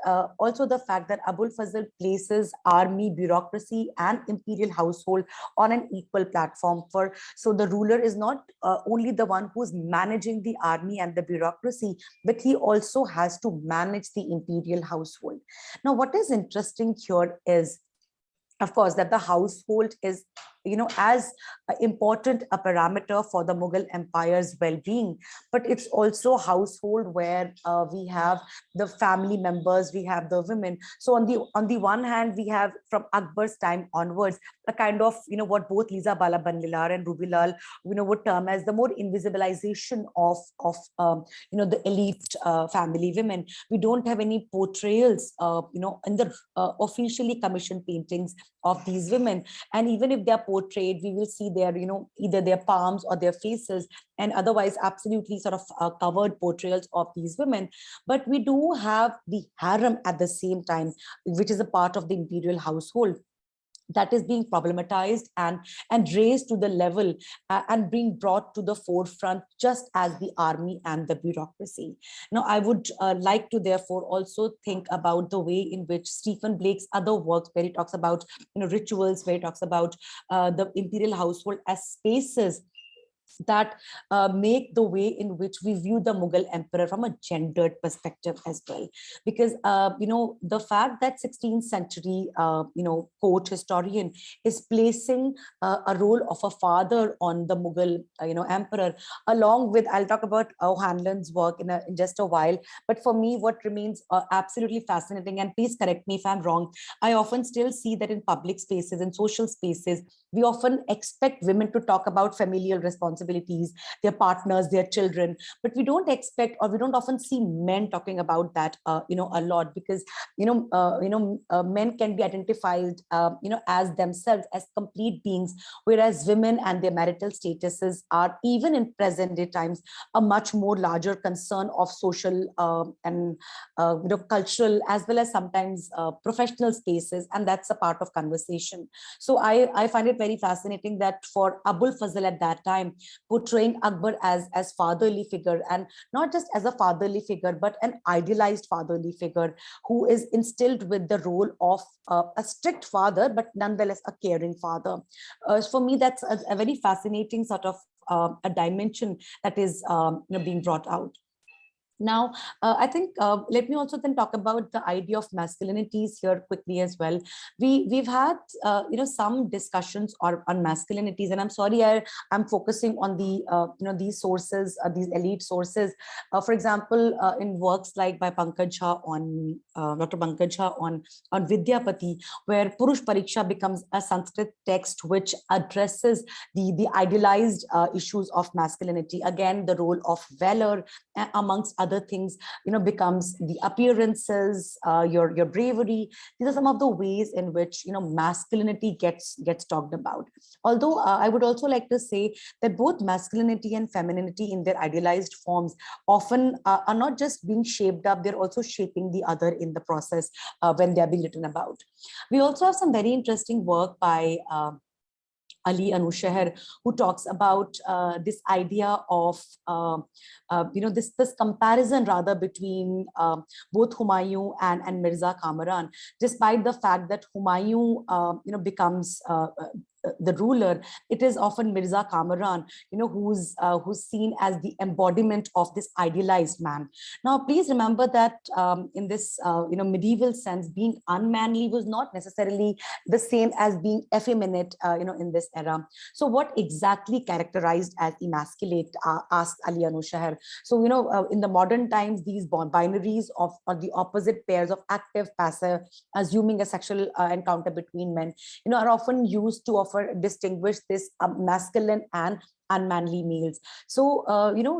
also the fact that Abul Fazl places army, bureaucracy, and imperial household on an equal platform. So the ruler is not only the one who's managing the army and the bureaucracy, but he also has to manage the imperial household. Now, what is interesting here is, of course, that the household is, as important a parameter for the Mughal Empire's well-being, but it's also a household where we have the family members, we have the women. So on the one hand, we have from Akbar's time onwards a kind of, what both Liza Bala Banlilar and Rubilal, would term as the more invisibilization of the elite family women. We don't have any portrayals, in the officially commissioned paintings of these women, and even if they are portrayed, we will see their, either their palms or their faces, and otherwise absolutely sort of covered portrayals of these women. But we do have the harem at the same time, which is a part of the imperial household, that is being problematized and raised to the level and being brought to the forefront, just as the army and the bureaucracy. Now, I would like to therefore also think about the way in which Stephen Blake's other works, where he talks about rituals, where he talks about the imperial household as spaces that make the way in which we view the Mughal emperor from a gendered perspective as well. Because, the fact that 16th century, court historian is placing a role of a father on the Mughal, emperor, along with, I'll talk about O'Hanlon's work in just a while. But for me, what remains absolutely fascinating, and please correct me if I'm wrong, I often still see that in public spaces and social spaces, we often expect women to talk about familial responsibilities, their partners, their children, but we don't expect, or we don't often see men talking about that, a lot, because, men can be identified, as themselves as complete beings, whereas women and their marital statuses are, even in present day times, a much more larger concern of social and cultural, as well as sometimes professional spaces, and that's a part of conversation. So I find it very fascinating that for Abul Fazl at that time, portraying Akbar as fatherly figure, and not just as a fatherly figure, but an idealized fatherly figure who is instilled with the role of a strict father, but nonetheless a caring father. For me, that's a very fascinating sort of a dimension that is being brought out. Now, I think let me also then talk about the idea of masculinities here quickly as well. We've had some discussions on masculinities, and I'm sorry I'm focusing on the these sources, these elite sources. For example, in works like by Pankaj Jha on Dr. Pankaj Jha on Vidyapati, where Purush Pariksha becomes a Sanskrit text which addresses the idealized issues of masculinity. Again, the role of valor amongst other other things, becomes the appearances, your bravery. These are some of the ways in which, masculinity gets talked about. Although I would also like to say that both masculinity and femininity in their idealized forms often are not just being shaped up, they're also shaping the other in the process when they're being written about. We also have some very interesting work by Ali Anusheher, who talks about this idea of, this comparison rather between both Humayun and Mirza Kamaran, despite the fact that Humayun, becomes the ruler. It is often Mirza Kamaran, who's seen as the embodiment of this idealized man. Now, please remember that in this, medieval sense, being unmanly was not necessarily the same as being effeminate, in this era. So what exactly characterized as emasculate, asked Ali Anusheher. So, in the modern times, these binaries of the opposite pairs of active, passive, assuming a sexual encounter between men, are often used to distinguish this masculine and unmanly males. So,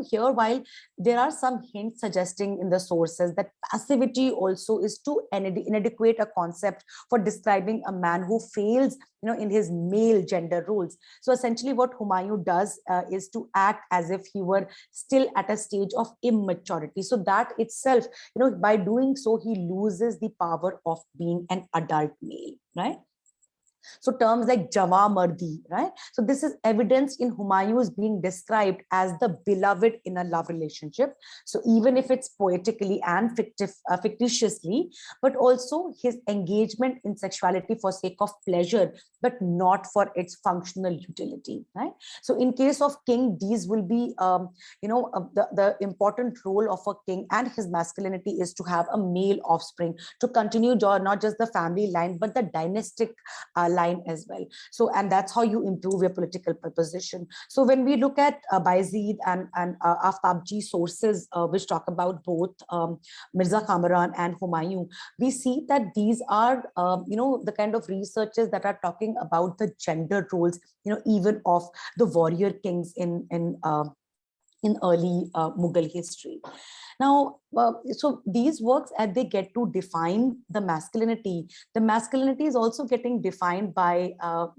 here, while there are some hints suggesting in the sources that passivity also is too inadequate a concept for describing a man who fails, in his male gender roles. So essentially what Humayun does is to act as if he were still at a stage of immaturity. So that itself, by doing so, he loses the power of being an adult male, right? So terms like Jawamardi, right? So this is evidence in Humayun is being described as the beloved in a love relationship. So even if it's poetically and fictitiously, but also his engagement in sexuality for sake of pleasure, but not for its functional utility, right? So in case of king, these will be, the important role of a king and his masculinity is to have a male offspring, to continue not just the family line, but the dynastic line as well. So, and that's how you improve your political position. So when we look at Bayezid and Aftabji sources, which talk about both Mirza Kamaran and Humayun, we see that these are, the kind of researchers that are talking about the gender roles, even of the warrior kings in early Mughal history. Now, so these works, as they get to define the masculinity is also getting defined by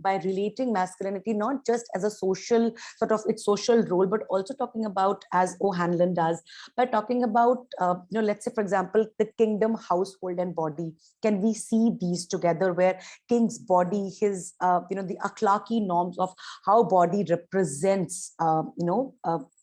relating masculinity not just as a social sort of its social role, but also talking about, as O'Hanlon does, by talking about, let's say, for example, the kingdom, household, and body. Can we see these together, where king's body, his, the akhlaqi norms of how body represents,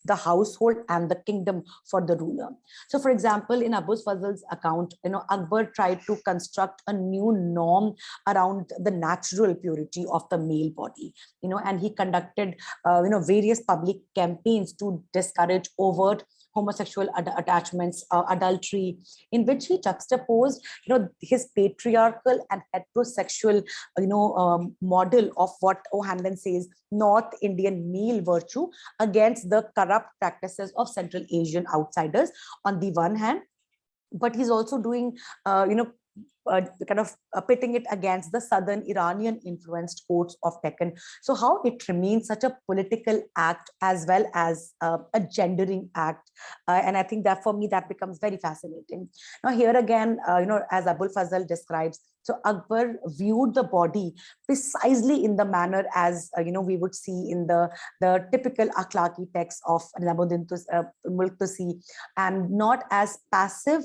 the household and the kingdom for the ruler. So, for example, in Abu Fazl's account, Akbar tried to construct a new norm around the natural purity of the male body, and he conducted, various public campaigns to discourage overt homosexual attachments, adultery, in which he juxtaposed, his patriarchal and heterosexual, model of what O'Hanlon says North Indian male virtue against the corrupt practices of Central Asian outsiders on the one hand, but he's also doing, pitting it against the southern Iranian influenced courts of Deccan. So how it remains such a political act as well as a gendering act. And I think that for me, that becomes very fascinating. Now here again, as Abul Fazl describes, so Akbar viewed the body precisely in the manner as, we would see in the typical akhlaqi text of Nizamuddin Mulk-Tusi, and not as passive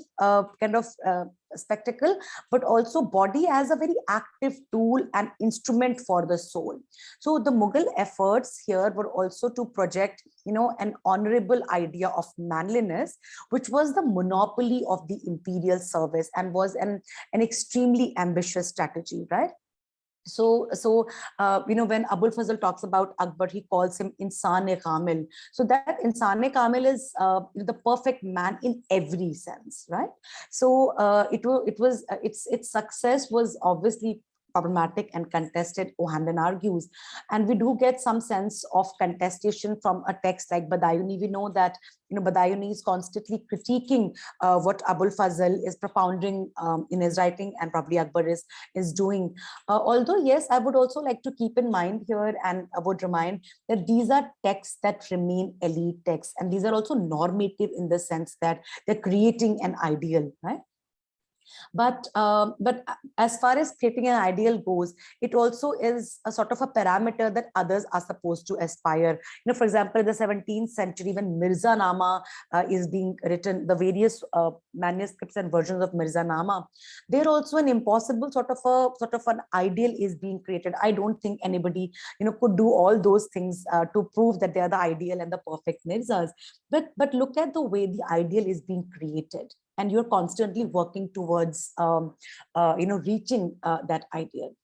spectacle, but also body as a very active tool and instrument for the soul. So the Mughal efforts here were also to project, an honorable idea of manliness, which was the monopoly of the imperial service and was an extremely ambitious strategy, right? So when Abul Fazl talks about Akbar, he calls him Insan-e-Kamil. So that Insan-e-Kamil is the perfect man in every sense, right? So its success was obviously problematic and contested, O'Hanlon argues. And we do get some sense of contestation from a text like Badayuni. We know that Badayuni is constantly critiquing what Abul Fazl is propounding in his writing, and probably Akbar is doing. Although, yes, I would also like to keep in mind here, and I would remind that these are texts that remain elite texts, and these are also normative in the sense that they're creating an ideal, right? But as far as creating an ideal goes, it also is a sort of a parameter that others are supposed to aspire. For example, in the 17th century, when Mirza Nama is being written, the various manuscripts and versions of Mirza Nama, there also an impossible sort of an ideal is being created. I don't think anybody could do all those things to prove that they are the ideal and the perfect Mirzas. But look at the way the ideal is being created, and you're constantly working towards reaching that ideal.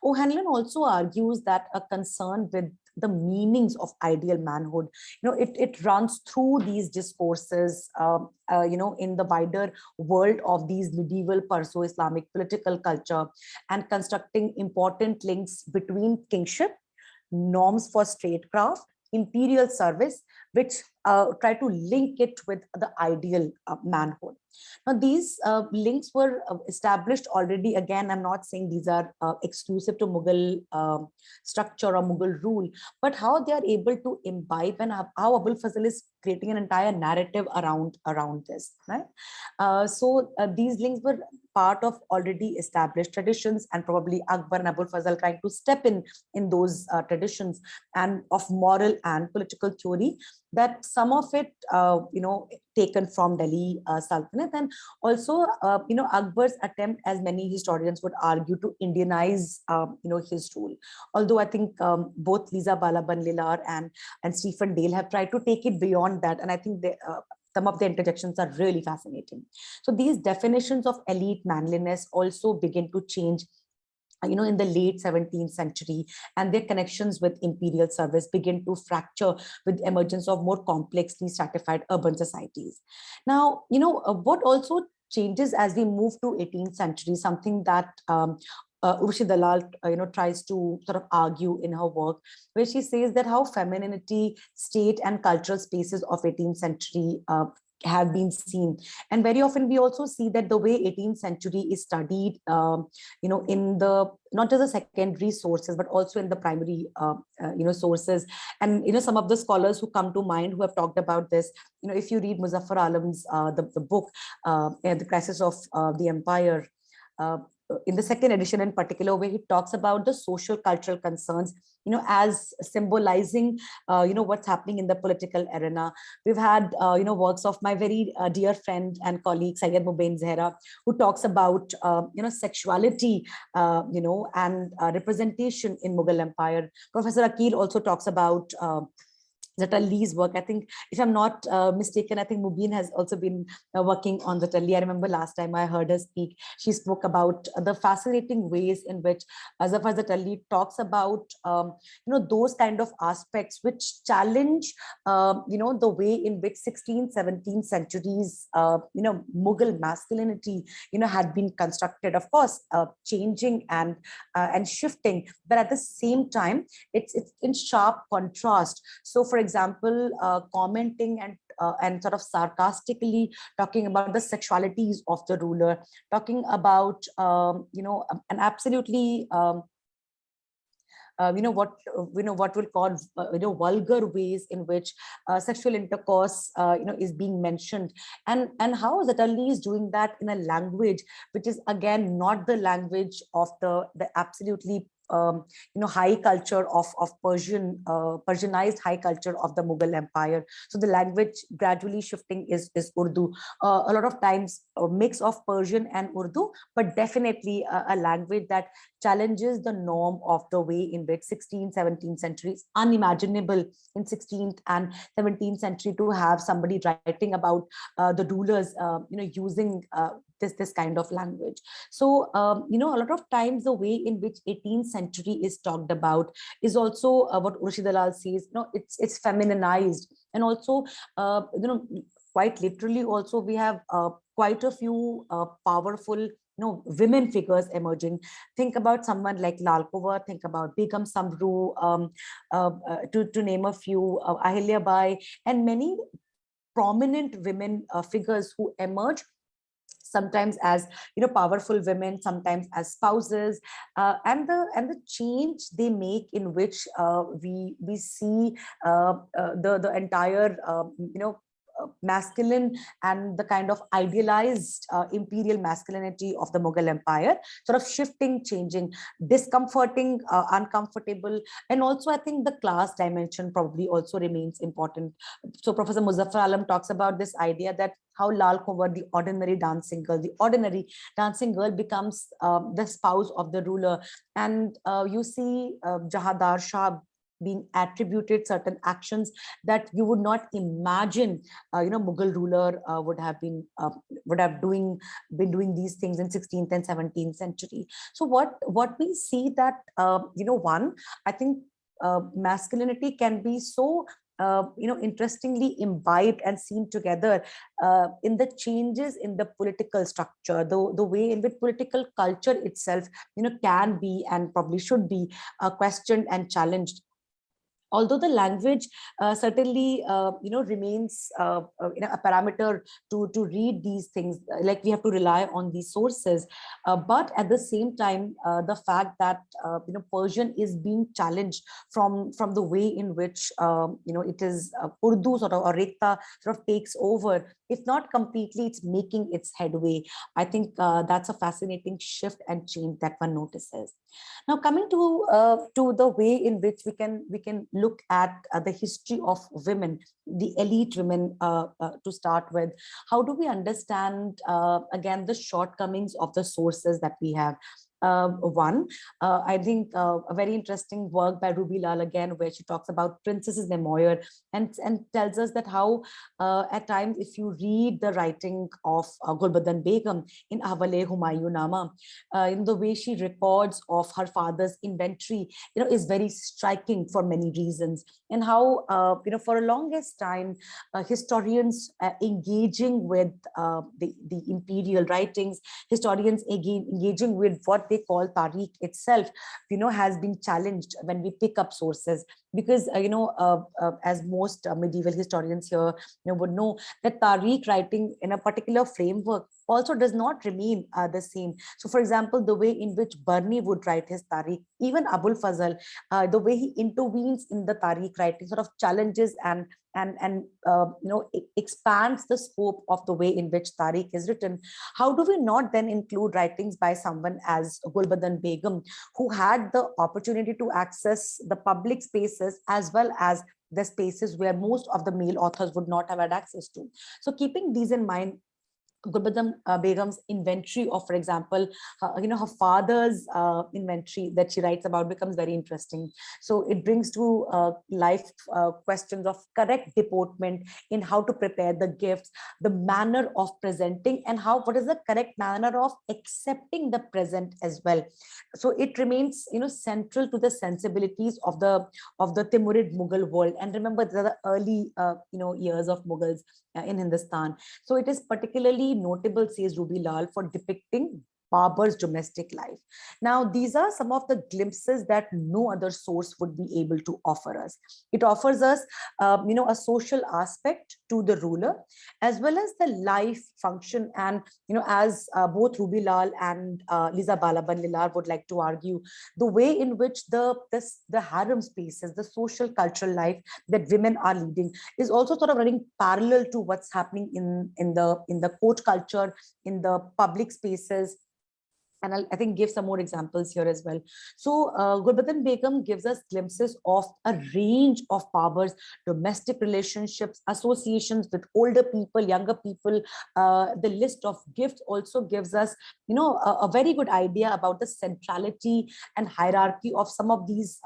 O'Hanlon also argues that a concern with the meanings of ideal manhood, it runs through these discourses, in the wider world of these medieval Perso-Islamic political culture, and constructing important links between kingship, norms for statecraft, imperial service, which try to link it with the ideal manhood. Now, these links were established already. Again, I'm not saying these are exclusive to Mughal structure or Mughal rule, but how they are able to imbibe, and how Abul Fazl is creating an entire narrative around this, right? So these links were part of already established traditions, and probably Akbar and Abul Fazl trying to step in those traditions and of moral and political theory, that some of it, taken from Delhi Sultanate, and also, Akbar's attempt, as many historians would argue, to Indianize, his rule. Although I think both Lisa Balaban Lilar and Stephen Dale have tried to take it beyond that, and I think they, some of the interjections are really fascinating. So these definitions of elite manliness also begin to change in the late 17th century, and their connections with imperial service begin to fracture with the emergence of more complexly stratified urban societies. Now, what also changes as we move to 18th century, something that Urshi Dalal, tries to sort of argue in her work, where she says that how femininity, state, and cultural spaces of 18th century have been seen. And very often we also see that the way 18th century is studied, in the, not just the secondary sources, but also in the primary, sources. And, some of the scholars who come to mind who have talked about this, if you read Muzaffar Alam's, the book, The Crisis of the Empire, in the second edition in particular, where he talks about the social cultural concerns, as symbolizing, what's happening in the political arena. We've had, works of my very dear friend and colleague, Syed Mubain Zehra, who talks about, sexuality, and representation in Mughal Empire. Professor Akil also talks about Zatalli's work. I think, if I'm not mistaken, I think Mubin has also been working on Zatalli. I remember last time I heard her speak, she spoke about the fascinating ways in which Zafar Zatalli talks about, those kind of aspects which challenge, the way in which 16th, 17th centuries, Mughal masculinity, had been constructed. Of course, changing and shifting, but at the same time, it's in sharp contrast. So, for example, commenting and sort of sarcastically talking about the sexualities of the ruler, talking about an absolutely what we'll call vulgar ways in which sexual intercourse is being mentioned, and how Zatalli is doing that in a language which is again not the language of the absolutely high culture of Persianized high culture of the Mughal Empire. So the language gradually shifting is Urdu. A lot of times a mix of Persian and Urdu, but definitely a language that challenges the norm of the way in which 16th, 17th centuries, unimaginable in 16th and 17th century to have somebody writing about the rulers, using this kind of language. So, a lot of times the way in which 18th century is talked about is also what Urshi Dalal says, it's femininized. And also, quite literally also we have quite a few powerful women figures emerging. Think about someone like Lal Kuwar, think about Begum Samru, to name a few, Ahilya Bai, and many prominent women figures who emerge sometimes as powerful women, sometimes as spouses, and the change they make in which we see the entire masculine and the kind of idealized imperial masculinity of the Mughal Empire sort of shifting, changing, discomforting, uncomfortable. And also I think the class dimension probably also remains important. So Professor Muzaffar Alam talks about this idea that how Lal Kuwar, the ordinary dancing girl becomes the spouse of the ruler. And you see Jahadar Shah being attributed certain actions that you would not imagine Mughal ruler would have been doing these things in 16th and 17th century. So what we see that one, I think masculinity can be so interestingly imbibed and seen together in the changes in the political structure, the way in which political culture itself can be and probably should be questioned and challenged. Although the language certainly remains a parameter to read these things, like we have to rely on these sources, but at the same time the fact that Persian is being challenged from the way in which it is Urdu sort of, or Rekta sort of takes over, if not completely, it's making its headway. I think that's a fascinating shift and change that one notices. Now, coming to the way in which we can look at the history of women, the elite women, to start with. How do we understand again the shortcomings of the sources that we have? I think a very interesting work by Ruby Lal again, where she talks about Princesses Memoir and tells us that how at times, if you read the writing of Gulbadan Begum in Ahwale Humayun Nama, in the way she records of her father's inventory, is very striking for many reasons. And how for a longest time, historians engaging with the imperial writings, historians again engaging with what they call Tariq itself, has been challenged when we pick up sources, because as most medieval historians here would know, that Tariq writing in a particular framework also does not remain the same. So for example, the way in which Barni would write his Tariq, even Abul Fazl, the way he intervenes in the Tariq writing sort of challenges and expands the scope of the way in which Tariq is written. How do we not then include writings by someone as Gulbadan Begum, who had the opportunity to access the public spaces as well as the spaces where most of the male authors would not have had access to? So keeping these in mind, Gulbadan Begum's inventory of, for example, her father's inventory that she writes about becomes very interesting. So it brings to life questions of correct deportment in how to prepare the gifts, the manner of presenting, and what is the correct manner of accepting the present as well. So it remains, central to the sensibilities of the Timurid Mughal world. And remember, the early, years of Mughals in Hindustan. So it is particularly notable, says Ruby Lal, for depicting Babur's domestic life. Now, these are some of the glimpses that no other source would be able to offer us. It offers us, a social aspect to the ruler, as well as the life function. And, as both Ruby Lal and Liza Balaban Lilar would like to argue, the way in which the harem spaces, the social cultural life that women are leading, is also sort of running parallel to what's happening in the court culture, in the public spaces. And I think give some more examples here as well. So Gulbadan Begum gives us glimpses of a range of powers, domestic relationships, associations with older people, younger people. The list of gifts also gives us, a very good idea about the centrality and hierarchy of some of these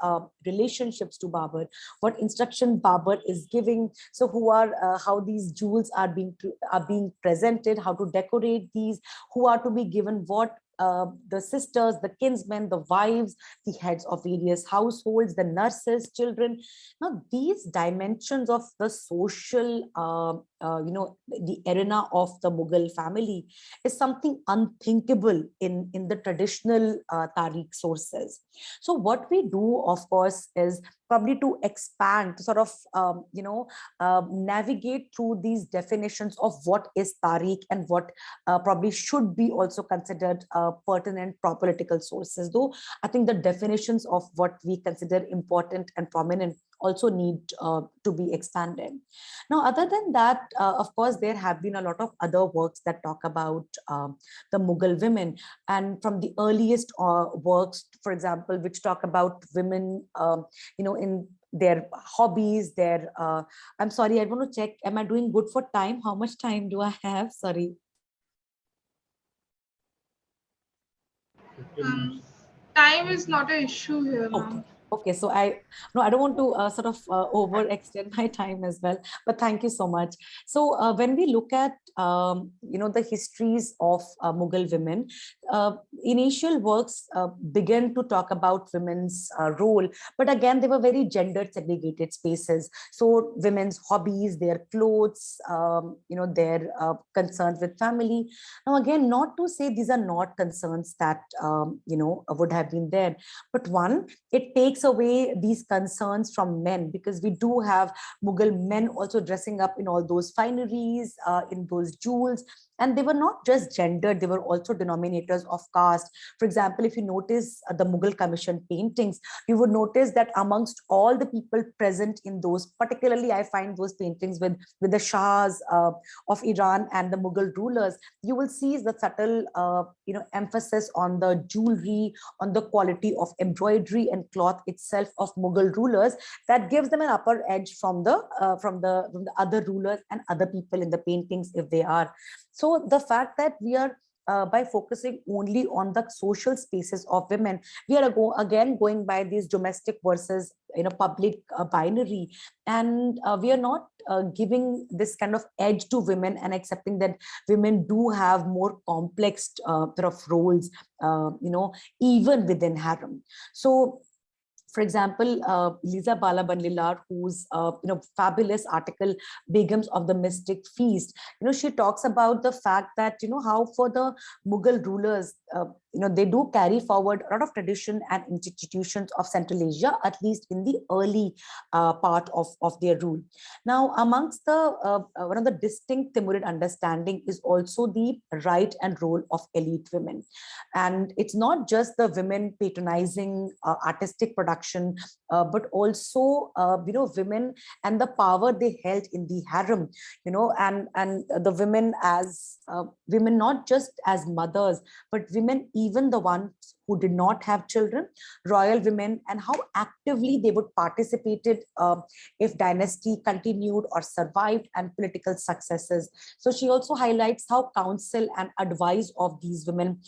relationships to Babur. What instruction Babur is giving, so how these jewels are being presented, how to decorate these, who are to be given what. The sisters, the kinsmen, the wives, the heads of various households, the nurses, children. Now, these dimensions of the social the arena of the Mughal family is something unthinkable in the traditional Tariq sources. So what we do, of course, is probably to expand, to sort of, navigate through these definitions of what is Tariq and what probably should be also considered pertinent political sources. Though I think the definitions of what we consider important and prominent also need to be expanded. Now, other than that, of course, there have been a lot of other works that talk about the Mughal women, and from the earliest works, for example, which talk about women, in their hobbies, their, I'm sorry, I want to check, am I doing good for time? How much time do I have? Sorry. Time is not an issue here, ma'am. Okay, so I don't want to sort of overextend my time as well, but thank you so much. So when we look at the histories of Mughal women, initial works began to talk about women's role, but again they were very gender segregated spaces. So women's hobbies, their clothes, their concerns with family. Now again, not to say these are not concerns that would have been there, but one, it takes away these concerns from men, because we do have Mughal men also dressing up in all those fineries, in those jewels, and they were not just gendered, they were also denominators of caste. For example, if you notice the Mughal commission paintings, you would notice that amongst all the people present in those, particularly I find those paintings with the Shahs of Iran and the Mughal rulers, you will see the subtle emphasis on the jewelry, on the quality of embroidery and cloth itself of Mughal rulers, that gives them an upper edge from the other rulers and other people in the paintings, if they are. So the fact that we are by focusing only on the social spaces of women, we are again going by these domestic versus public binary, and we are not giving this kind of edge to women and accepting that women do have more complex sort of roles, even within harem. So for example, Lisa Balabanlilar, whose fabulous article Begums of the Mystic Feast, she talks about the fact that how for the Mughal rulers, they do carry forward a lot of tradition and institutions of Central Asia, at least in the early part of their rule. Now, amongst the one of the distinct Timurid understanding is also the right and role of elite women, and it's not just the women patronizing artistic production, but also women and the power they held in the harem, and the women as women not just as mothers, but women even the ones who did not have children, royal women, and how actively they would participated if dynasty continued or survived, and political successes. So she also highlights how counsel and advice of these women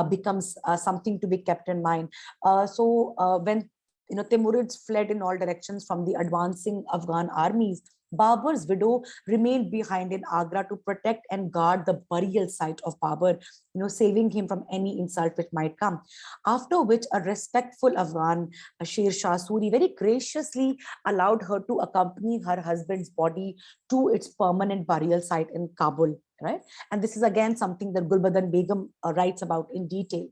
becomes something to be kept in mind. When Timurids fled in all directions from the advancing Afghan armies, Babur's widow remained behind in Agra to protect and guard the burial site of Babur, saving him from any insult which might come. After which a respectful Afghan, Sher Shah Suri, very graciously allowed her to accompany her husband's body to its permanent burial site in Kabul, right? And this is again something that Gulbadan Begum writes about in detail.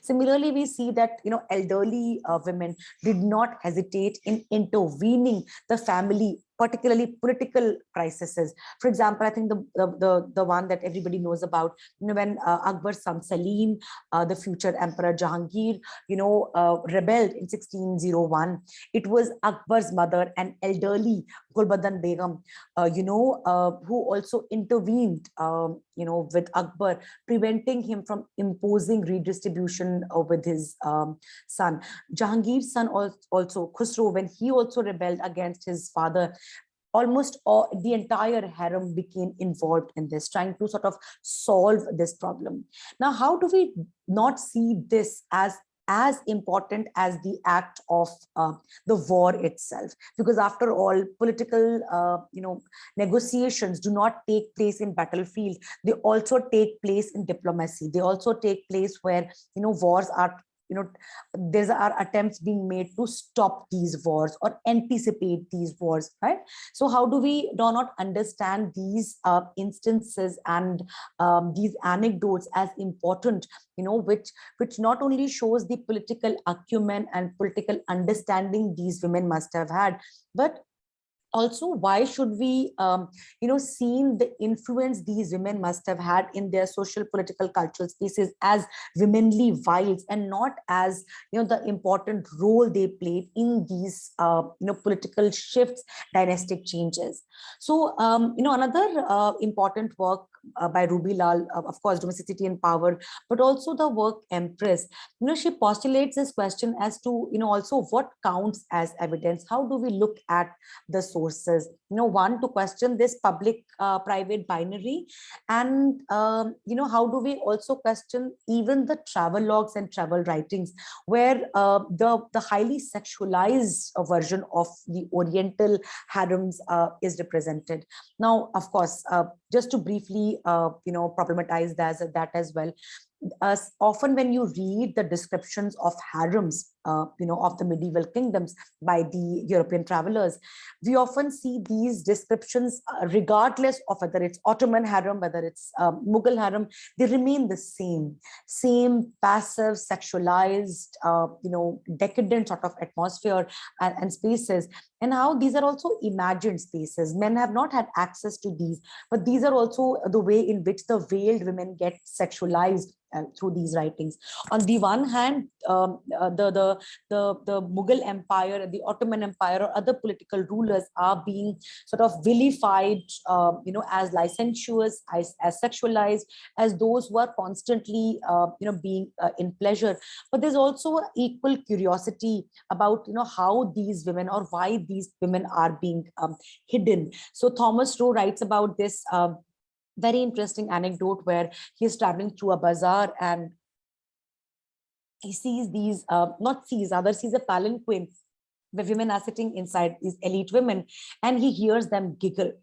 Similarly, we see that elderly women did not hesitate in intervening the family, particularly political crises. For example, I think the one that everybody knows about, when Akbar's son Salim, the future Emperor Jahangir, rebelled in 1601. It was Akbar's mother, an elderly Gulbadan Begum, who also intervened, with Akbar, preventing him from imposing redistribution with his son. Jahangir's son also, Khusro, when he also rebelled against his father, almost the entire harem became involved in this, trying to sort of solve this problem. Now, how do we not see this as important as the act of the war itself? Because after all, political negotiations do not take place in battlefield. They also take place in diplomacy. They also take place where wars are there are attempts being made to stop these wars or anticipate these wars, right? So how do we do not understand these instances and these anecdotes as important, which not only shows the political acumen and political understanding these women must have had, but also why should we seen the influence these women must have had in their social, political, cultural spaces as womanly wiles, and not as the important role they played in these political shifts, dynastic changes. So another important work by Ruby Lal, of course, Domesticity and Power, but also the work Empress, she postulates this question as to also what counts as evidence. How do we look at the sources, one, to question this public private binary, and how do we also question even the travel logs and travel writings, where the highly sexualized version of the Oriental harems is represented. Now, of course, just to briefly problematize that as well, often when you read the descriptions of harems of the medieval kingdoms by the European travelers, we often see these descriptions regardless of whether it's Ottoman harem, whether it's Mughal harem, they remain the same passive, sexualized, decadent sort of atmosphere and spaces, and how these are also imagined spaces. Men have not had access to these, but these are also the way in which the veiled women get sexualized through these writings. On the one hand, the Mughal Empire, the Ottoman Empire, or other political rulers are being sort of vilified, as licentious, as sexualized, as those who are constantly, being in pleasure. But there's also equal curiosity about, how these women or why these women are being hidden. So Thomas Rowe writes about this very interesting anecdote where he is traveling through a bazaar and he sees these, sees a palanquin where women are sitting inside, these elite women, and he hears them giggle.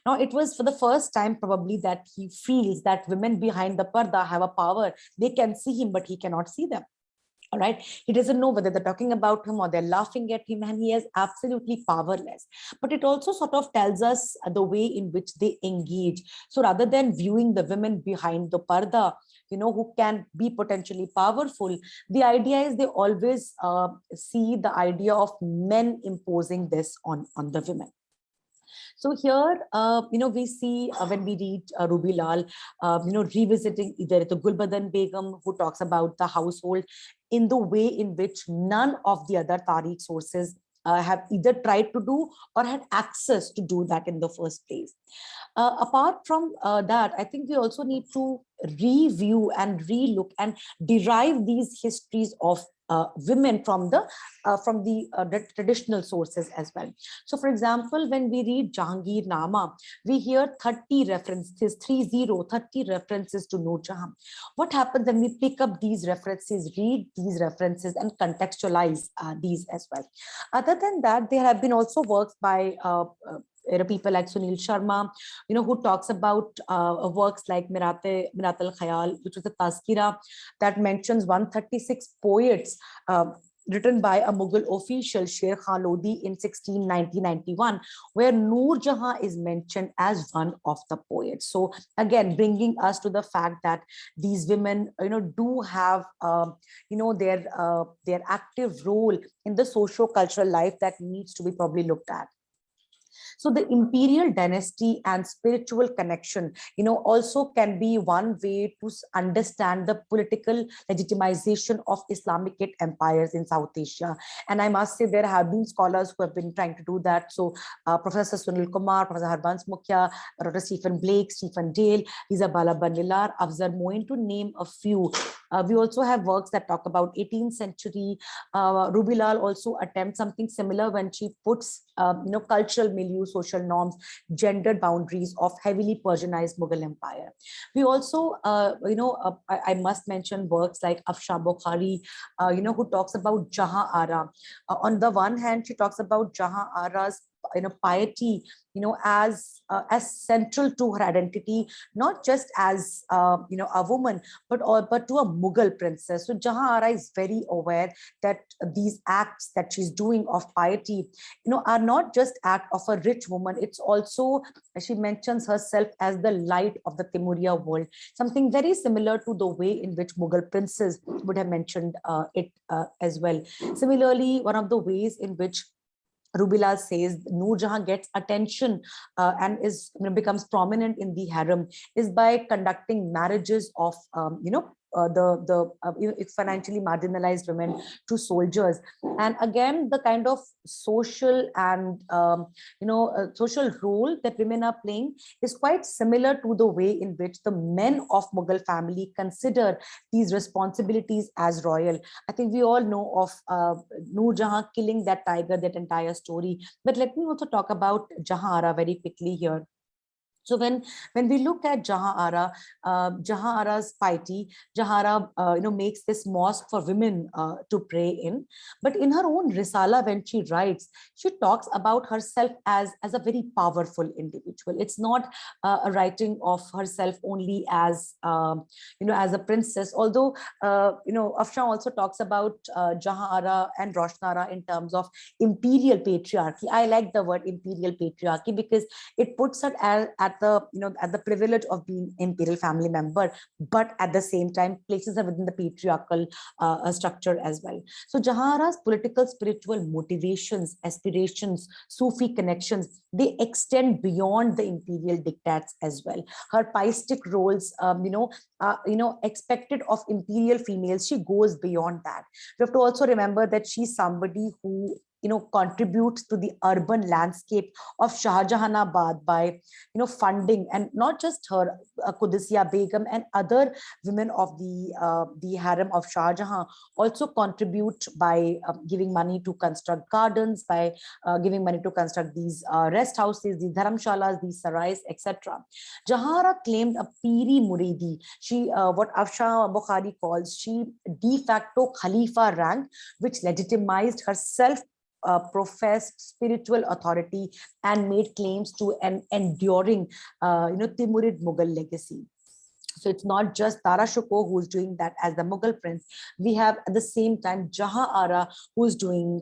Now, it was for the first time probably that he feels that women behind the parda have a power. They can see him, but he cannot see them. All right, he doesn't know whether they're talking about him or they're laughing at him, and he is absolutely powerless. But it also sort of tells us the way in which they engage. So rather than viewing the women behind the parda, who can be potentially powerful, the idea is they always see the idea of men imposing this on the women. So here, we see when we read Ruby Lal, revisiting either the Gulbadan Begum, who talks about the household in the way in which none of the other Tariq sources have either tried to do or had access to do that in the first place. Apart from that, I think we also need to review and relook and derive these histories of women from the traditional sources as well. So, for example, when we read Jahangir Nama, we hear 30 references to Noor Jahan. What happens when we pick up these references, read these references, and contextualize these as well? Other than that, there have been also works by people like Sunil Sharma, who talks about works like Mirat al-Khayal, which was a tazkira that mentions 136 poets written by a Mughal official, Sher Khan Lodi, in 1690-91, where Noor Jahan is mentioned as one of the poets. So again, bringing us to the fact that these women, do have, their active role in the socio-cultural life that needs to be probably looked at. So the imperial dynasty and spiritual connection, also can be one way to understand the political legitimization of Islamic empires in South Asia. And I must say there have been scholars who have been trying to do that. So Professor Sunil Kumar, Professor Harbans Mukhya, Dr. Stephen Blake, Stephen Dale, Isabella Banilar, Afzal Moin, to name a few. We also have works that talk about 18th century. Ruby Lal also attempts something similar when she puts, cultural milieu, social norms, gendered boundaries of heavily Persianized Mughal Empire. We also, I must mention works like Afsha Bukhari, who talks about Jahan Ara. On the one hand, she talks about Jahan Ara's piety, as central to her identity, not just as a woman, but to a Mughal princess. So Jahan Ara is very aware that these acts that she's doing of piety, are not just act of a rich woman. It's also, she mentions herself as the light of the Timuriya world, something very similar to the way in which Mughal princes would have mentioned it as well. Similarly, one of the ways in which Rubila says Noor Jahan gets attention and becomes prominent in the harem is by conducting marriages of it's financially marginalized women to soldiers. And again, the kind of social and social role that women are playing is quite similar to the way in which the men of Mughal family consider these responsibilities as royal. I think we all know of Noor Jahan killing that tiger, that entire story. But let me also talk about Jahan Ara very quickly here. So when we look at Jahan Ara's piety, Jahan Ara makes this mosque for women to pray in. But in her own Risala, when she writes, she talks about herself as a very powerful individual. It's not a writing of herself only as as a princess. Although Afshan also talks about Jahan Ara and Roshan Ara in terms of imperial patriarchy. I like the word imperial patriarchy because it puts her at the privilege of being imperial family member, but at the same time places her within the patriarchal structure as well. So Jahan Ara's political, spiritual motivations, aspirations, Sufi connections, they extend beyond the imperial diktats as well. Her pietistic roles, expected of imperial females, she goes beyond that. We have to also remember that she's somebody who contributes to the urban landscape of Shahjahanabad by funding, and not just her, Qudsiya Begum and other women of the harem of Shah Jahan also contribute by giving money to construct gardens, by giving money to construct these rest houses, these dharamshalas, these sarais, etc. Jahan Ara claimed a piri muridi. She, what Afshan Bukhari calls, she de facto Khalifa rank, which legitimized herself professed spiritual authority and made claims to an enduring Timurid Mughal legacy. So it's not just Tara Shikoh who's doing that as the Mughal prince. We have at the same time Jahan Ara who's doing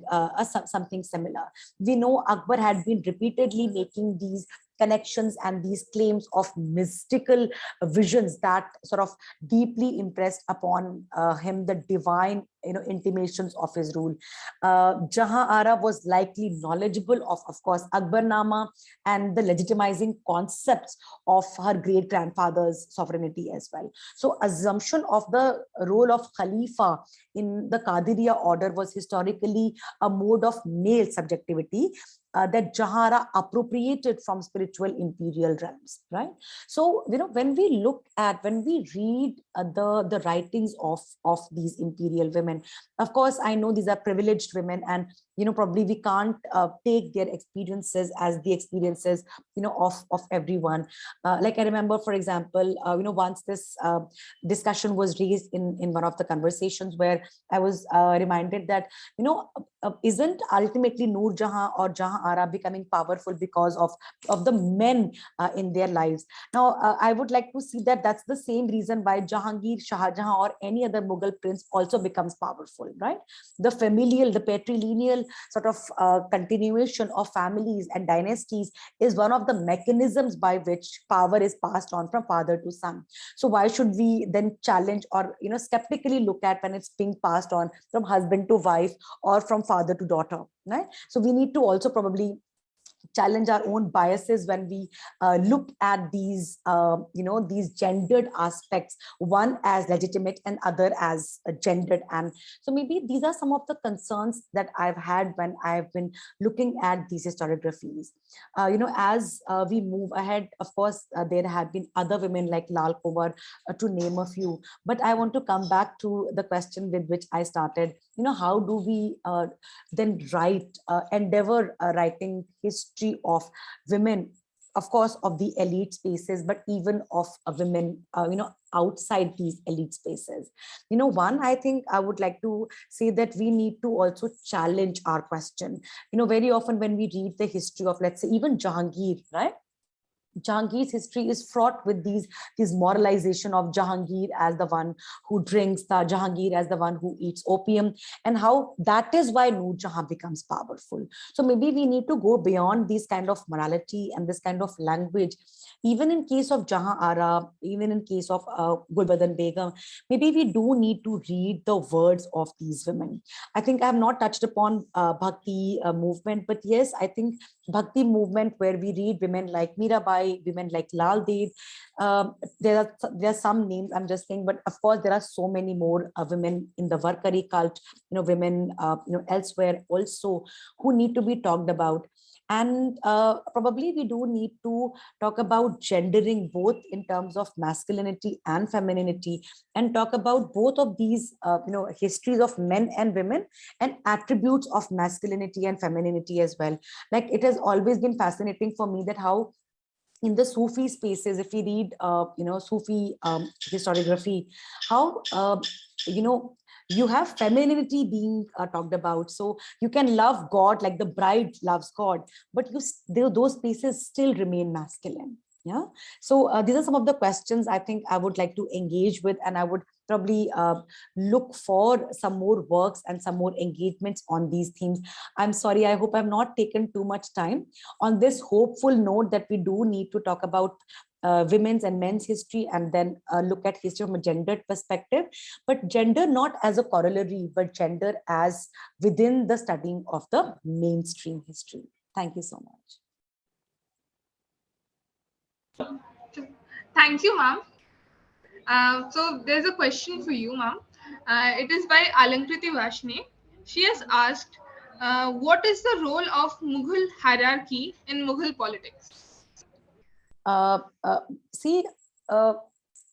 something similar. We know Akbar had been repeatedly making these connections and these claims of mystical visions that sort of deeply impressed upon him the divine intimations of his rule. Jahan Ara was likely knowledgeable of course, Akbarnama and the legitimizing concepts of her great grandfather's sovereignty as well. So assumption of the role of Khalifa in the Qadiriya order was historically a mode of male subjectivity that Jahan Ara appropriated from spiritual imperial realms, right? So, when we read the writings of these imperial women, of course, I know these are privileged women, and probably we can't take their experiences as the experiences of everyone. Like I remember, for example, once this discussion was raised in one of the conversations where I was reminded that isn't ultimately Noor Jahan or Jahan Ara becoming powerful because of the men in their lives. Now I would like to see that that's the same reason why Jahangir, Shah Jahan or any other Mughal prince also becomes powerful, right? The familial, the patrilineal sort of continuation of families and dynasties is one of the mechanisms by which power is passed on from father to son. So why should we then challenge or skeptically look at when it's being passed on from husband to wife or from father to daughter, right? So we need to also probably challenge our own biases when we look at these these gendered aspects, one as legitimate and other as gendered. And so maybe these are some of the concerns that I've had when I've been looking at these historiographies. As we move ahead, of course there have been other women like Lal Kubar, to name a few, but I want to come back to the question with which I started. How do we then endeavor writing history of women of course, of the elite spaces, but even of women, outside these elite spaces. One, I think I would like to say that we need to also challenge our question. Very often when we read the history of, let's say, even Jahangir, right? Jahangir's history is fraught with these moralization of Jahangir as the one who drinks, the Jahangir as the one who eats opium, and how that is why Noor Jahan becomes powerful. So maybe we need to go beyond this kind of morality and this kind of language. Even in case of Jahan Ara, even in case of Gulbadan Begum, maybe we do need to read the words of these women. I think I have not touched upon Bhakti movement, but yes, I think Bhakti movement where we read women like Mirabai, women like Lal Dev. There are some names I'm just saying, but of course there are so many more women in the Varkari cult, women elsewhere also who need to be talked about. And probably we do need to talk about gendering both in terms of masculinity and femininity, and talk about both of these, histories of men and women and attributes of masculinity and femininity as well. Like, it has always been fascinating for me that how in the Sufi spaces, if we read, Sufi historiography, how, you have femininity being talked about. So you can love God like the bride loves God, but those spaces still remain masculine. Yeah. So these are some of the questions I think I would like to engage with, and I would probably look for some more works and some more engagements on these themes. I'm sorry, I hope I've not taken too much time. On this hopeful note that we do need to talk about women's and men's history, and then look at history from a gendered perspective, but gender not as a corollary, but gender as within the studying of the mainstream history. Thank you so much. Thank you, ma'am. So there's a question for you, ma'am. It is by Alankriti Vashne. She has asked, what is the role of Mughal hierarchy in Mughal politics? See,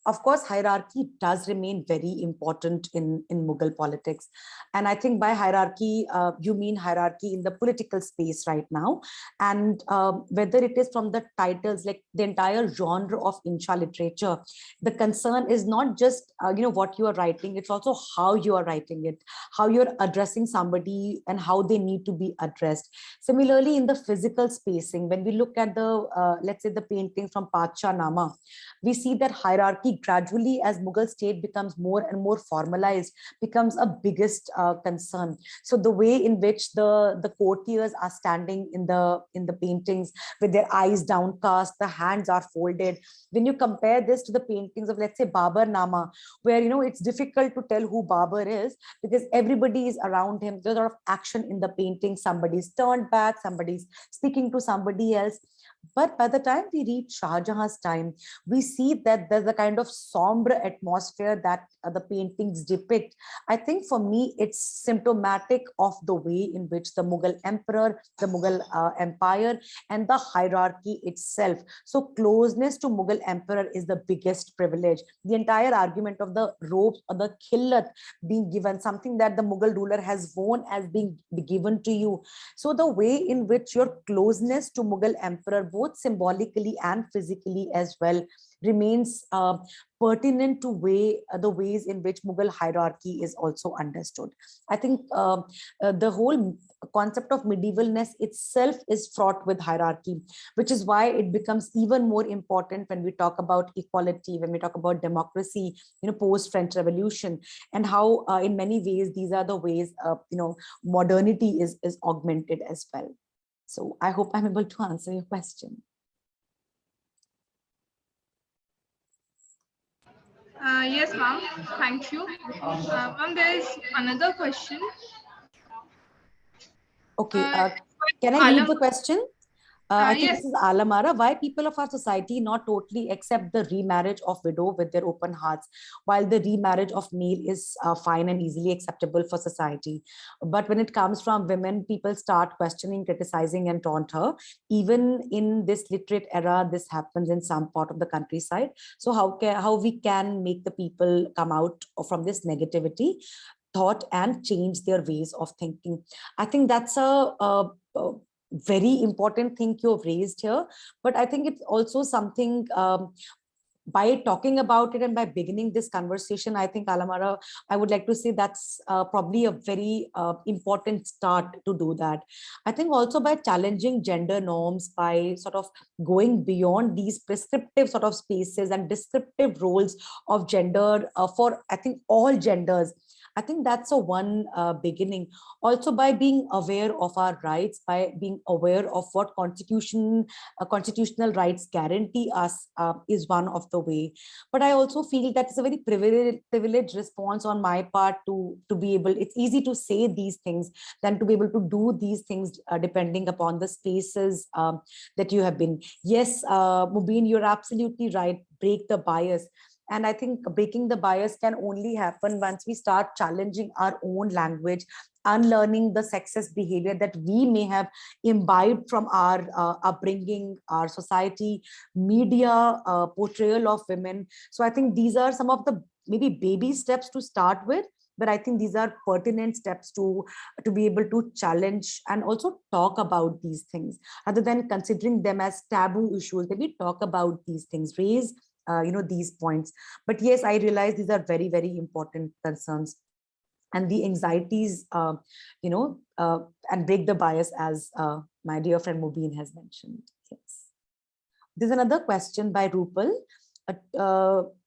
of course, hierarchy does remain very important in Mughal politics. And I think by hierarchy, you mean hierarchy in the political space right now. And whether it is from the titles, like the entire genre of Insha literature, the concern is not just, what you are writing, it's also how you are writing it, how you're addressing somebody and how they need to be addressed. Similarly, in the physical spacing, when we look at the, let's say the painting from Pacha Nama, we see that hierarchy gradually, as Mughal state becomes more and more formalized, becomes a biggest concern. So the way in which the courtiers are standing in the paintings with their eyes downcast, the hands are folded. When you compare this to the paintings of, let's say, Babar Nama, where it's difficult to tell who Babar is because everybody is around him. There's a lot of action in the painting. Somebody's turned back, somebody's speaking to somebody else. But by the time we reach Shah Jahan's time, we see that there's a kind of somber atmosphere that the paintings depict. I think for me, it's symptomatic of the way in which the Mughal emperor, the Mughal empire, and the hierarchy itself. So closeness to Mughal emperor is the biggest privilege. The entire argument of the robes or the khillat being given, something that the Mughal ruler has worn as being given to you. So the way in which your closeness to Mughal emperor, both symbolically and physically as well, remains pertinent to the ways in which Mughal hierarchy is also understood. I think the whole concept of medievalness itself is fraught with hierarchy, which is why it becomes even more important when we talk about equality, when we talk about democracy, post-French Revolution, and how in many ways these are the ways modernity is augmented as well. So I hope I'm able to answer your question. Yes, ma'am. Thank you. Ma'am, there is another question. Okay. Can I read the question? I think yes. This is Alamara. Why people of our society not totally accept the remarriage of widow with their open hearts, while the remarriage of male is fine and easily acceptable for society. But when it comes from women, people start questioning, criticizing, and taunt her. Even in this literate era, this happens in some part of the countryside. So how we can make the people come out from this negativity thought and change their ways of thinking? I think that's a very important thing you've raised here, but I think it's also something, by talking about it and by beginning this conversation, I think, Alamara, I would like to say that's probably a very important start to do that. I think also by challenging gender norms, by sort of going beyond these prescriptive sort of spaces and descriptive roles of gender for, I think, all genders. I think that's a one beginning. Also by being aware of our rights, by being aware of what constitutional rights guarantee us is one of the way. But I also feel that it's a very privileged response on my part to be able, it's easy to say these things than to be able to do these things depending upon the spaces that you have been. Yes, Mubin, you're absolutely right. Break the bias. And I think breaking the bias can only happen once we start challenging our own language, unlearning the sexist behavior that we may have imbibed from our upbringing, our society, media, portrayal of women. So I think these are some of the maybe baby steps to start with, but I think these are pertinent steps to be able to challenge and also talk about these things, rather than considering them as taboo issues. That we talk about these things, raise these points. But yes, I realize these are very, very important concerns, and the anxieties, and break the bias, as my dear friend Mubin has mentioned. Yes. There's another question by Rupal.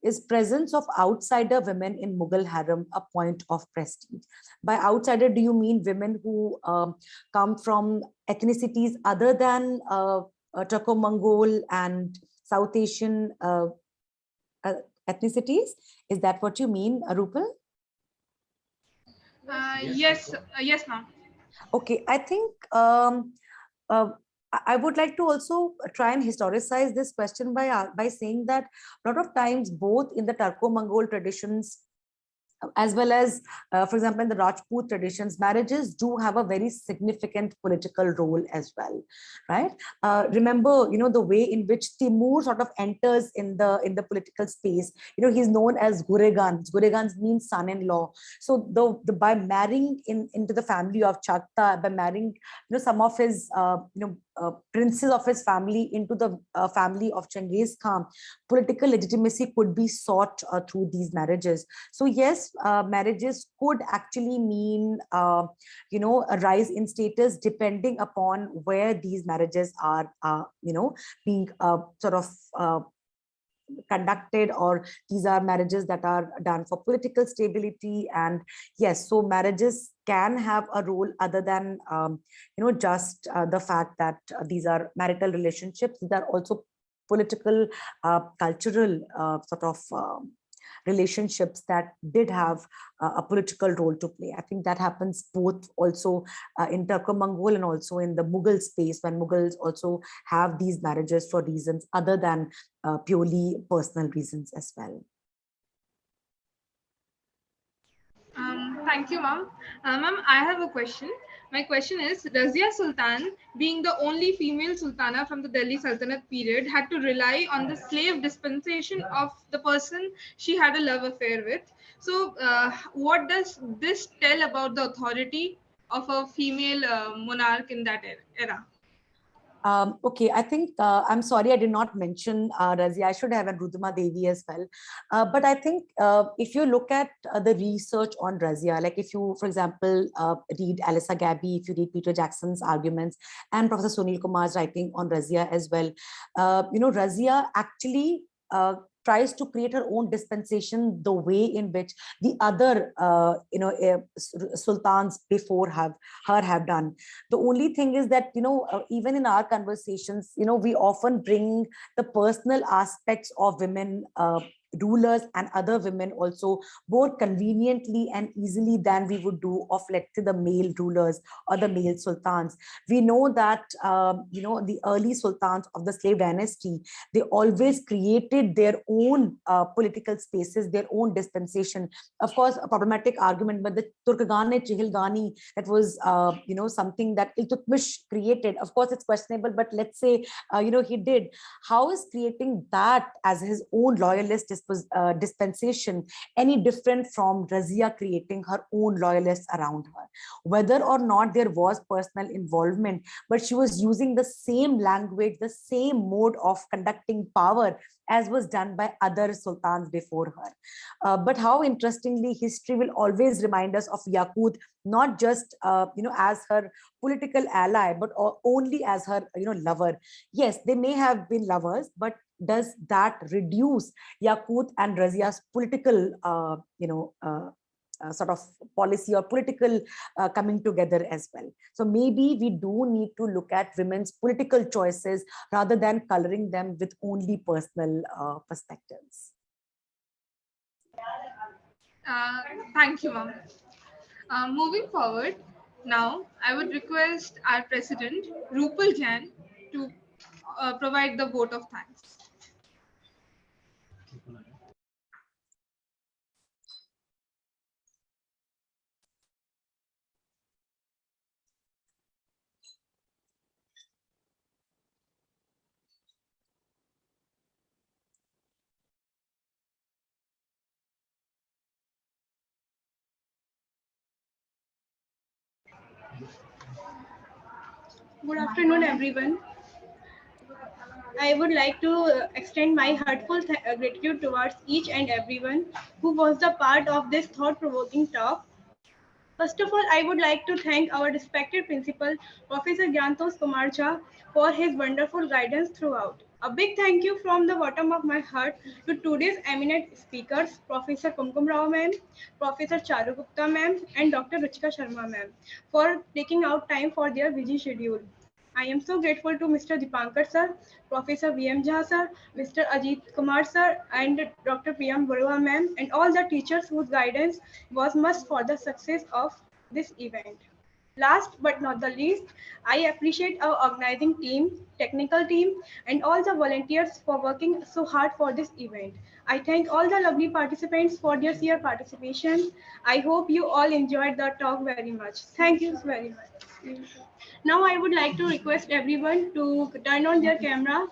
Is presence of outsider women in Mughal harem a point of prestige? By outsider, do you mean women who come from ethnicities other than Turco-Mongol and South Asian ethnicities? Is that what you mean, Rupal? Yes, ma'am. Okay, I think I would like to also try and historicize this question by saying that a lot of times, both in the Turco-Mongol traditions as well as, for example, in the Rajput traditions, marriages do have a very significant political role as well, right? Remember, the way in which Timur sort of enters in the political space. He's known as Guregans. Guregans means son-in-law. So by marrying into the family of Chakta, by marrying, some of his, princes of his family into the family of Genghis Khan, political legitimacy could be sought through these marriages. So yes, marriages could actually mean, a rise in status depending upon where these marriages are, being sort of conducted, or these are marriages that are done for political stability. And yes, so marriages can have a role other than, just the fact that these are marital relationships. These are also political, cultural sort of relationships that did have a political role to play. I think that happens both also in Turco-Mongol and also in the Mughal space, when Mughals also have these marriages for reasons other than purely personal reasons as well. Thank you, ma'am. Ma'am, I have a question. My question is, Razia Sultan, being the only female sultana from the Delhi Sultanate period, had to rely on the slave dispensation of the person she had a love affair with. So what does this tell about the authority of a female monarch in that era? Okay, I think, I'm sorry I did not mention Razia. I should have, and Rudhima Devi as well. But I think if you look at the research on Razia, like if you, for example, read Alyssa Gabby, if you read Peter Jackson's arguments and Professor Sunil Kumar's writing on Razia as well, Razia actually tries to create her own dispensation the way in which the other sultans before have done. The only thing is that even in our conversations, we often bring the personal aspects of women rulers and other women also more conveniently and easily than we would do of, let's say, the male rulers or the male sultans. We know that the early sultans of the slave dynasty, they always created their own political spaces, their own dispensation. Of course, a problematic argument, but the Turkagane Chihilgani, that was something that Iltutmish created. Of course, it's questionable, but let's say he did. How is creating that as his own loyalist dispensation any different from Razia creating her own loyalists around her. Whether or not there was personal involvement, but she was using the same language, the same mode of conducting power as was done by other sultans before her. But how interestingly, history will always remind us of Yaqut not just as her political ally, but only as her lover. Yes, they may have been lovers, but does that reduce Yaqut and Razia's political sort of policy or political coming together as well? So maybe we do need to look at women's political choices rather than coloring them with only personal perspectives. Thank you, ma'am. Moving forward, now I would request our president, Rupal Jain, to provide the vote of thanks. Good afternoon, everyone. I would like to extend my heartful gratitude towards each and everyone who was the part of this thought-provoking talk. First of all, I would like to thank our respected principal, Professor Gyantosh Kumar Jha, for his wonderful guidance throughout. A big thank you from the bottom of my heart to today's eminent speakers, Professor Kunkum Roy ma'am, Professor Charu Gupta ma'am, and Dr. Ruchika Sharma ma'am, for taking out time for their busy schedule. I am so grateful to Mr. Dipankar sir, Professor V.M. Jha sir, Mr. Ajit Kumar sir, and Dr. Priyam Barua ma'am, and all the teachers whose guidance was must for the success of this event. Last but not the least, I appreciate our organizing team, technical team, and all the volunteers for working so hard for this event. I thank all the lovely participants for their sheer participation. I hope you all enjoyed the talk very much. Thank you very much. Now I would like to request everyone to turn on their camera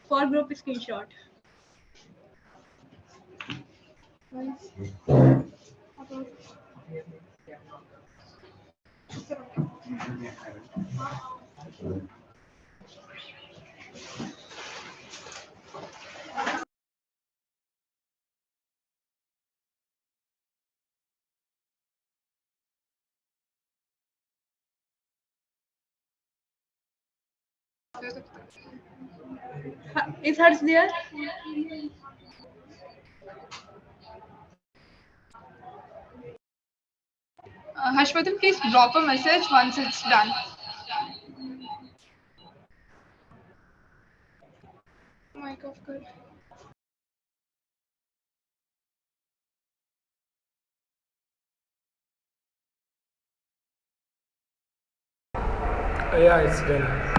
for group screenshot. Is hers there? Harshvardhan, please drop a message once it's done. Mic off, good. Yeah, it's done.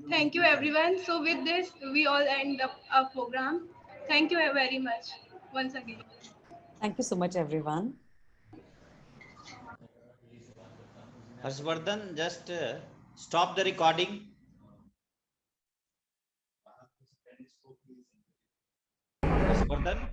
Thank you, everyone. So with this, we all end up our program. Thank you very much once again. Thank you so much, everyone. Harshvardhan, just stop the recording. Harshvardhan.